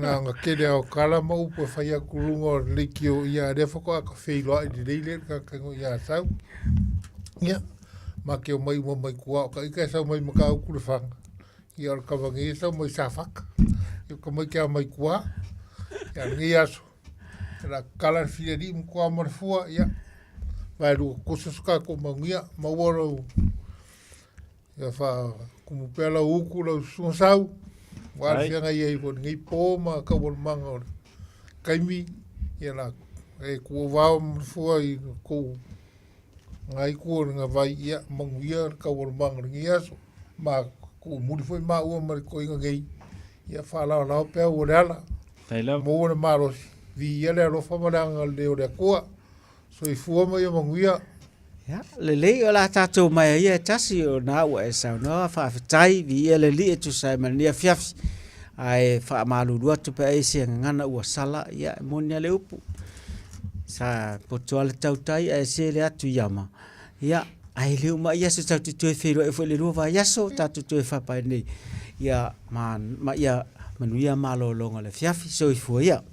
nga kede o kala mo po fai a kulungo likio ia de foko a feilo ai de le ka ngo ia sau ia ma ke mai mo mai kuā ka ika sau mai maka au kulfang ia ka vangi sau mai safak ia ko mai ka mai kuā ia ngi aso la kala fia di mo kuā morfua ia vai lu kususka ko mangia maworo ia fa como pela uku la sunsau wa fianga ia ko ngi poma ka bol manga kaimi ia la e ko va morfua i ko ngai ko nga vai ia mangia ka bol manga ngi aso ma ko muri foi ma o mar ko ngai ia fa la pe o dela mo na maros vi ia le ro fa maranga le o de ko so i fua mai manguia ya le o la tatou mai ia tasi o na o e sa no fa tai vi ia le li tu sai man ia fiaf ai fa malu dua tu pe ai se ngana o sala ia monia le upu sa potuale tau tai ai se le atu yama ia ai le ma ia se tau tu fero e fo le ruva ia so tatu tu fa pa ni ia man ma ia manuia malo longa le fiaf so i fua ia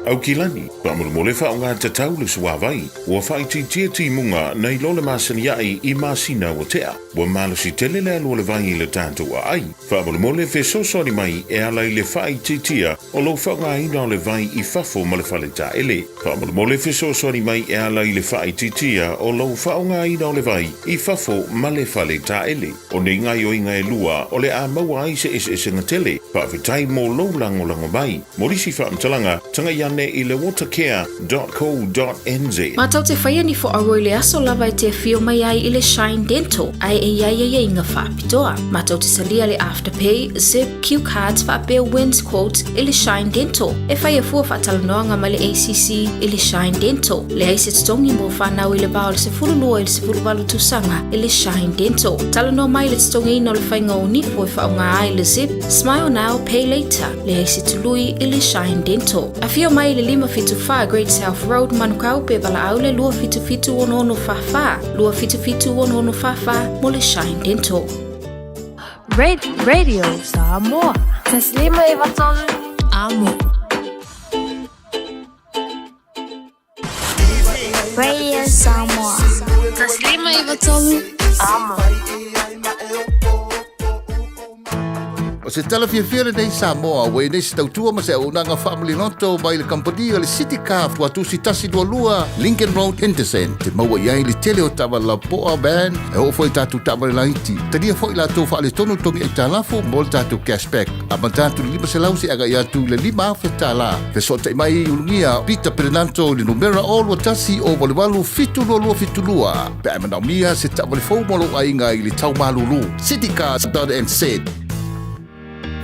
Au kilani, pamur mole fa unga te tau le suawai, ua whaiti tia ti munga nei lole masani ai I masina o tea, ua malusi tele le alu le vai le tātou a ai, pamur mole fe sosori mai e ala I le whaiti tia o lo whaunga ina o le vai I fafo ma le whale ta ele, pamur mole fe sosori mai e ala I le whaiti tia o lo whaunga ina o le vai I fafo ma le whale ta ele, o ne ngai o inga e lua o le a maua ai se ese ngatele, pa vitai mo lo lango mai, morisi whaamtalanga, tanga ian I le watercare.co.nz. Matau te whaia ni fo aroi le aso lava te fio mai ai I le Shine Dental, ai e ia inga whaapitoa. Matau te salia le Afterpay, Zip, Q Cards, whaapea wins quotes I le Shine Dental. E whaia fua whaatalanoanga ma le ACC I le Shine Dental. Le aise tongi mo whanau I le bao le se furulua I le se furuwalu tusanga I le Shine Dental. Talanoa mai le tongi ino le whainga o nifo e whaunga ai le Zip, Smile Now, Pay Later. Le aise tului I le Shine Dental. A fio mai le 575 Great South Road Manukau pe bala au le 255 255 mo le Shine Dental. Radio Samoa. Taslima iwatolu amo. Radio Samoa. Taslima iwatolu amo. O se tala fiafia nei Samoa, wei nei se tautua ma se aunanga family noto mai le company o le City Car watu si tasi dua lua Lincoln Road Henderson. Te maua iai le tele o tawa la poa band e ho foi tatu tawa le laiti. Tania foi la tofa le tonu tongi e talafo mo le tatu cashback. A mantatu lima se lausi aga ia tu le lima fe tala. Fe sota imai ulungia Peter Pernanto le numera all watasi o walewalu fitu lua. Pe ai manaumia se tawa le fau molo ainga I le tau malulu. citycars.nz.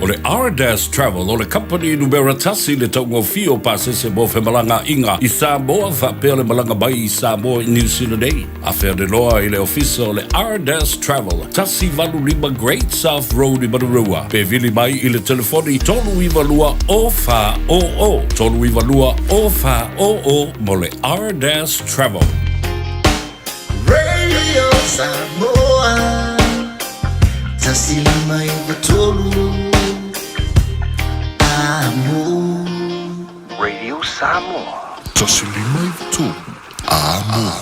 O le R-Dash Travel, o le company numera tasi le tau ngofio pasese mo fe malanga inga i Samoa whapea le malanga mai i Samoa i New Zealand ei. A whea de loa i le ofisa o le R-Dash Travel, tasi valu lima Great South Road i Marurua. Pe vili mai i le telefoni tolu iwa lua o wha o o. Tolu iwa lua o wha o o mo le R-Dash Travel. Radio Samoa, tasi lima iwa tolu. Radio Samoa. Tasilima tu. Amo.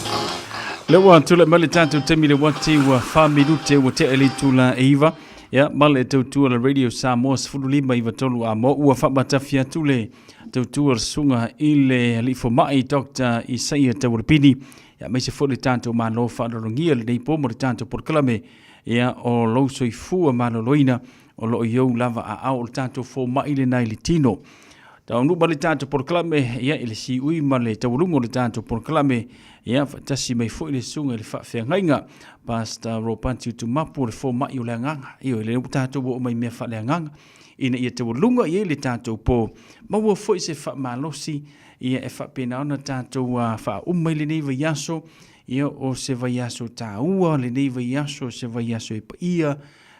Le wa tula male tantu temi le wati wa fa minute wa te eli tula eiva. Ya male tu la Radio Samoa fululima iva tolu amo wa fa batafia tule tu sunga ile alifo mai Dr. Isaiah Tawrpini. Ya me se fole tantu ma lo fa longia le po mo tantu por klame ya o lo soifua ma loina o lo yo lava a au tantu fo mai le nai litino. Tau nu bali tanto por klame ya ile si ui male tau lungo le tanto por klame ya tasi mai fo ile sunga le fa ngainga pasta ropanti tu mapu le fo mai o le nganga io le tanto bo mai me fa le nganga ina ia tau lungo ia le tanto po ma wo fo se fa malosi ia e fa pena ona tanto fa umai le nei yaso ia o se va yaso ta ua le nei yaso se va yaso ia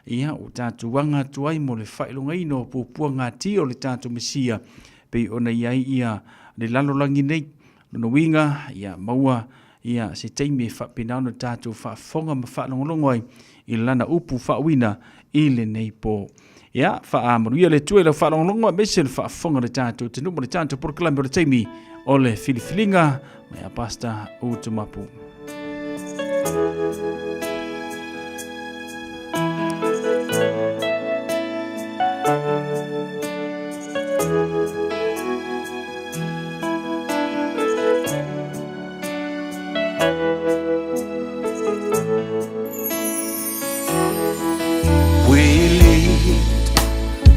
ia o tanto wanga tuai mo le fa ilunga ino po puanga tio le tanto mesia pe ona ia le lalolangi nei no winga ia maua ia se teimi fa pinano tatu fa fonga ma fa longolongo ai i lana upu fa wina i le nei po ia fa amru ia le tue le fa longolongo me se fa fonga le tatu te numero tanto por clambe le teimi o le filifilinga mai pasta o tumapu.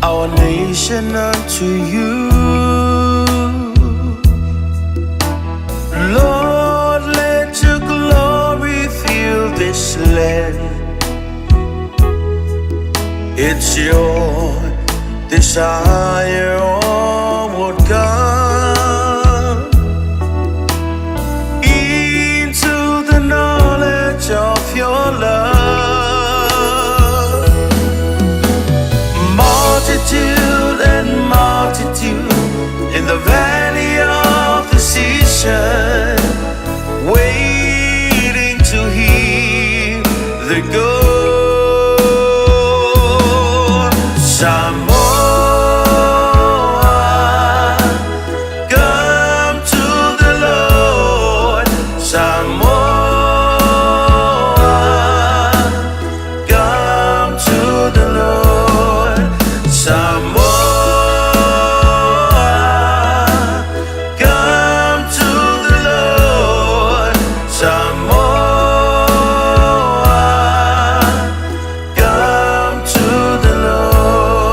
Our nation unto you, Lord, let your glory fill this land. It's your desire, onward God, into the knowledge of your love. Multitude and multitude in the valley of the seashore, waiting to hear the good. Samoa, come to the Lord. Samoa, come to the Lord. Samoa, come to the Lord. Samoa, come to the Lord.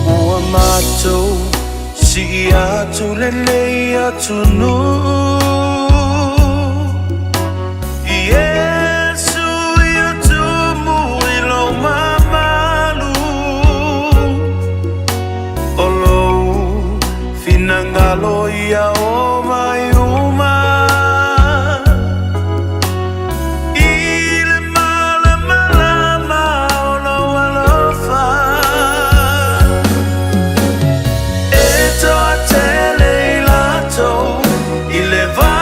Uamato si atu lele atu nu Yesu yatu mu ilo mamalu Olo finangalo ya o mayuma Ile mala malama olo alofa Eto atele ilato ileva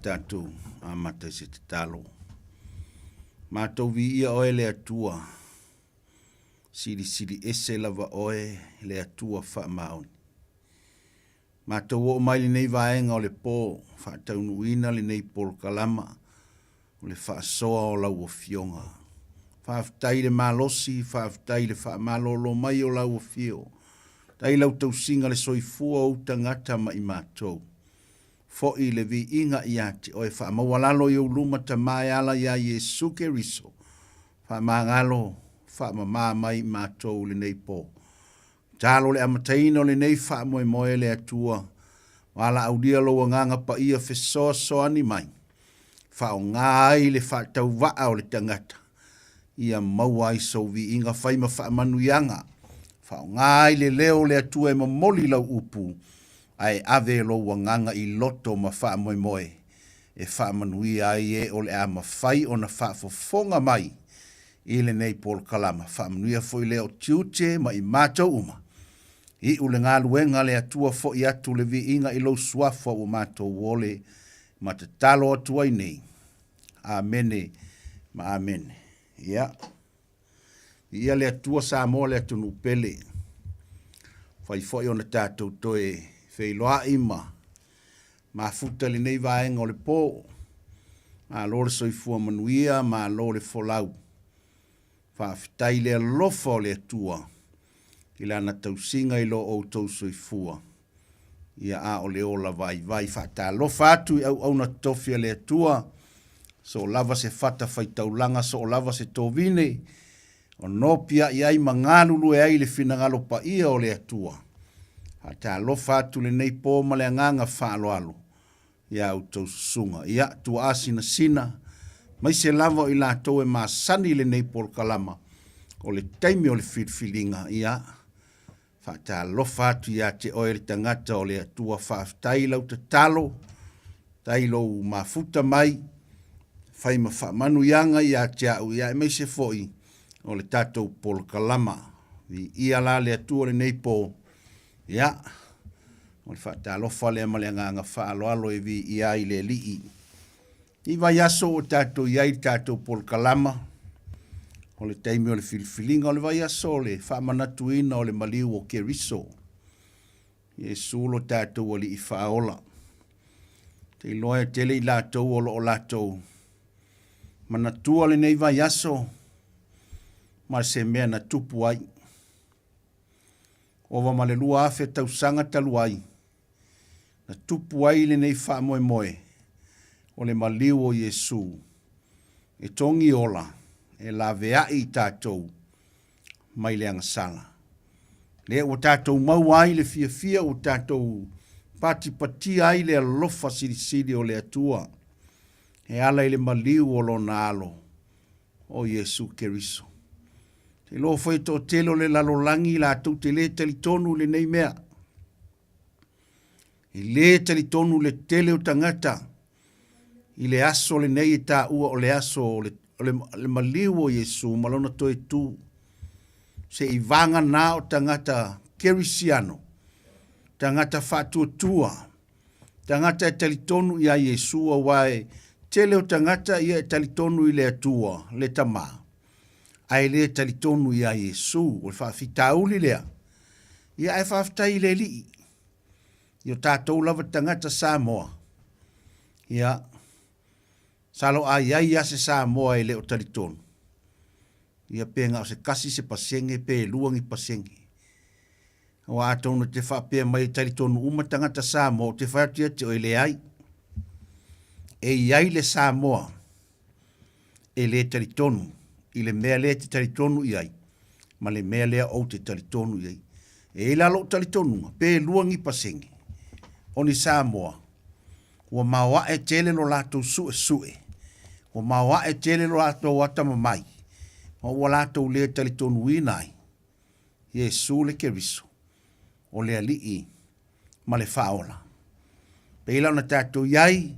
tātou a mata se te talo. Mātou vi ia oe le atua. Siri ese lava oe le atua wha maoni. Mātou o mai le nei vaenga o le pō, wha taunuina le nei pol kalama, o le wha soa o lau o fionga. Wha aftai le malosi, wha aftai le wha malolo mai o lau o fio. Tai lau tau singa le soifua o tangata mai mātou. Fo i le vi inga i ati o e wha mawalalo i uluma ta mai ala ia Yesu ke riso. Wha maangalo, wha mamā mai mātou le nei pō. Talo le amataina o le nei wha moe moe le atua. Wala au dia lo nganga pa ia fesoa soani mai. Wha o ngā ai le wha tau waa o le tangata. Ia maua i so vi inga whaima wha manuianga. Wha o ngā ai le leo le atua e mamoli lau upu. Ai ave lo wanganga i loto ma wha moe moe. E wha manui ai e o le a mawhai o na wha fofonga mai. I le nei pol kalama. Wha manuia foi leo tiute ma i mātou uma. I ule ngā luenga le atua fo i atu le vi inga i lo suafa o mātou wole. Ma te talo atua i nei. Amene ma amene. Ia. Ia le atua Samoa le atu nupele. Fai fo i ona tātou toe. Fei loa ima, ma futa le nei vaenga o le pō, ma lo le soifua manuia, ma lo le folau. Whaafitai le alofa o le atua, i la na tausinga i lo o tau soifua. Ia a o le ola vai, whaata alofa atu i au na tofia le atua, so lava se fata fai taulanga, so lava se tovine, o nopia i ai mangalulu e ai le finangalo pa ia o le atua. Hata alofa atu le nei pō ma le anganga whaalo alo. Ia autou sunga. Ia tua asina sina. Mai se lava i la tau e maa sani le nei pōl kalama. O le taimi o le whitwhilinga. Ia. Hata alofa atu ia te oe le tangata o le atua whaaftai lau te talo. Tai lau mafuta mai. Whai ma whamanu ianga ia te au. Ia e mai se foi. O le tatou pōl kalama. Ia la le atua le nei pō. Ia, o le whata alofa le amalenga ngā whaalo alo e vi ia i le lii. I vai aso o tātou iai tātou pol kalama, o le taimi o le filifilinga, o le vai aso le whamanatuina o le maliu o ke riso. I e sulo tātou o li i whaola. Te loa tele i lātou o lātou. Manatua le nei vai aso, ma se mea na tupu ai. O wa male lua afe tau sanga talu ai. Na tupu ai le nei wha moe moe. O le maliu o Yesu. E tongi ola. E la vea i tātou. Mai le angasala. Le o tātou mau ai le fia fia o tātou. Pati ai le alofa siri o le atua. E ala i le maliu o lo na alo. O Yesu Keriso. E lo foi to telo le lalolangi la tu te le talitonu le nei mea. I le talitonu le tele o tangata. I le aso le nei ta ua o le aso le maliu o Yesu malona toe tu. Se i vanga na o tangata kerisiano. Tangata fatuatua. Tangata e talitonu ia Yesu a wae. Tele o tangata ia e talitonu i le atua, le tamaa. Ai le talitonu ia Yesu, o le whaafitauli lea. Ia e whaafitai le li. Ia tātou lava tangata Samoa. Ia, salo ai ia se Samoa e le o talitonu. Ia penga o se kasi se pasenge, pe luangi pasenge. O atonu te whaapea mai talitonu uma tangata Samoa, te whaatia te o le ai. E iai le Samoa, e le talitonu. I le mea lea te talitonu iai, ma le mea lea o te talitonu iai. E lalo talitonu, pe luangi pasenge. O ni Samoa, ua mawa e tele lo lato sue. Ua mawa e tele lo lato watama mai. Ua lato lea talitonu inai. Yesu le keriso. O le alii, ma le faola. Pe ila na tato iai,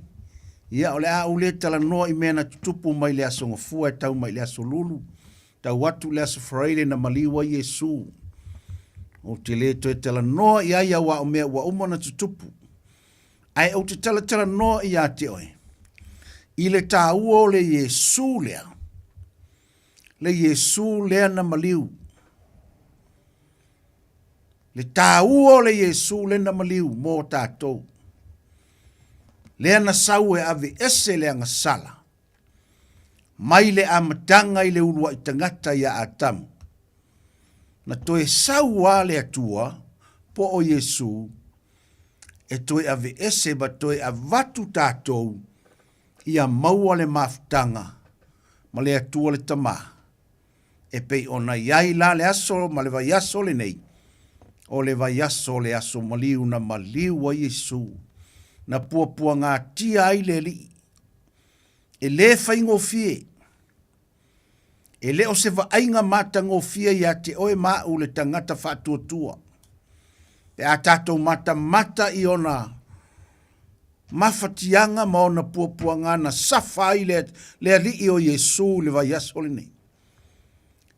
ia o le a ule tala noa i mea na tutupu mai le aso ngafua e tau mai le aso lulu. Tau watu le aso fraile na maliwa Yesu. O te le to e tala noa i aia wa o mea wa uma na tutupu. Ai o te tala noa i a te oe. I le tāua o le Iesu lea. Le Iesu lea na maliu. Le tāua o le Iesu le na maliu mō tātou. Lea na sau e ave ese lea nga sala. Mai le amatanga i le ulua i tangata ia atamu. Na toe sau a le atua po o Iesu e toe ave ese ba toe a vatu tātou ia maua le mafutanga ma le atua le tama. E pei ona iai la le aso ma le vai aso le nei. O le vai aso le aso maliu na maliu a Iesu. Na puapua ngā tia ai le li. E le whaingo fie. E le o se ainga mata ngō fia ia te oe mau le tangata whātuatua. E a tātou mata i ona mawhatianga ma ona puapua na safa ai le ali i o Iesu le vai aso le nei.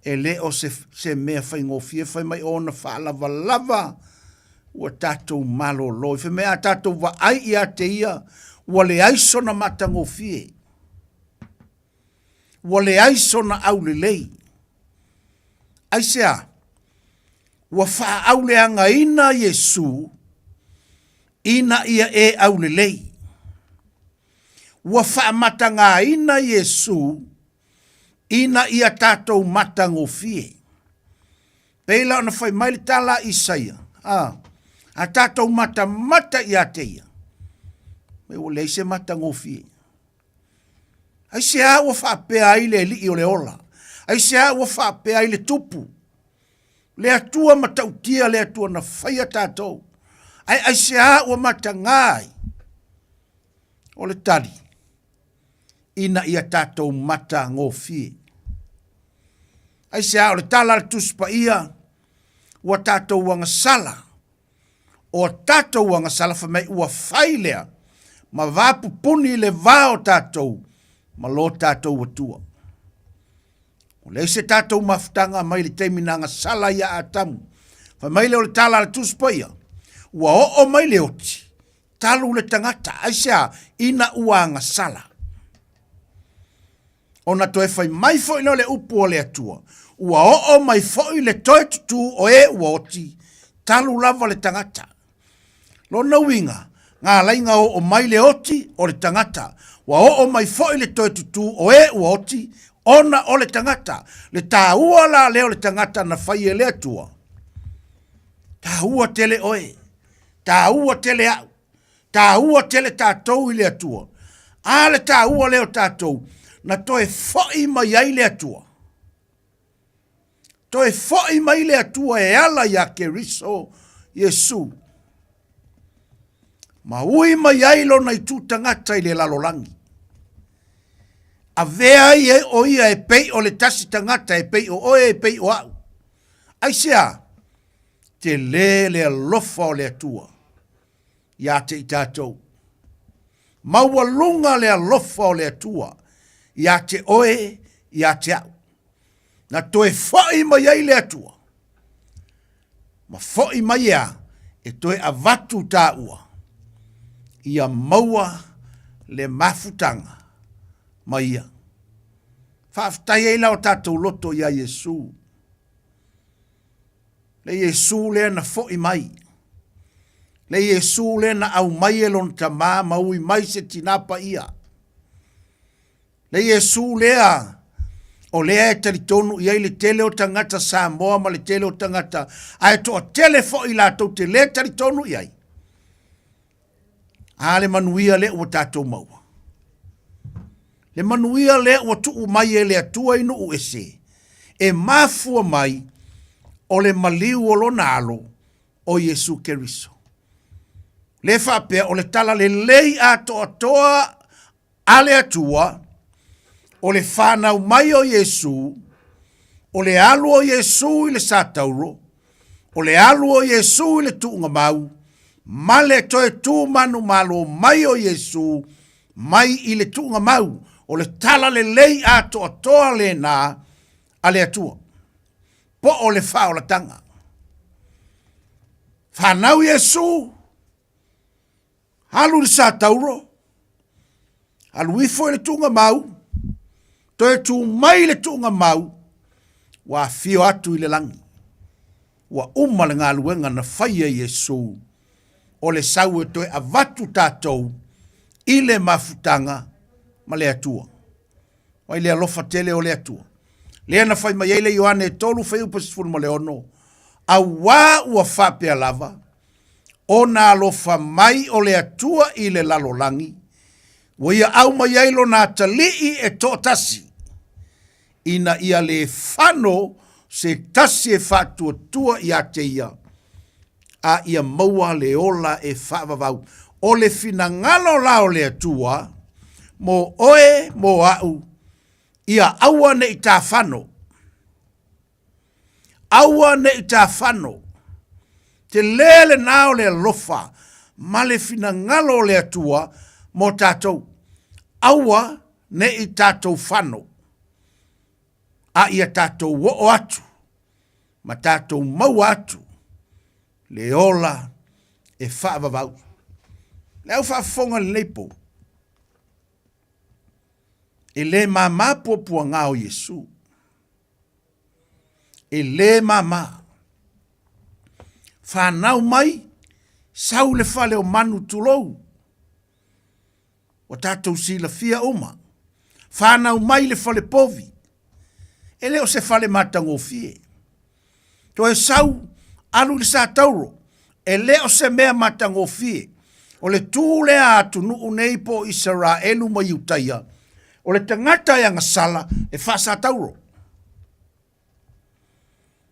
E le o se mea whaingo fia whai mai ona whaalava lava ua tātou malo loi. Whai mea tātou wa ai ia te ia ua le aiso na mata ngō fie. Ua le aiso na au le lei. Aisea, ua wha au le anga ina Iesu, ina ia e au le lei. Ua wha matanga ina Iesu, ina ia tātou matangō fie. Peila ona whai maile tala Isaia. A tātou mata ia te ia. Me ua leise matangō fie. Ai se a ua whaapea ai le li o le ola. Ai se a ua whaapea ai le tupu. Le atua matautia le atua na whaia tātou. Ai se a ua matangai. O le tali. Ina ia tātou mata ngō fie. Ai se a o le tala le tuspa ia. Ua tātou wanga sala. O tātou wanga sala whamai ua whailea. Ma vāpupuni le vāo tātou. Ma lo tātou atua. O le se tātou mafutanga mai le teiminanga sala ia atamu. Wha mai le o le tala le tuspaia. Ua o mai le oti. Talu le tangata. Aisea ina uanga sala. Ona toe whai mai fo ino le upu o le atua. Ua o mai fo i le toe tutu o e ua oti. Talu lava le tangata. Lo na winga. Ngā lainga o mai le oti o le tangata. Wa o mai fo i le toe tutu o e ua oti, ona o le tangata. Le tāua la leo le tangata na whai e le atua. Tāua tele oe. Tāua tele au. Tāua tele tātou i le atua. A le tāua leo tātou. Na toe fo i mai ai le atua. Toe fo i mai le atua e ala ya ke riso Iesu. Ma ui mai ai lo nei tu tangata i le lalolangi. A vea i e o ia e pei o le tasi tangata e pei o oe e pei o au. Aisea, te le alofa o le atua. Ia te i tātou. Maua lunga le alofa o le atua. Ia te oe, ia te au. Na toe fai mai ai le atua. Ma fai mai ea, e toe avatu tā ua. Ia maua le mafutanga. Ma ia. Whaaftai e lau tātou loto ia Iesu. Le Iesu le na fo i mai. Le Iesu le na au mai e lon tamā maui mai se tinapa ia. Le Iesu lea o lea e taritonu ia i le tele o tangata Samoa ma le tele o tangata. Ai to tele fo i lātou te le taritonu iai. A le manuia le ua tātou maua. Le manuia le ua tuu mai e le atua inu u ese. E mafua mai o le maliu o lo nalo o Iesu Keriso. Le whapea o le tala le lei a toa a le atua o le whanau mai o Iesu, o le alu o Iesu i le satauro, o le alu o Iesu i le tuunga mau, ma le toe tu manu malo mai o Iesu, mai i le tuunga mau, o le tala le lei a toa le na a le atua. Po o le whao la tanga. Whanau Iesu, halu le satauro, Aluifo le tunga mau, toe tu mai le tunga mau, wa fio atu i le langi. Wa le ngā luenga na whaia Yesu, o le sau e toe avatu tātou, i le mafutanga, ma le atua. Wai le alofa tele o le atua. Lea na whai mai eile Ioane e tolu whai upasifunu ma le ono, a wā ua whapea lava, o na alofa mai o le atua i le lalolangi, wa ia au mai eilo na talii e tō tasi, ina ia le whano se tasi e whatua tua i a te ia, a ia maua le ola e whaavavau, o le fina ngalo lao le atua, mo oe mo au, ia aua ne i tā whano. Aua ne i tā whano. Te lele nao le lofa, ma le fina ngalo le atua, mo tātou. Aua ne i tātou whano. A ia tātou wo atu, ma tātou mau atu, le ola e whaavavau. Le au whaafonga le leipo. E le mama popua ngā o Yesu. E le mama. Whanau mai, sau le whale o manu tulou. O tātou sila fia oma. Whanau mai le whale povi. E leo se whale matango fie. To e sau, alu le sa tauro. E leo se mea matango fie. O le tūlea atu nuu nei po Israelu mai utaia. O le tangata ia ngasala e whasa tauro.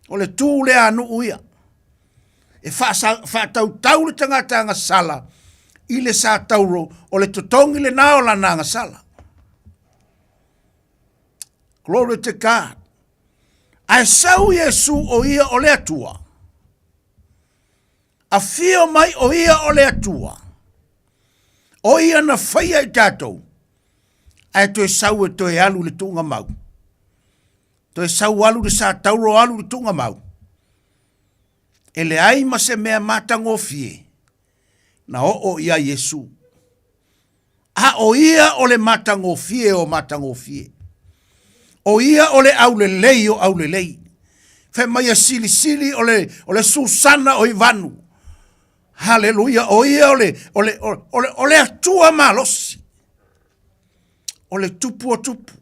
O le tūlea nuu ia. E whatau tau le tangata ia ngasala i le sa tauro o le totongi le nao la na ngasala. Glory to God. Ai sau Yesu o ia o le atua. A fio mai o ia o le atua. O ia na whaia i tātou. Ai toe sau e toe alu le tunga mau. Toe sau alu le sa tauro alu le tunga mau. E le ai ma se mea matango fie. Na o ia Yesu. A o ia o le matango fie o matango fie. O ia o le au le lei o au le lei. Fe mai a sili sili o le Susana o Ivanu. Haleluia. O ia o le atua malosi. O le tupu o tupu.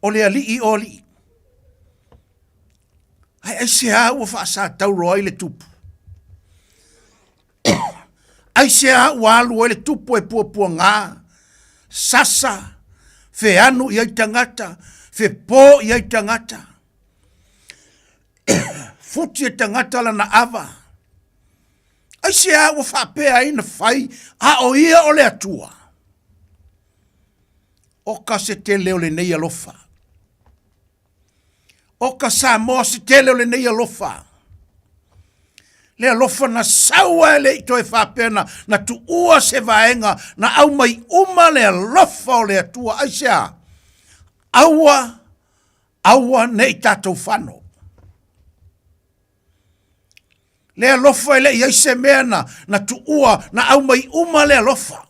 O le alii o alii. Ai se a ua whaasa tauro ai le tupu. Ai se a ua alu ai le tupu e pua ngā. Sasa. Fe anu i ai tangata. Fe po i ai tangata. Futi e tangata la na ava. Ai se a ua whapea ina whai. A o ia o le atua. Oka se te leo le nei alofa. Oka Samoa se te leo le nei alofa. Le alofa na saua le ito e whapena na tu ua se vaenga na au mai uma le alofa o le atua aisea. Aua nei tātou whano. Le alofa le iai se mea na tu ua na au mai uma le alofa.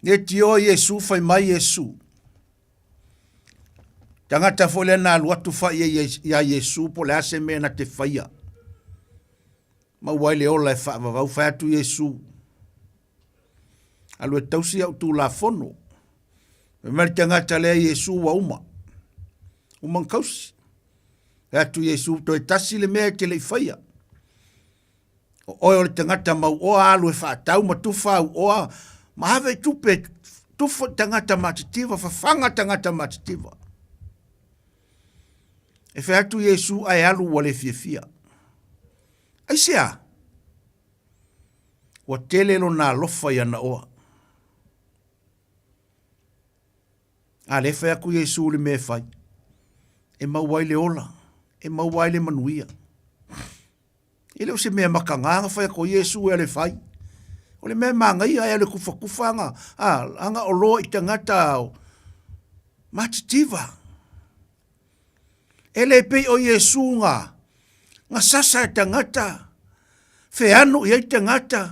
Ne tio Yesu fai mai Yesu. Tangata fole na aluatu fai ya Yesu po le ase mea na te faia. Ma waile ola e whaavavau fai atu Yesu. Alu e tausi au tu la fono. Me mali tangata lea Yesu wa uma. Uma nkausi. E atu Yesu to e tasi le mea te le faia. O le tangata mau oa alu e whaatau ma tufau oa. Ma have tupe tufa tangata matitiva, whawhanga tangata matitiva. E whaatu Yesu ai alu wale fia. Ai sea. Wa telelo na lofa ya na oa. A le whaku Yesu le me fai. E mauwaile ola. E mauwaile manuia. Ele o se mea makanganga whako Yesu e le fai. O le mea mangai ai le kufa anga o loa i tangata o matitiva. Ele pei o Yesu nga sasa e tangata Feanu ia tangata.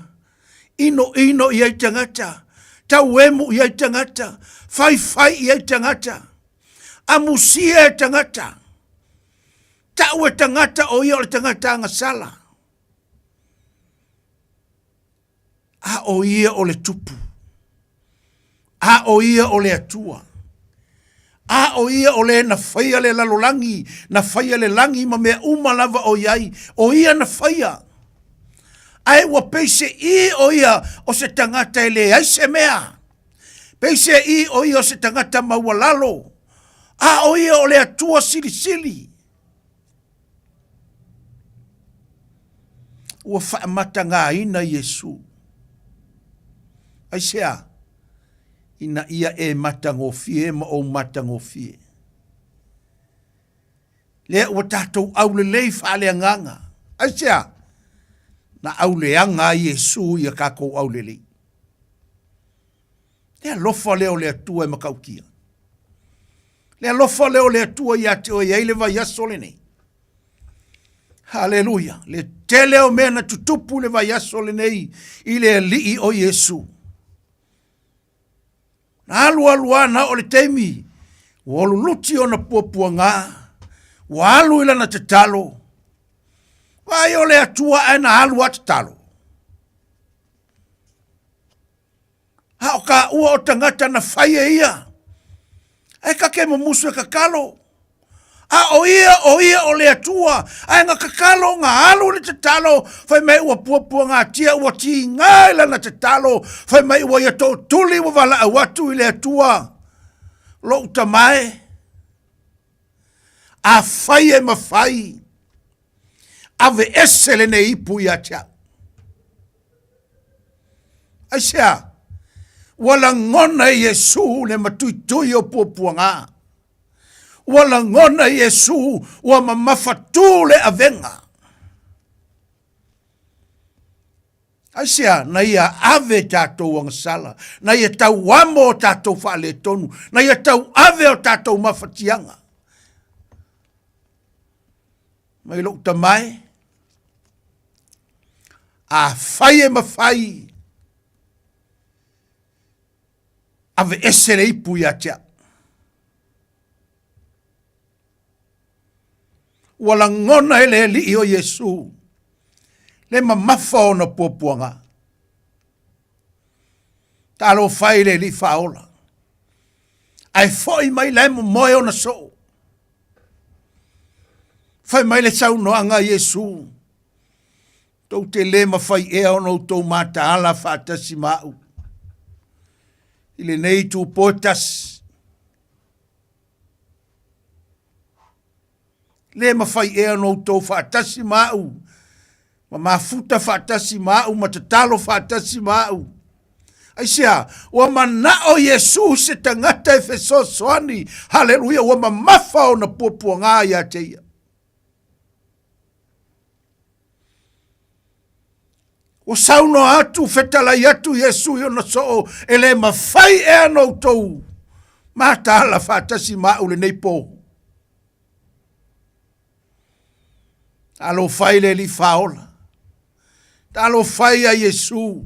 Ino ia tangata. Tauemu ia tangata. Fai ia tangata. Amusia tangata. Taue tangata o ia o le tangata ngasala. A o ia o le tupu. A o ia o le atua. A o ia o le na whaia le lalolangi. Na whaia le langi ma mea umalava o iai. O ia na whaia. Ai wa peise I o ia o se tangata ele ai se mea. Peise I o ia o se tangata mawalalo. A o ia o le atua sili. Ua whaamata ngā ina Yesu. Ai sea, ina ia e matangofie ma o matangofie. Lea ua tātou aulelei whaale nganga. Ai sea, na auleanga Yesu ia kako aulelei. Lea lofa leo lea tua e makaukia. Lea lofa leo lea tua ia te o iai le vai aso le nei. Haleluya. Le tele o mea na tutupu le vai aso le nei i le lii o Yesu. Na alua na o le teimi. Walu luti o na puapua ngā. Walu ila na te talo. Vai o le atua e na alu at talo. Hao ka ua o tangata na whaia ia. E ka ke mamusu e kakalo. A o ia o le atua. A nga kakalo ngā alu le te talo. Whai mai ua puapua ngā tia ua ti ngā ila na te talo. Whai mai ua ia tō tuli wa wala awatu i le atua. Lo utamae. A whai e mawhai. Ave esele ne ipu ia tia. Aisea. Wala ngona Yesu le matuitui o puapua ngā. Wala ngona Yesu wa mamafatu le avenga. Aisea, na ia ave tātou wangasala. Na ia tau wamo o tātou whaale tonu. Na ia tau ave o tātou mafatianga. Mai lo tamai. A whai e mawhai. Ave esere ipu ia tia. Wala ngona ele li o Yesu. Le mamafa o na puapuanga. Talo whai le li whaola. Ai foi mai le moe o na so. Whai mai le sau noanga Yesu. Tau te le mawhai ea o no tau mata ala whaatasi mau. Ile nei tu potas. Le mawhai ea no tau whaatasi mau. Ma mafuta whaatasi mau, ma te talo whaatasi mau. Aisea, wa mana o Yesu se tangata e wheso soani. Haleluia, wa mamafa o na puapua ngā ia teia. O sauno atu fetalai atu Yesu yo na so ele mawhai ea no tau. Mata ala whaatasi mau le nei po. Alo whai le li whaola. Alo whai a Yesu.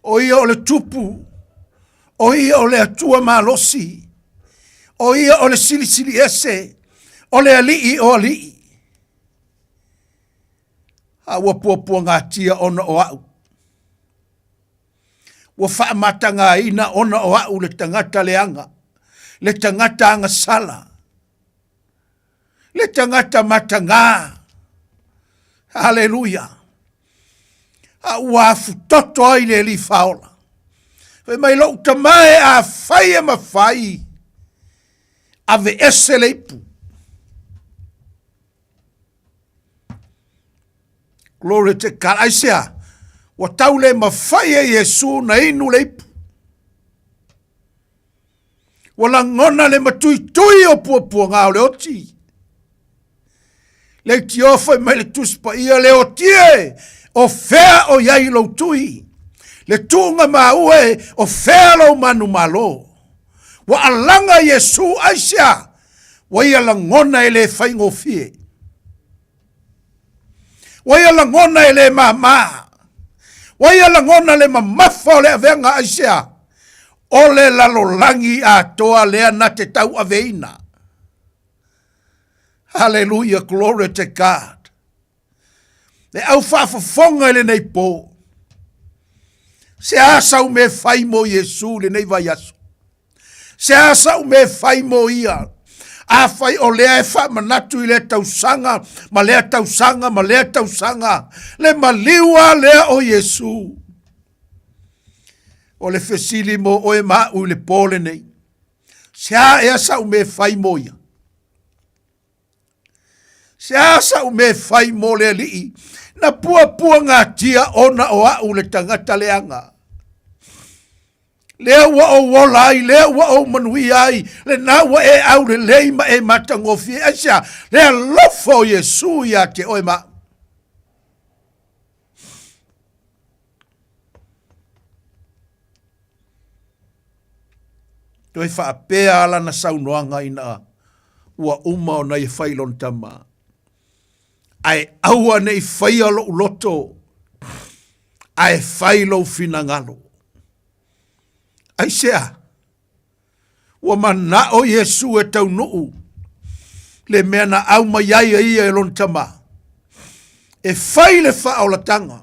O ia o le tupu. O ia o le atua malosi. O ia o le sili ese. O le alii o alii. Awa puapua ngā tia ona o au. Wa whaamata ngā ina ona o au le tangata leanga. Le tangata anga sala. Le tangata matanga. Haleluia. Awa futoto ai le li faola. Ve mai lo tamae a whai e mawhai. Ave ese leipu. Glory to God. Aisea, wa taule mawhai e Yesu na inu leipu. Wala ngona le matui o puapua ngā o le oti. Le ti ofa mai le tuspa ia le otie o fea o iai lo tui. Le tunga maue o fea lo manu malo. Wa alanga Yesu aisea, wa ia la ngona ele whaingo fie. Wai ala ngona ele mama. Wai ala ngona le mamafa o le avenga aisea. O le lalolangi a toa lea na te tau aveina. Hallelujah, glory to God. Le au whaafafonga le nei po. Se asau me fai mo Yesu le nei vai aso. Se asau me fai mo ia. A fai o lea e wha manatu i le tausanga, ma lea tausanga, ma lea tausanga. Le maliwa lea o Yesu. O le fesili mo o e mau le pole nei. Se a e asau me fai mo ia. Se asau me fai mo le lii. Na pua ngā tia ona o au le tangata leanga. Lea wa o wolai, lea wa o manui ai, le na wa e au le leima e matangofi, asia, lea lofo Yesu ia te oe ma. Toi whaapea ala na saunoanga ina, ua uma o nei whailon tama. Ai aua nei whaialo uloto, ai whailo finangalo. Ai sea, ua mana o Yesu e tau nuu, le mea na au mai ai ia e lon tama. E whaile whaolatanga,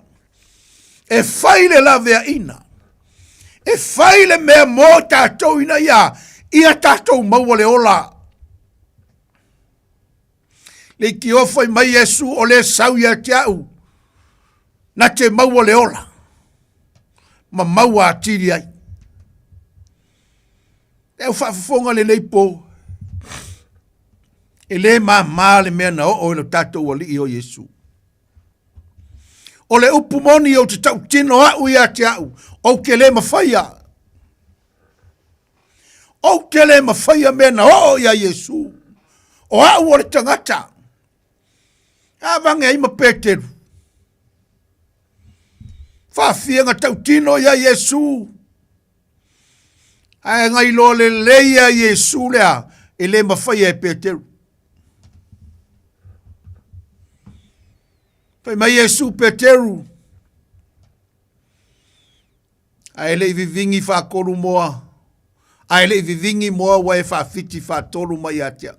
e whaile la vea ina, e whaile mea mō tātou ina ia tātou maua le ola. Le ki ofai mai Yesu o le sau ia te au, na te maua le ola, ma maua atiri ai. E u whaafonga le leipo. E le maa le mea na o le tatou wali i o Yesu. O le upumoni o te tau tino au ia te au. O ke le mawhaia. O ke le mawhaia mea na o ia Yesu. O au o le tangata. A vange ai ma Peteru. Whaafianga tau tino ia Yesu. Ai ngai lo le leia Yesu lea e le mawhai e Peteru. Pai mai Yesu Peteru. Ai le vivingi whakoru moa. Ai le vivingi moa wa e whawhiti whatoru mai atia.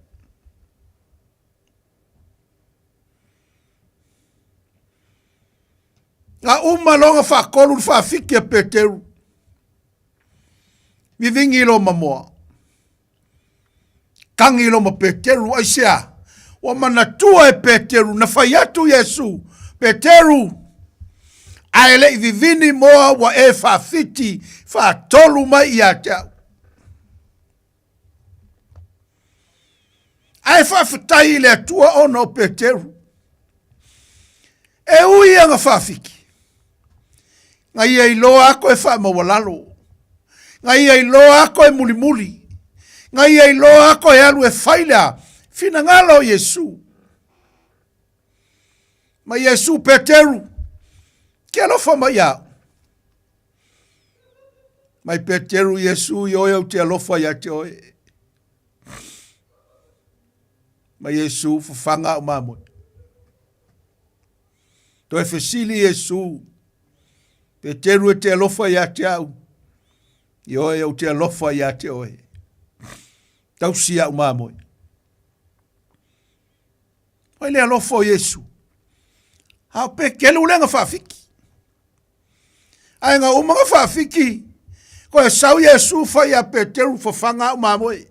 Nga umalonga whakoru whawhiki a Peteru. Vivingi lo mamoa. Kangi lo ma Peteru aisea. Wa manatua e Peteru. Na whaiatu Yesu. Peteru. Aele vivini moa wa e whawhiti. Whatolu mai i atea. Ai whawhitai le atua ono Peteru. E ui anga whawhiki. Ngai e iloa ako e whamawalalo. Ngai ai loa ako e muli muli. Ngai ai loa ako e alu e whailea. Fina ngalo Yesu. Ma Yesu Peteru. Kia lofa mai au. Mai Peteru Yesu i oe au te alofa ia te oe. Ma Yesu fufanga o mamoi. To e fesili Yesu. Peteru e te alofa ia te au. I oe au te alofa ia te oe. Tausia o mamoi. Oi le alofa o Yesu. Hau pe kele ulenga whawhiki. Ai ngā umanga whawhiki. Ko e sau Yesu whai a Peteru whawhanga o mamoi.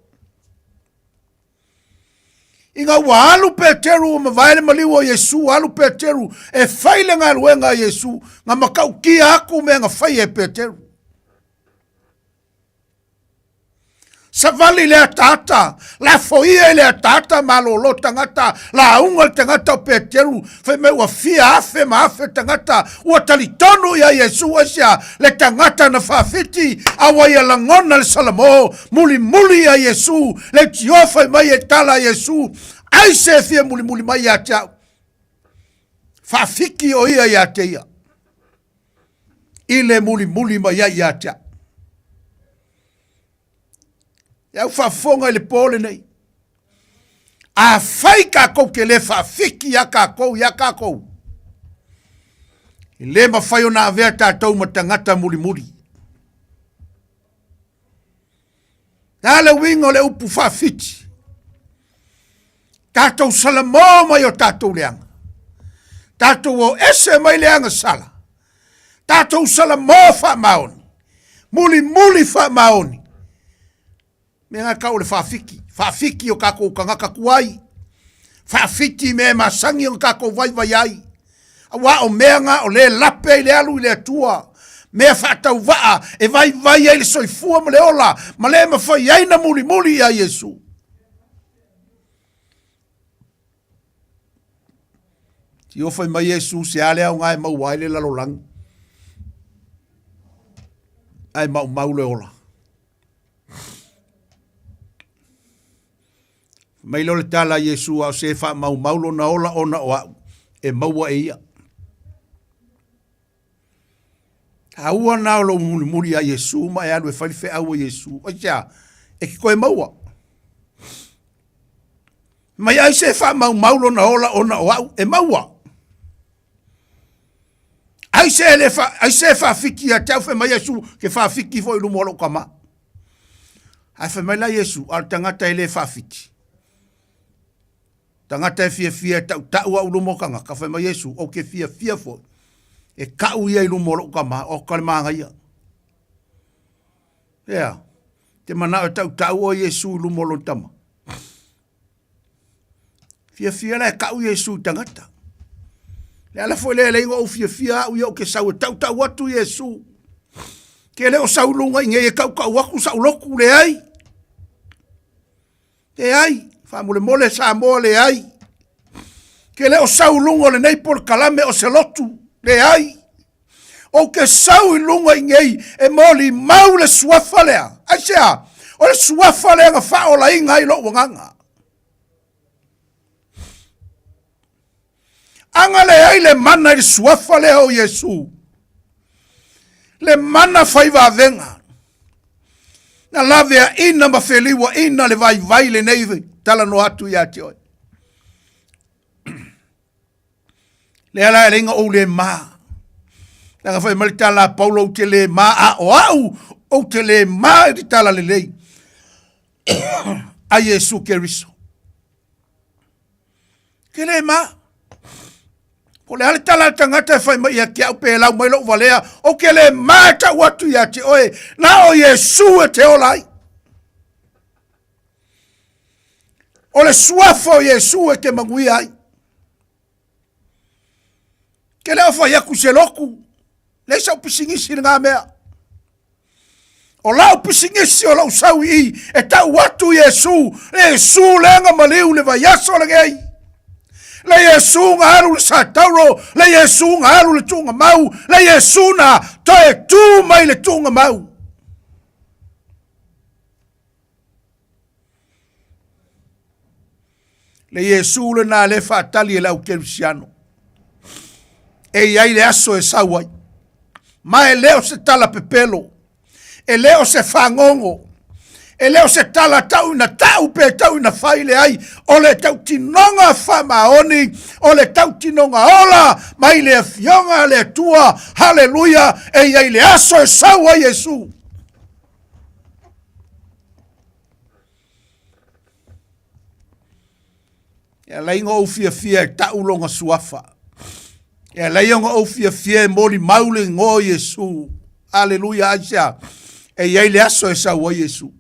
I ngā walu Peteru o mawaile maliu o Yesu. Walu Peteru e whaile ngā luenga Yesu. Ngā makau ki aku me ngā whai e Peteru. Savali le tata, la foia le tata malolo tangata, la unga tangata Peteru, fe me wa fia afe ma afe tangata, ua talitonu ya Yesu asia, le tangata na fafiti, awa ya langona le salamo, muli muli ya Yesu, le tiofa mai e tala Yesu, aise fia muli muli mai ya tia, fafiki o ia ya tia, ile muli muli mai ya tia. Ia whafonga i le pole nei. A whai ka kou ke le whawhiki ia ka kou. I le mawhai o na avea tātou ma tangata muri muri. Nā le wingo le upu whawhiti. Tātou sala mō mai o tātou leanga. Tātou o ese mai leanga sala. Tātou sala mō wha maoni. Muli muli wha maoni. Me ngā kau le whawhiki. Whawhiki o kako kangaka kuai. Whawhiti me masangi o kako vai vai ai. Awa o meanga o le lape i le alu i le atua. Mea whaatau waa e vai vai ai le soifua ma le ola. Ma le ma whai aina muli muli a Yesu. Ti ofai mai Yesu se ale au ngai mau waile lalo lang. Ai mau le ola. Mai lo le tala Yesu au se fa mau lo na ola ona o e maua e ia. Aua na lo muri a Yesu ma e alu e whalife au a Yesu. O tia, e ki koe maua. Mai ai se fa mau lo na ola ona o au e maua. Ai se fa fiki a tau fe mai Yesu ke fa fiki fo i lumolo kama. Ai fe mai la Yesu al tangata ele fa fiki. Tangata e fia tau au lumo kanga ka fe mai Yesu o ke fia fo. E kau ia i lumolo kama o kalimanga ia. Yeah. Te mana o tau o Yesu i lumolo tama. Fia la e kau Yesu tangata. Le ala foi le ingo o fia au yo ke sau tau watu Yesu. Ke le o sau lunga inge e kau waku sau loku le ai. Te ai, fa mole Samoa le ai. Ke le o sau lunga le nei por kalame o selotu le ai. O ke sau i lunga inge e moli mau le suafa lea. Aisea, o le suafa lea nga fa o la inga i lo wanganga. Anga le ai le mana i suafa le o Yesu. Le mana faiva venga. Na lavea ina mafeliwa ina le vai le neive. Tala no atu ya tioi. Le ala e inga o le maa. Nanga fai malitala Paulo o te le maa a o au. O te le maa i tala le lei. A Yesu keriso. Ke le maa. O le ale tala tangata fai mai ia kia upe lau mai lo valea. O ke le mata watu ia te oe. Na o Yesu e te olai. O le suafo Yesu e ke mangui ai. Ke leo fai aku se loku. Le sa upisingisi ngā mea. O lau pisingisi o lau sau i. E tau watu Yesu. Le Yesu lenga maliu le vaiaso le gei. Le Yesu ngā aru le satauro, le Yesu ngā aru le tunga mau, le Yesu na toe tū mai le tunga mau. Le Yesu le nā le whaatali e lau kerisiano. E iai le aso e sauai. Ma e leo se tala pepelo. E leo se whangongo. E leo se tala tau ina tau pe tau ina whaile ai. O le tau tinonga whamaoni. O le tau tinonga ola. Mai le fionga le tua. Haleluia. E iai le aso e saua Yesu. E lainga o fia e tau longa suafa. E lainga o fia e moli maule ngō Yesu. Haleluia asia. E iai le aso e saua Yesu.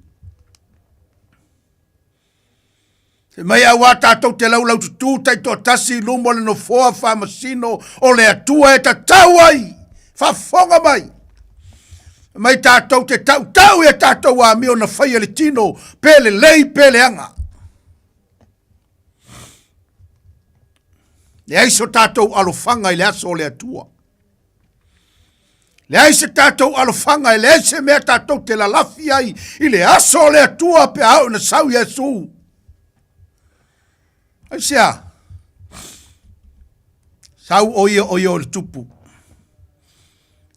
Se mai a wata tau te lau tutu tai to tasi lumo le no foa wha masino o le atua e ta tau ai. Wha fonga mai. Mai tātou te tau e tātou a mi o na whaia le tino pele lei pele anga. Le aiso tātou alofanga i le aso o le atua. Le aise tātou alofanga i le aise mea tātou te lalafi ai i le aso o le atua pe au na sau Yesu. Aisia, sau oia o le tupu.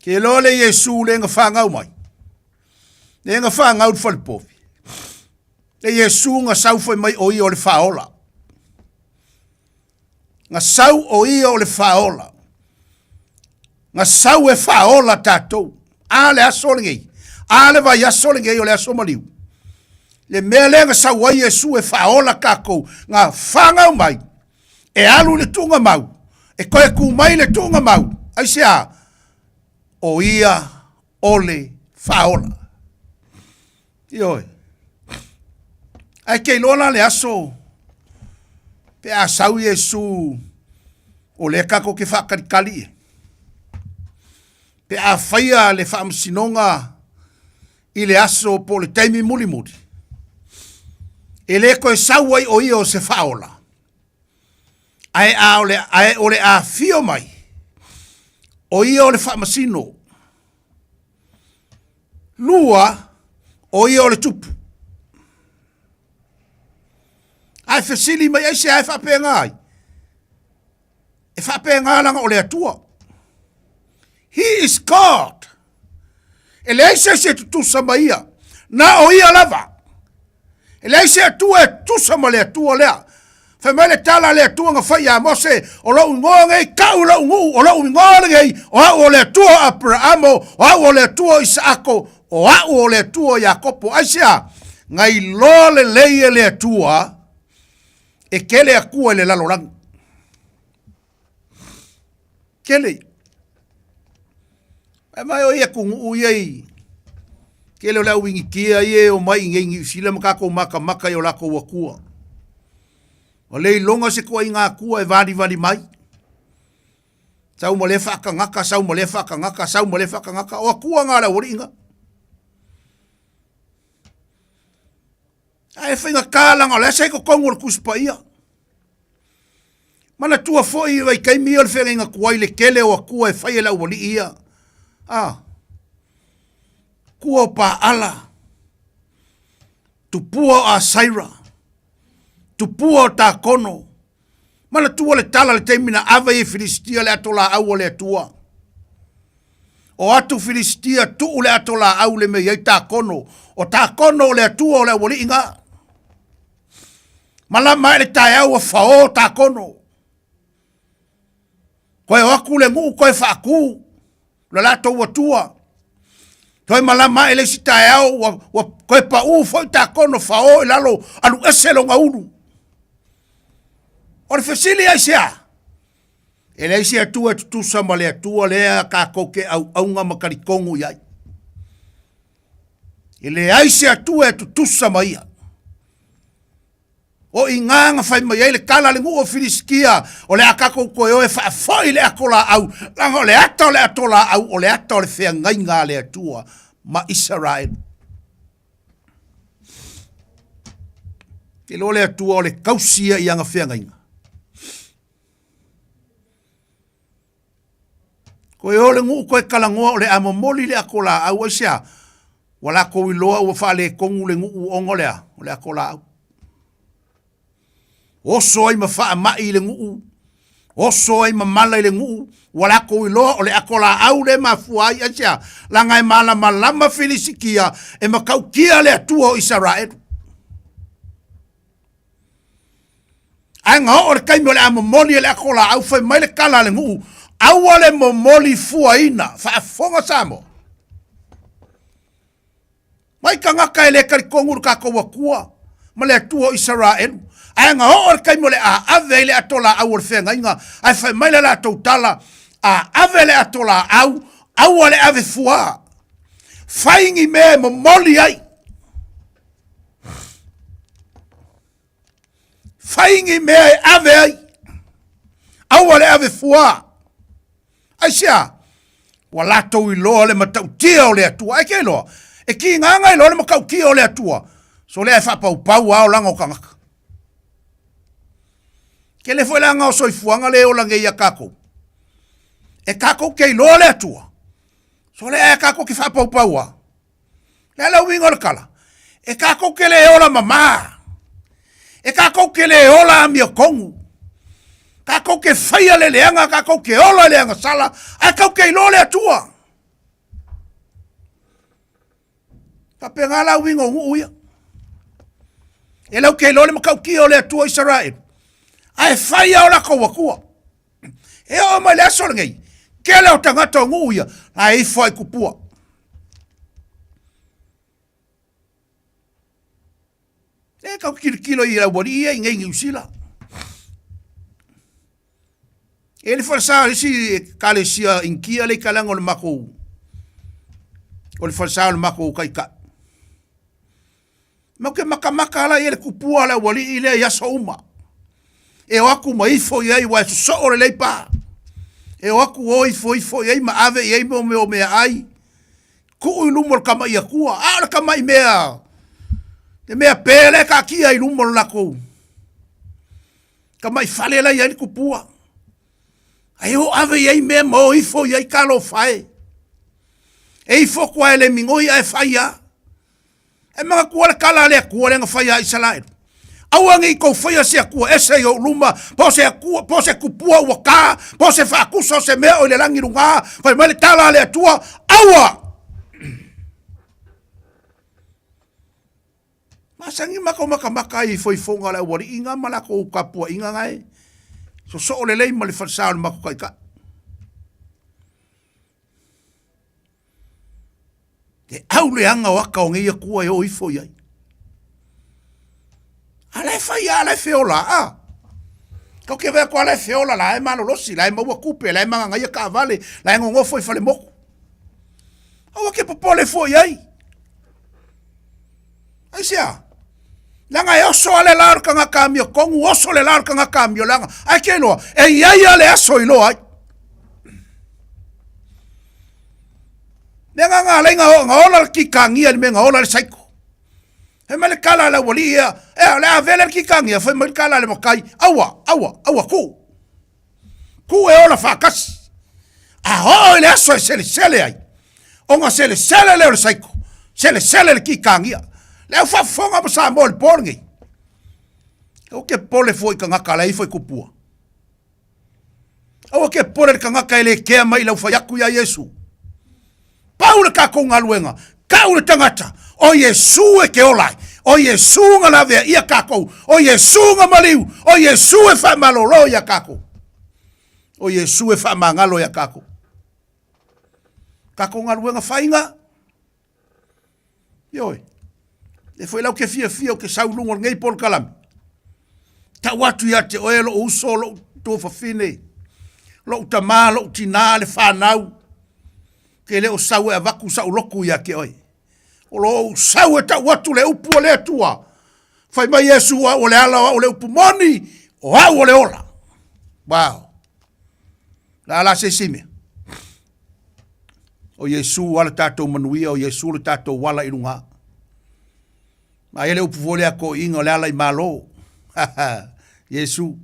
Ke lo le Yesu le nga whangau mai. Le nga whangau le whalipofi. Le Yesu nga sau whai mai oia o le whaola. Nga sau oia o le whaola. Nga sau e whaola tātou. A le aso le ngei. A le vai aso le ngei o le aso maliu. Le mea le nga sau ai Yesu e whaola kākou. Nga whangau mai. E alu le tunga mau. E koe ku mai le tunga mau. Ai sea. O ia ole whaola. Ioi. Ai kei lona le aso. Pe a sau Yesu. O le kako ke whakarikali e. Pe a whaia le whaamsinonga i le aso po le taimi muli muli. E le koe sau ai o ia o se whaola. Ai o le a fio mai. O ia o le whaamasino. Lua o ia o le tupu. Ai fesili mai ai se ai whapenga ai. E whapenga langa o le atua. He is God. E le aise se tutusa maia. Na o ia lava. E le aise atua e tusa ma le atua lea. Whamai le tala le atua nga whai a mose. O lau ngoa ngei kau lau ngu. O lau ngoa ngei. O hau o le atua Abraamo. O hau o le atua Isaako. O hau o le atua Iakopo. Aisea. Ngai lo le leie le atua. E kele akua le lalorangi. Kele. E mai o ia kungu u iei. Kele o lau wingi kia ie o mai ingengi usila makako maka i o lako wakua. O lei longa se kua inga akua e vali mai. Sau mo le whakangaka, sau mo le whakangaka, sau mo le whakangaka. O akua ngā lau ori inga. Ai whainga kālanga o le sei ko kongo le kuspa ia. Mana tua foi vai kai mi o le whenga kuai le kele o akua e whai e lau ori ia. Kua pa ala. Tupua a saira. Tupua o ta kono. Mana tua le tala le teimina ava e Filistia le atola au le atua. O atu Filistia tu le atola au le mei ta kono. O ta kono le atua o le wali inga. Malama le tai au a fao ta kono. Koe waku le ngu koe whaaku. Le lato watua. Toi malama ele si tai au koe pa u foi ta kono fao i lalo alu eselo nga unu. O le fesili ai sea. Ele ai sea tua tutusa ma le atua lea ka koke au aunga makarikongu iai. Ele ai sea tua tutusa ma ia. O inganga fai mai ele kala le ngu o Filistia o le akako koe o e whaafoi le akola au. Langa o le ato le atola au o le ato le whea ngainga le atua ma Israel. Ke lo le atua o le kausia i anga whea ngainga. Koe o le ngu koe kalangoa o le amomoli le akola au aisia. Wala koe loa ua wha le kongu le ngu ongo lea o le akola au. Oso ai ma wha mai le ngu. Oso ai ma mala le ngu. Wala koe loa o le akola au le ma fuai aisia. Langa e mala malama Filisikia e ma kaukia le atua o Israel. Ai ngā o le kaimi o le amomoli le akola au whai mai le kala le ngu. Awale mo moli fuaina, whaafonga Samoa. Mai ka ngaka e le karikongu ka kaua kua, ma le atua Israel. Ai ngā hoor kai mo le a ave le atola au le whenga inga, ai whai mai le la tautala, a ave le atola au, awale ave fua. Whaingi me mo moli ai. Whaingi me ave ai. Awale ave fua. Aisia, wala tau i loa le matau tia o le atua. Ai kei loa, e ki nganga i loa le makau kia o le atua. So le e whapau pau ao langa o kangaka. Ke le fwela ngā o soifuanga le o lange ia kako. E kako kei loa le atua. So le e kako ki whapau pau ao. Le lau wingo le kala. E kako ke le ola mama. E kako ke le ola amia kongu. Ka kau ke whaia le leanga, ka kau ke ola leanga sala, a kau ke ilo le atua. Ka penga la wingo ngu uia. E lau ke ilo le makau ki o le atua Israel. A e whaia o la kau wakua. E o mai le aso ngei. Kele o tangata o ngu ia. A e fai kupua. E kau kilo i la wari ia i ngai usila. E le falsa si kalesia inkia le kalango le mako. O le falsa le mako kai ka. Ma ke maka la ele kupua la wali ile ya souma. E waku maifo ia wa so o le pa. E waku o ifo ia ma ave ia mo me ai. Ku lu mo kama ia kua. A kama mea. Te mea pele ka kia i lumo lako. Kama i fale la ia kupua. Ai o ave ia me mo ifo ia kalo fai. E ifo kwa ele mingoi ai faia. E mga kua le kala le kua le nga faia i salairu. Awangi i kou faia se kua ese i o luma. Po se kupua waka. Po se whaakuso se mea o le langi runga. Fai mele tala le atua. Awa! Masangi maka i foi fonga la wari inga malako kapua inga ngai. So le lei ma le falsa le mako kai ka. Te au le anga waka o ngia kua e o ifo iai. Ale fai ale feola a. Kau ke vea ko ale feola la e malolosi la e maua kupe la e manga ngai ka vale la e ngofo i fale moko. Awa ke popole fo iai. Ai sia. Langa e oso ale lar kanga cambio, kongu oso le lar kanga cambio langa. Ai ke loa, e iai ale aso i loa ai. Nenga nga lenga nga ola ki kangia le menga ola le saiko. E mele kala la walia, e le avele ki kangia, foi mele kala le mokai. Awa ku. Ku e ola fakas. A ho le aso e sele ai. Onga sele le saiko. Sele le ki kangia. Le au whafonga pa sa mo le poringi. O ke pole foi ka ngaka lei foi kupua. O ke pole ka ngaka ele kea mai lau whayaku ya Yesu. Paule ka konga luenga. Kaule tangata. O Yesu e ke olai. O Yesu nga lavea ia kako. O Yesu nga maliu. O Yesu e wha malolo ya kako. O Yesu e wha mangalo ya kako. Ka konga luenga whainga. Yoi. E foi lau ke fia o ke saulungo ngai pol kalami. Ta watu ia te oe lo uso lo tō whawhine. Lo utama, lo utina, le whanau. Ke le o sau e avaku sau loku ia ke oe. O lo sau e ta watu le upu o le atua. Whai mai Yesu o le ala o le upu moni. O au o le ola. Wow. La ala se sime. O Yesu ala tātou manuia, o Yesu le tātou wala irunga. Ma ele upu vole ako inga le ala i malo. Yesu.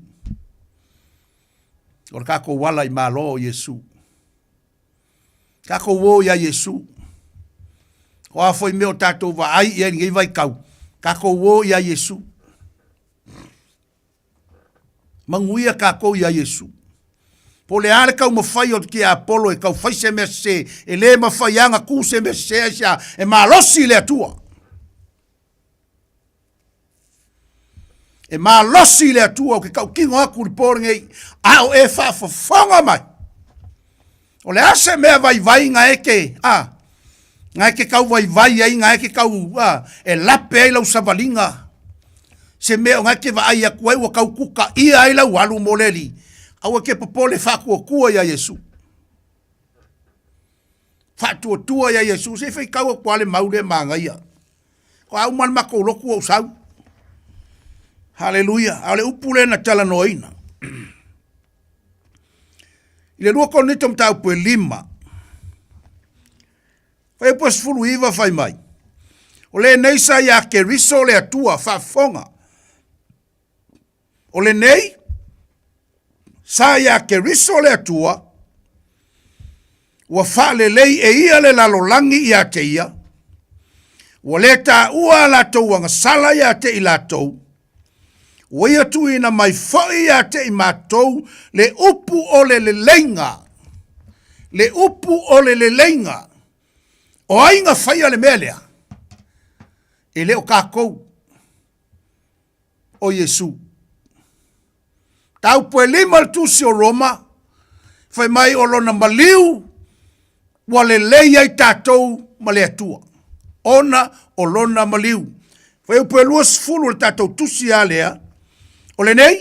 O kako wala i malo Yesu. Kako wo ya Yesu. O a foi meu tatou va ai e ninguém vai kau. Kako wo ya Yesu. Manguia kako ya Yesu. Po le ale kau mawhai o ki a Apollo e kau whai se me se. E le mawhai anga ku se me se e malosi le atua. E malosi le atua o ke kau kingo aku li poringei. Ao e whafonga mai. O le ase mea vai nga eke. Nga eke kau vai ai nga eke kau e lape ai lau savalinga. Se mea o nga eke vai a kuai wa kau kuka ia ai lau alu moleli. Au ake popole whakua kua ya Yesu. Whatua tua ya Yesu. Se whai kau a kuale maule maanga ia. Ko au man mako loku au sau. Haleluia. Ale upule na tala noina. Ile lua konito mtau pue 5. Whai pues fulu iwa whai mai. O le neisa ya ke riso le atua whafonga. O le nei. Sa ya ke riso le atua. Wa wha le lei e ia le lalolangi ia te ia. Wa le ta ua la tau wanga sala ia te i la tau. Wea tu ina mai fai ia te i mātou le upu o le lenga. Le upu o le lenga. O ainga fai ale melea. E leo kākou. O Yesu. Tau pue 5 tusi o Roma. Fai mai o lona maliu, wa le leia i tātou ma le atua. Ona o lona maliu. Fai upe lua sifulu le tātou tusi a lea. O le nei,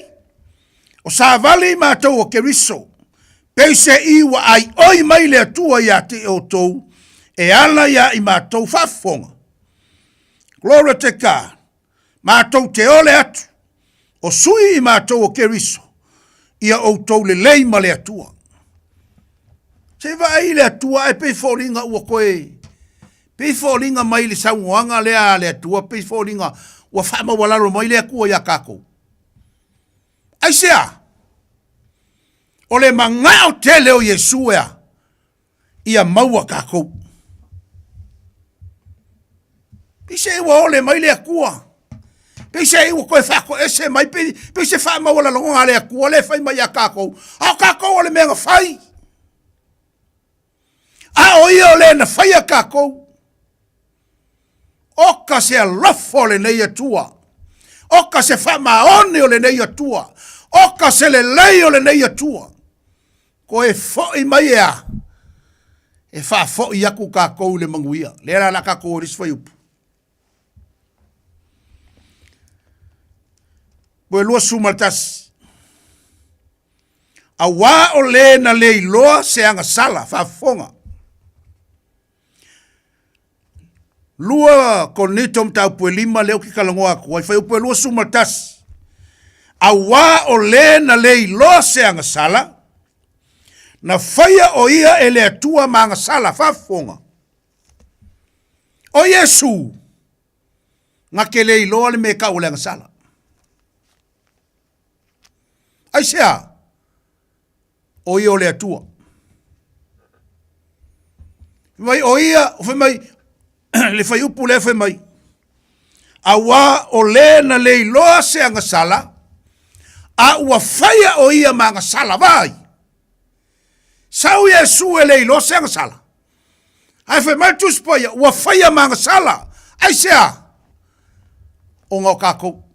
o sa vali mātou o keriso. Peise i wa ai oi mai le atua ia te o tou, e ala ia i mātou whafonga. Gloria te kā, mātou te ole atu, o sui i mātou o keriso, ia o tou le lei ma le atua. Se vai le atua e pei fōringa ua koe, pei fōringa mai le saungoanga lea le atua, pei fōringa ua whama walaro mai le akua ia kako. Ai sea, o le mangao tele o Yesu ea, ia maua kako. Pise iwa ole mai le akua. Pise iwa koe whako ese mai, pise whama wala longa le akua, le whai mai a kako. Au kako ole mea whai. A o ia ole na whai a kako. Oka se a lofo le nei atua. Oka se whama one o le nei atua. Oka se le lei o le nei atua. Ko e fōi mai ea. E wha fōi aku kako le manguia. Lera la kako o riswai upu. Koe lua sumaltasi. A wā o le na le iloa se anga sala, whafonga. Lua konitom tau pue lima leo ki kalangoa aku. Wai whai upe lua sumaltasi. A wā o le na le iloa se anga sala. Na whaia o ia e le atua ma anga sala, whafonga. O Yesu. Nga ke le iloa le me ka o le anga sala. Ai sea, o ia o le atua. Mai o ia, o mai, le fai upu le fai mai. A wā o le na le iloa se anga sala, a ua whaia o ia ma anga sala vai. Sau Yesu e le iloa se anga sala. Ai fai mai tuspoia, ua whaia ma anga sala. Ai sea, o ngau kako.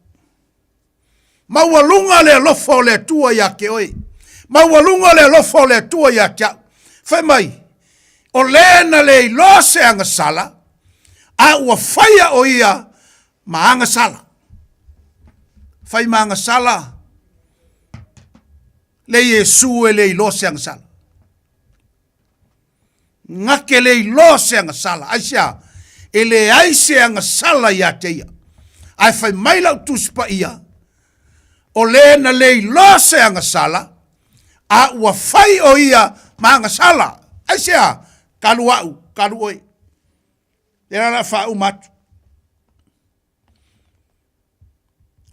Mawalunga le lofo le tua ya ke oi. Mawalunga le lofo le tua ya tia. Fai mai. O le na le ilo se anga sala. A ua faya o ia ma anga sala. Fai ma anga sala. Le Yesu e le ilo se anga sala. Ngake le ilo se anga sala. Aisha. E le aise anga sala ya te ia. Ai fai mai lau tuspa ia. O le na le lo se anga sala, a ua fai o ia ma anga sala. Ai sea, kalu au, kalu oi. Era la fa umatu.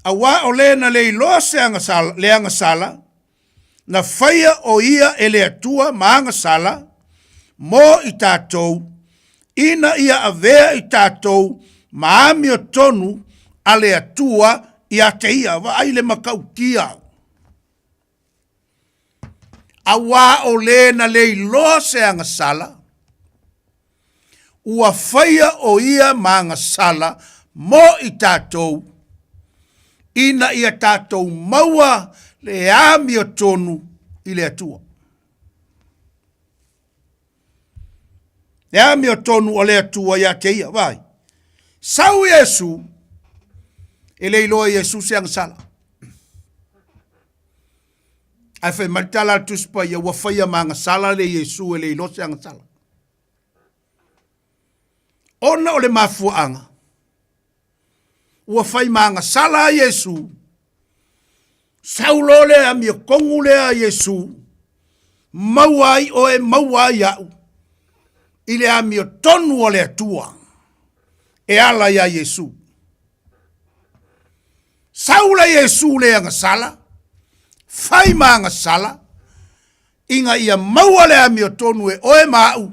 A wa o le na le lo se anga sala, le anga sala, na fai o ia e le atua ma anga sala, mo i tātou, ina ia avea i tātou, ma ami o tonu, a le atua, ia te ia, wa aile makau kia. A wā o le na le iloa se anga sala, ua whaia o ia ma anga sala, mo i tātou, ina ia tātou maua le ami o tonu i le atua. Le ami o tonu o le atua ia te ia, vai. Sau Yesu, e le iloa Yesu se anga sala. Ai fai maritala tuspa ia ua whaia ma anga sala le Yesu e le iloa se anga sala. Ona o le mafua anga. Ua whai ma anga sala a Yesu. Saulo le a mia kongu le a Yesu. Mauai o e mauai au. Ile a mia tonu o le atua. E ala ia Yesu. Saula Yesu le anga sala, fai ma anga sala, inga ia maua le amio tonu e oe mau,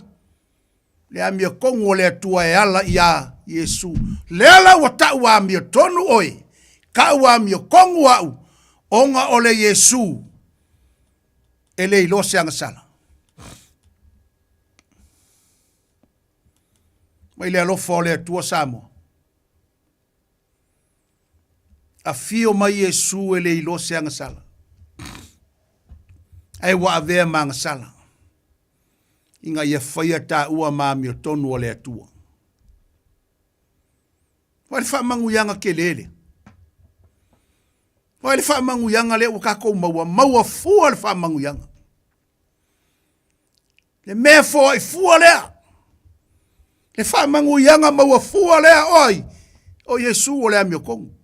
le amio kongo le atua e ala ia Yesu. Le ala wata ua amio tonu oe, ka ua amio kongo au, onga ole Yesu, e le ilo se anga sala. Mai le alofa o le atua Samoa. A fio mai Yesu e le ilo se anga sala. Ai wa avea mangasala. Inga ia whaia tā ua māmi o tonu o le atua. Wale wha manguyanga ke lele. Wale wha manguyanga le ua kako maua fua le wha manguyanga. Le mea fua i fua lea. Le wha manguyanga maua fua lea oi. O Yesu o lea mio kongu.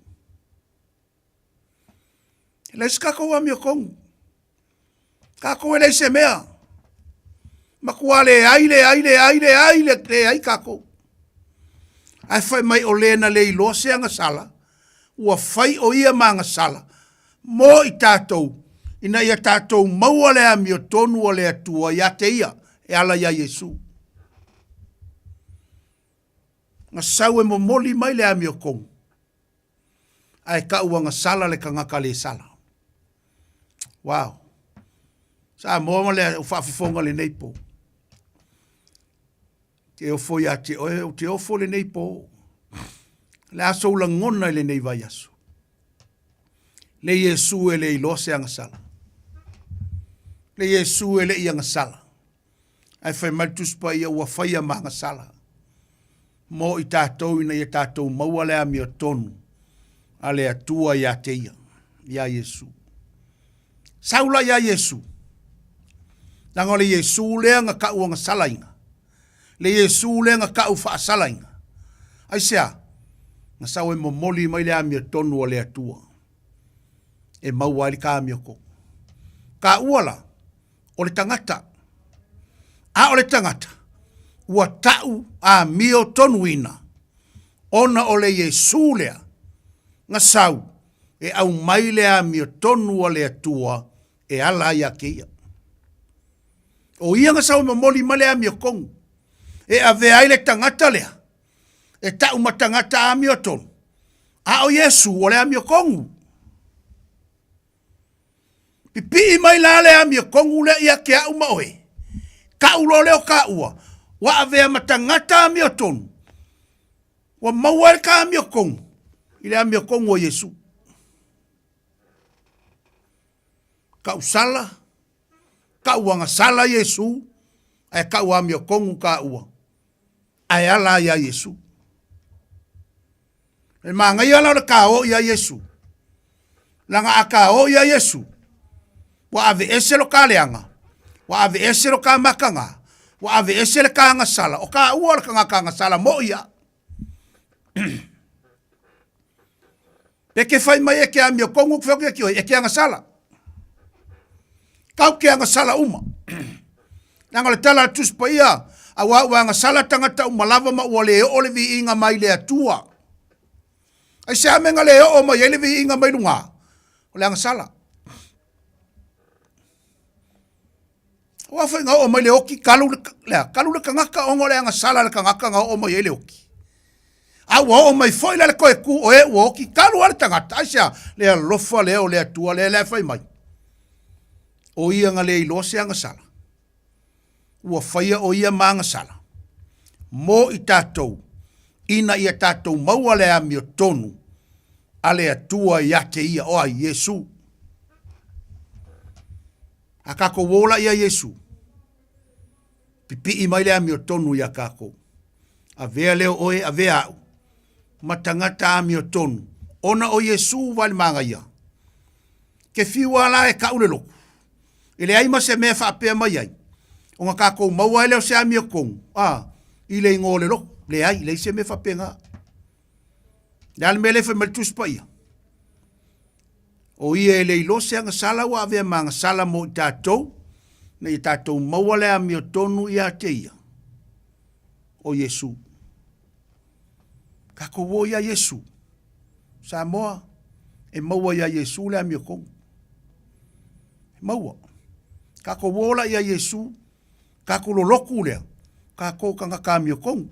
Le skako wa mio kongu. Kako ele se mea. Makuale aile ai kako. Ai fai mai o lena le ilo se anga sala. Ua fai o ia manga sala. Mo i tātou. Ina ia tātou maua lea mio tonu o lea tua ia te ia. E ala ia Yesu. Nga sau e mo moli mai lea mio kongu. Ai ka ua nga sala le kangaka le sala. Wow. Sa mo le ufafonga le neipo. Te ofo ya te ofo le neipo. Le aso la ngona le nei vai aso. Le Yesu e le ilose anga sala. Le Yesu e le ianga sala. Ai fai maltus pa ia ua fai manga sala. Mo i tātou ina i tātou maua lea mi o tonu. A le atua ia te ia. Ia Yesu. Saula ia Yesu. Nanga le Yesu lea nga ka ua nga sala inga. Le Yesu lea nga ka ufa sala inga. Ai sea. Nga sao e momoli mai lea mi o tonu o le atua. E maua li ka mi o ko. Ka uala. O le tangata. A o le tangata. Ua tau a mi o tonu ina. Ona o le Yesu lea. Nga sau. E au mai lea mi o tonu o le atua. E ala ia keia. O ia nga sau mamoli malea mi o kongu. E ave aile tangata lea. E tau matangata a mi o tonu. A o Yesu o lea mi o kongu. Pipi mai la lea mi o kongu lea ia ke au maoe. Ka ulo leo ka ua. Wa ave matangata a mi o tonu. Wa mauare ka mi o kongu. Ile mi o kongu o Yesu. Ka usala. Ka ua nga sala Yesu. Ai ka ua mi o kongu ka ua. Ai ala ia Yesu. E manga ia la ka o ia Yesu. Langa a ka o ia Yesu. Wa ave ese lo ka leanga. Wa ave ese lo ka makanga. Wa ave ese le ka nga sala. O ka ua ka nga sala mo ia. Peke fai mai e ke a mi o kongu kweo ke oi. E ke nga sala. Kau ke nga sala uma. Nanga le tala tuspa ia. A wa nga sala tangata umalava ma ua leo o le vi inga mai le atua. Ai se amenga leo o mai le vi inga mai lunga. O le nga sala. Wa fa nga o mai le oki kalu le kangaka ongo le nga sala le kangaka nga o mai le oki. A wa o mai foi le koe ku o e o oki kalu ale tangata. Ai se le lofa leo le atua le fai mai. O ia nga le ilose nga sala. Ua whaia o ia maa nga sala. Mo i tātou. Ina ia tātou maua lea mi o tonu. Ale atua ia te ia o a Yesu. A kako wola ia Yesu. Pipi i mai lea mi o tonu ia kako. A vea leo oe a vea au. Matangata mi o tonu. Ona o Yesu wali manga ia. Ke fiwa la e kaule loku. Ile ai ma se me fa pe mai ai. O nga kako maua ele o se ami o kong. Ile ingo le lo. Le ai, le se me fa pe nga. Le al mele fe maltus pa ia. O ia ele ilo se anga sala wa ave manga sala mo i tātou. Na i tātou maua le ami o tonu ia te ia. O Yesu. Kako wo ia Yesu. Samoa. E maua ia Yesu le ami o kong. Maua. Kako wola ia Yesu, kako loloku lea, kako kanga kami o kongu.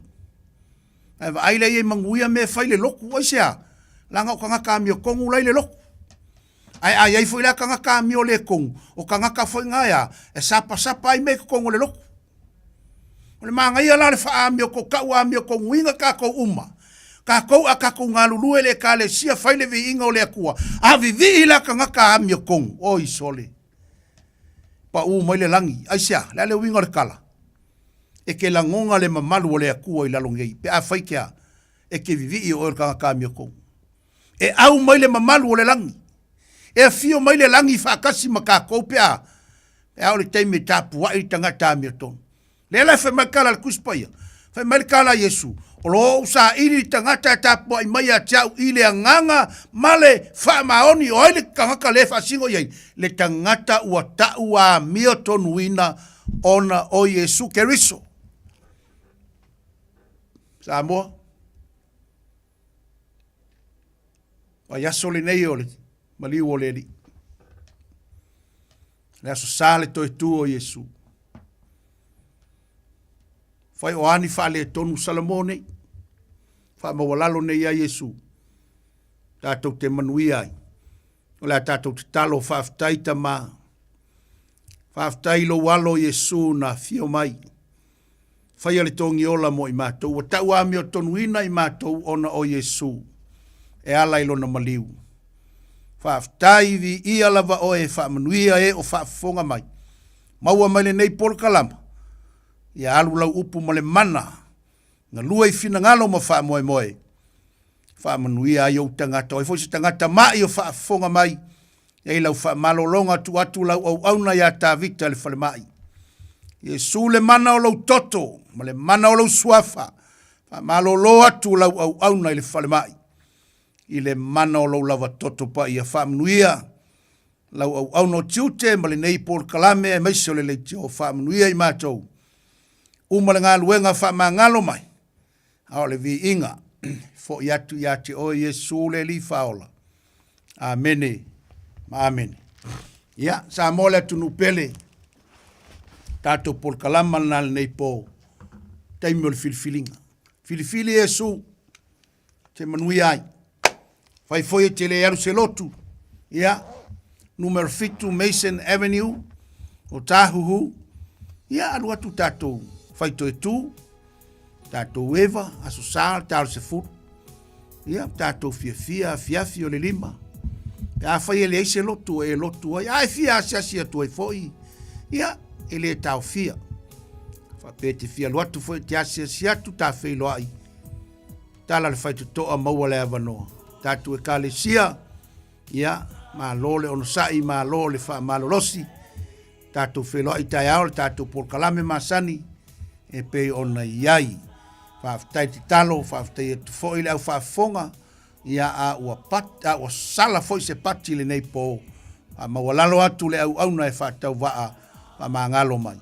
Ai le ye manguia me fai le loku, oi sea, langa o kanga kami o kongu lai le loku. Ai foi la kanga kami o le kongu, o kanga ka foi ngaya, e sapa ai me kongu le loku. O le manga ia la le faa ami o ko kau ami o kongu inga kako uma. Kako a kako ngalulu ele ka le sia fai le vi inga o le akua. A vivi la kanga kami o kongu, oi sole. pa u mai le langi, ai sia, le winga le kala. E ke langonga le mamalu o le akua i lalongei, pe a whai kia, e ke vivi i o kanga kāmia kou. E au mai le mamalu o le langi, e fio mai le langi whakasi maka kou pe a, e au le teime tāpua i tangata amia tonu. Le lai whai mai kala le kuspaia, whai mai kala Yesu, o lo sa iri tangata tāpua i mai a tiau i le anganga, male wha maoni o ele kangaka le whasingo iei, le tangata ua tau a mia tonu ina ona o Yesu Keriso. Samoa. Wa yaso le nei ole, mali o le li. Le aso sale to tu o Yesu. Fai o ani fa le tonu Salamone. Fa ma walalo nei a Yesu. Tatou te manui ai. O le tatou te talo fa aftai ma. Fa aftai lo walo Yesu na fio mai. Fai ale tongi ola mo i mātou. Wa tau ami o tonuina i mātou ona o Yesu. E ala ilo na maliu. Whaaftai vi ia lava o e whaamanuia e o whaafonga mai. Maua mai le nei pol kalama. Ia alu lau upu ma le mana. Nga lua i fina ngalo ma whaamoe moe. Whaamanuia ai o tangata. O e fwisi tangata mai o whaafonga mai. Ia lau whaamalolonga tu atu lau au auna ia tā vita le whale mai. Yesu le mana o lau toto. Ma le mana o lau suafa. Whaamalolo atu lau au auna i le whale mai. I le mana o lau lava toto pa ia whaamanuia. Lau au au no tiute, ma le nei por kalame e maise o le leiti o whaamanuia i mātou. Uma le ngā luenga whaamangalo mai. Ao le vi inga. Fo iatu iati o Yesu le li whaola. Amene. Ma amene. Ia, sa mole tunu pele. Tato por kalama na le nei po. Taimi o le filifilinga. Filifili Yesu. Te manuia ai. Fai foi te le alu se lotu. Ia. Numero 5 Mason Avenue. O Tahuhu. Ia alu atu tatou. Fai toi tu. Tatou eva. Aso sal. Talo se fut. Ia. Tatou fia fiafi o le lima. Ia fai ele eise lotu. E lotu. Ia fia asia tu e foi. Ia. Ele tau fia. Fa pete fia loatu foi te asia tu ta fei loai. Tala le fai tu toa maua le avanoa. Tatu e kalesia, ia, ma lole ono sai, ma lole fa malolosi, tatu wheloa i tai aole, tatu por kalame masani, e pe ona iai, whaaftai ti talo, whaaftai e tu foile au whaafonga, ia a ua pat, a ua sala foi se pati le nei po, a mawalalo atu le au auna e whaatau waa, a maangalo mai.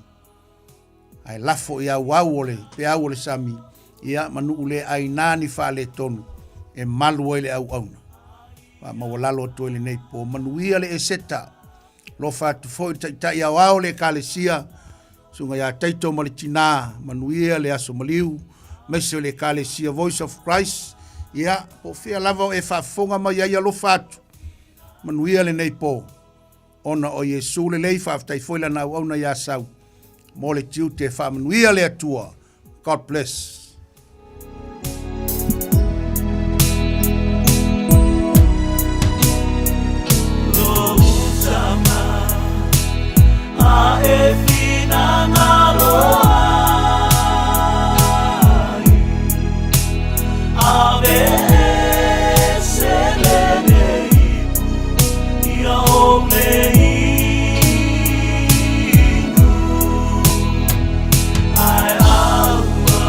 Ai lafo ia wau ole, pe au ole sami, ia manu ule ai nani wha le tonu, e malu ele au auna. Wa mawalalo to ele nei po manuia le eseta. Lo fa tu foi ta ia wao le kalesia. Sunga ya taito malitina manuia le aso maliu. Mese le kalesia Voice of Christ. Ia po fia lava e fa fonga ma ia lo fatu. Manuia le nei po. Ona o Yesu le lei fa tai foi la na auna ya sau. Mo le tiu te fa manuia le atua. God bless. A e fina ngalo ai a ve se le nei ia o le ingu ai aua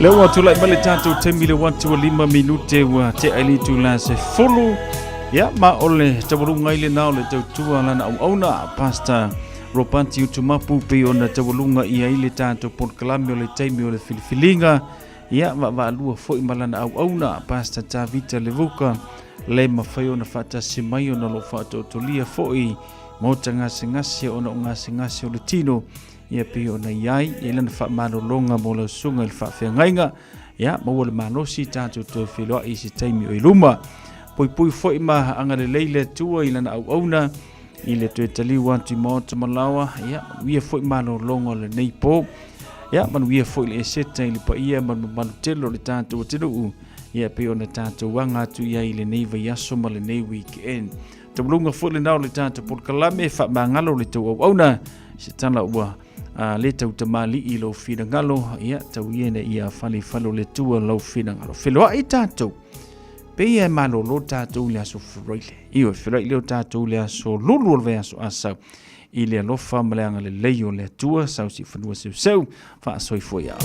Leo watu lai male tātou te mile watu wa 5 minute wa te aili tu la se fulu. Ya ma ole tawalunga ile na ole tautua lana au auna pasta Ropanti utumapu pe ona tawalunga ia ile tātou podkalami ole taimi ole filifilinga. Ya va lua foi malana au auna pasta ta vita levuka. Le mawhai ona whata simai ona lo whata otolia foi. Mota ngasi ona ngasi o le tino. Ia pe ona iai, ia lana wha manolonga mo lau sunga il wha whiangainga. Ia, maua le manosi tātou tō whiloa i si taimi o iluma. Pui foi ma angare leile tua i lana au auna. I le tue taliu antu i maota malawa. Ia, wia foi manolonga le neipo. Ia, manu wia foi le eseta i le pa ia manu telo le tātou o tilo. Ia pe ona tātou wanga atu ia i le neiva yaso ma le nei weekend. Tablunga foi le nao le tātou podkalame wha mangalo le tau au auna. Se tala ua. Le tau tamali i lau whina ngalo, ia tau iene ia whalo le tua lau whina ngalo. Whiloa i tātou, pe ia malo lo tātou le aso whiroile. Iwe whiroile leo tātou le aso lulu alwe aso asau. I le alofa maleanga le leio le tua, sau si whanua seu, wha asoi fwoi au.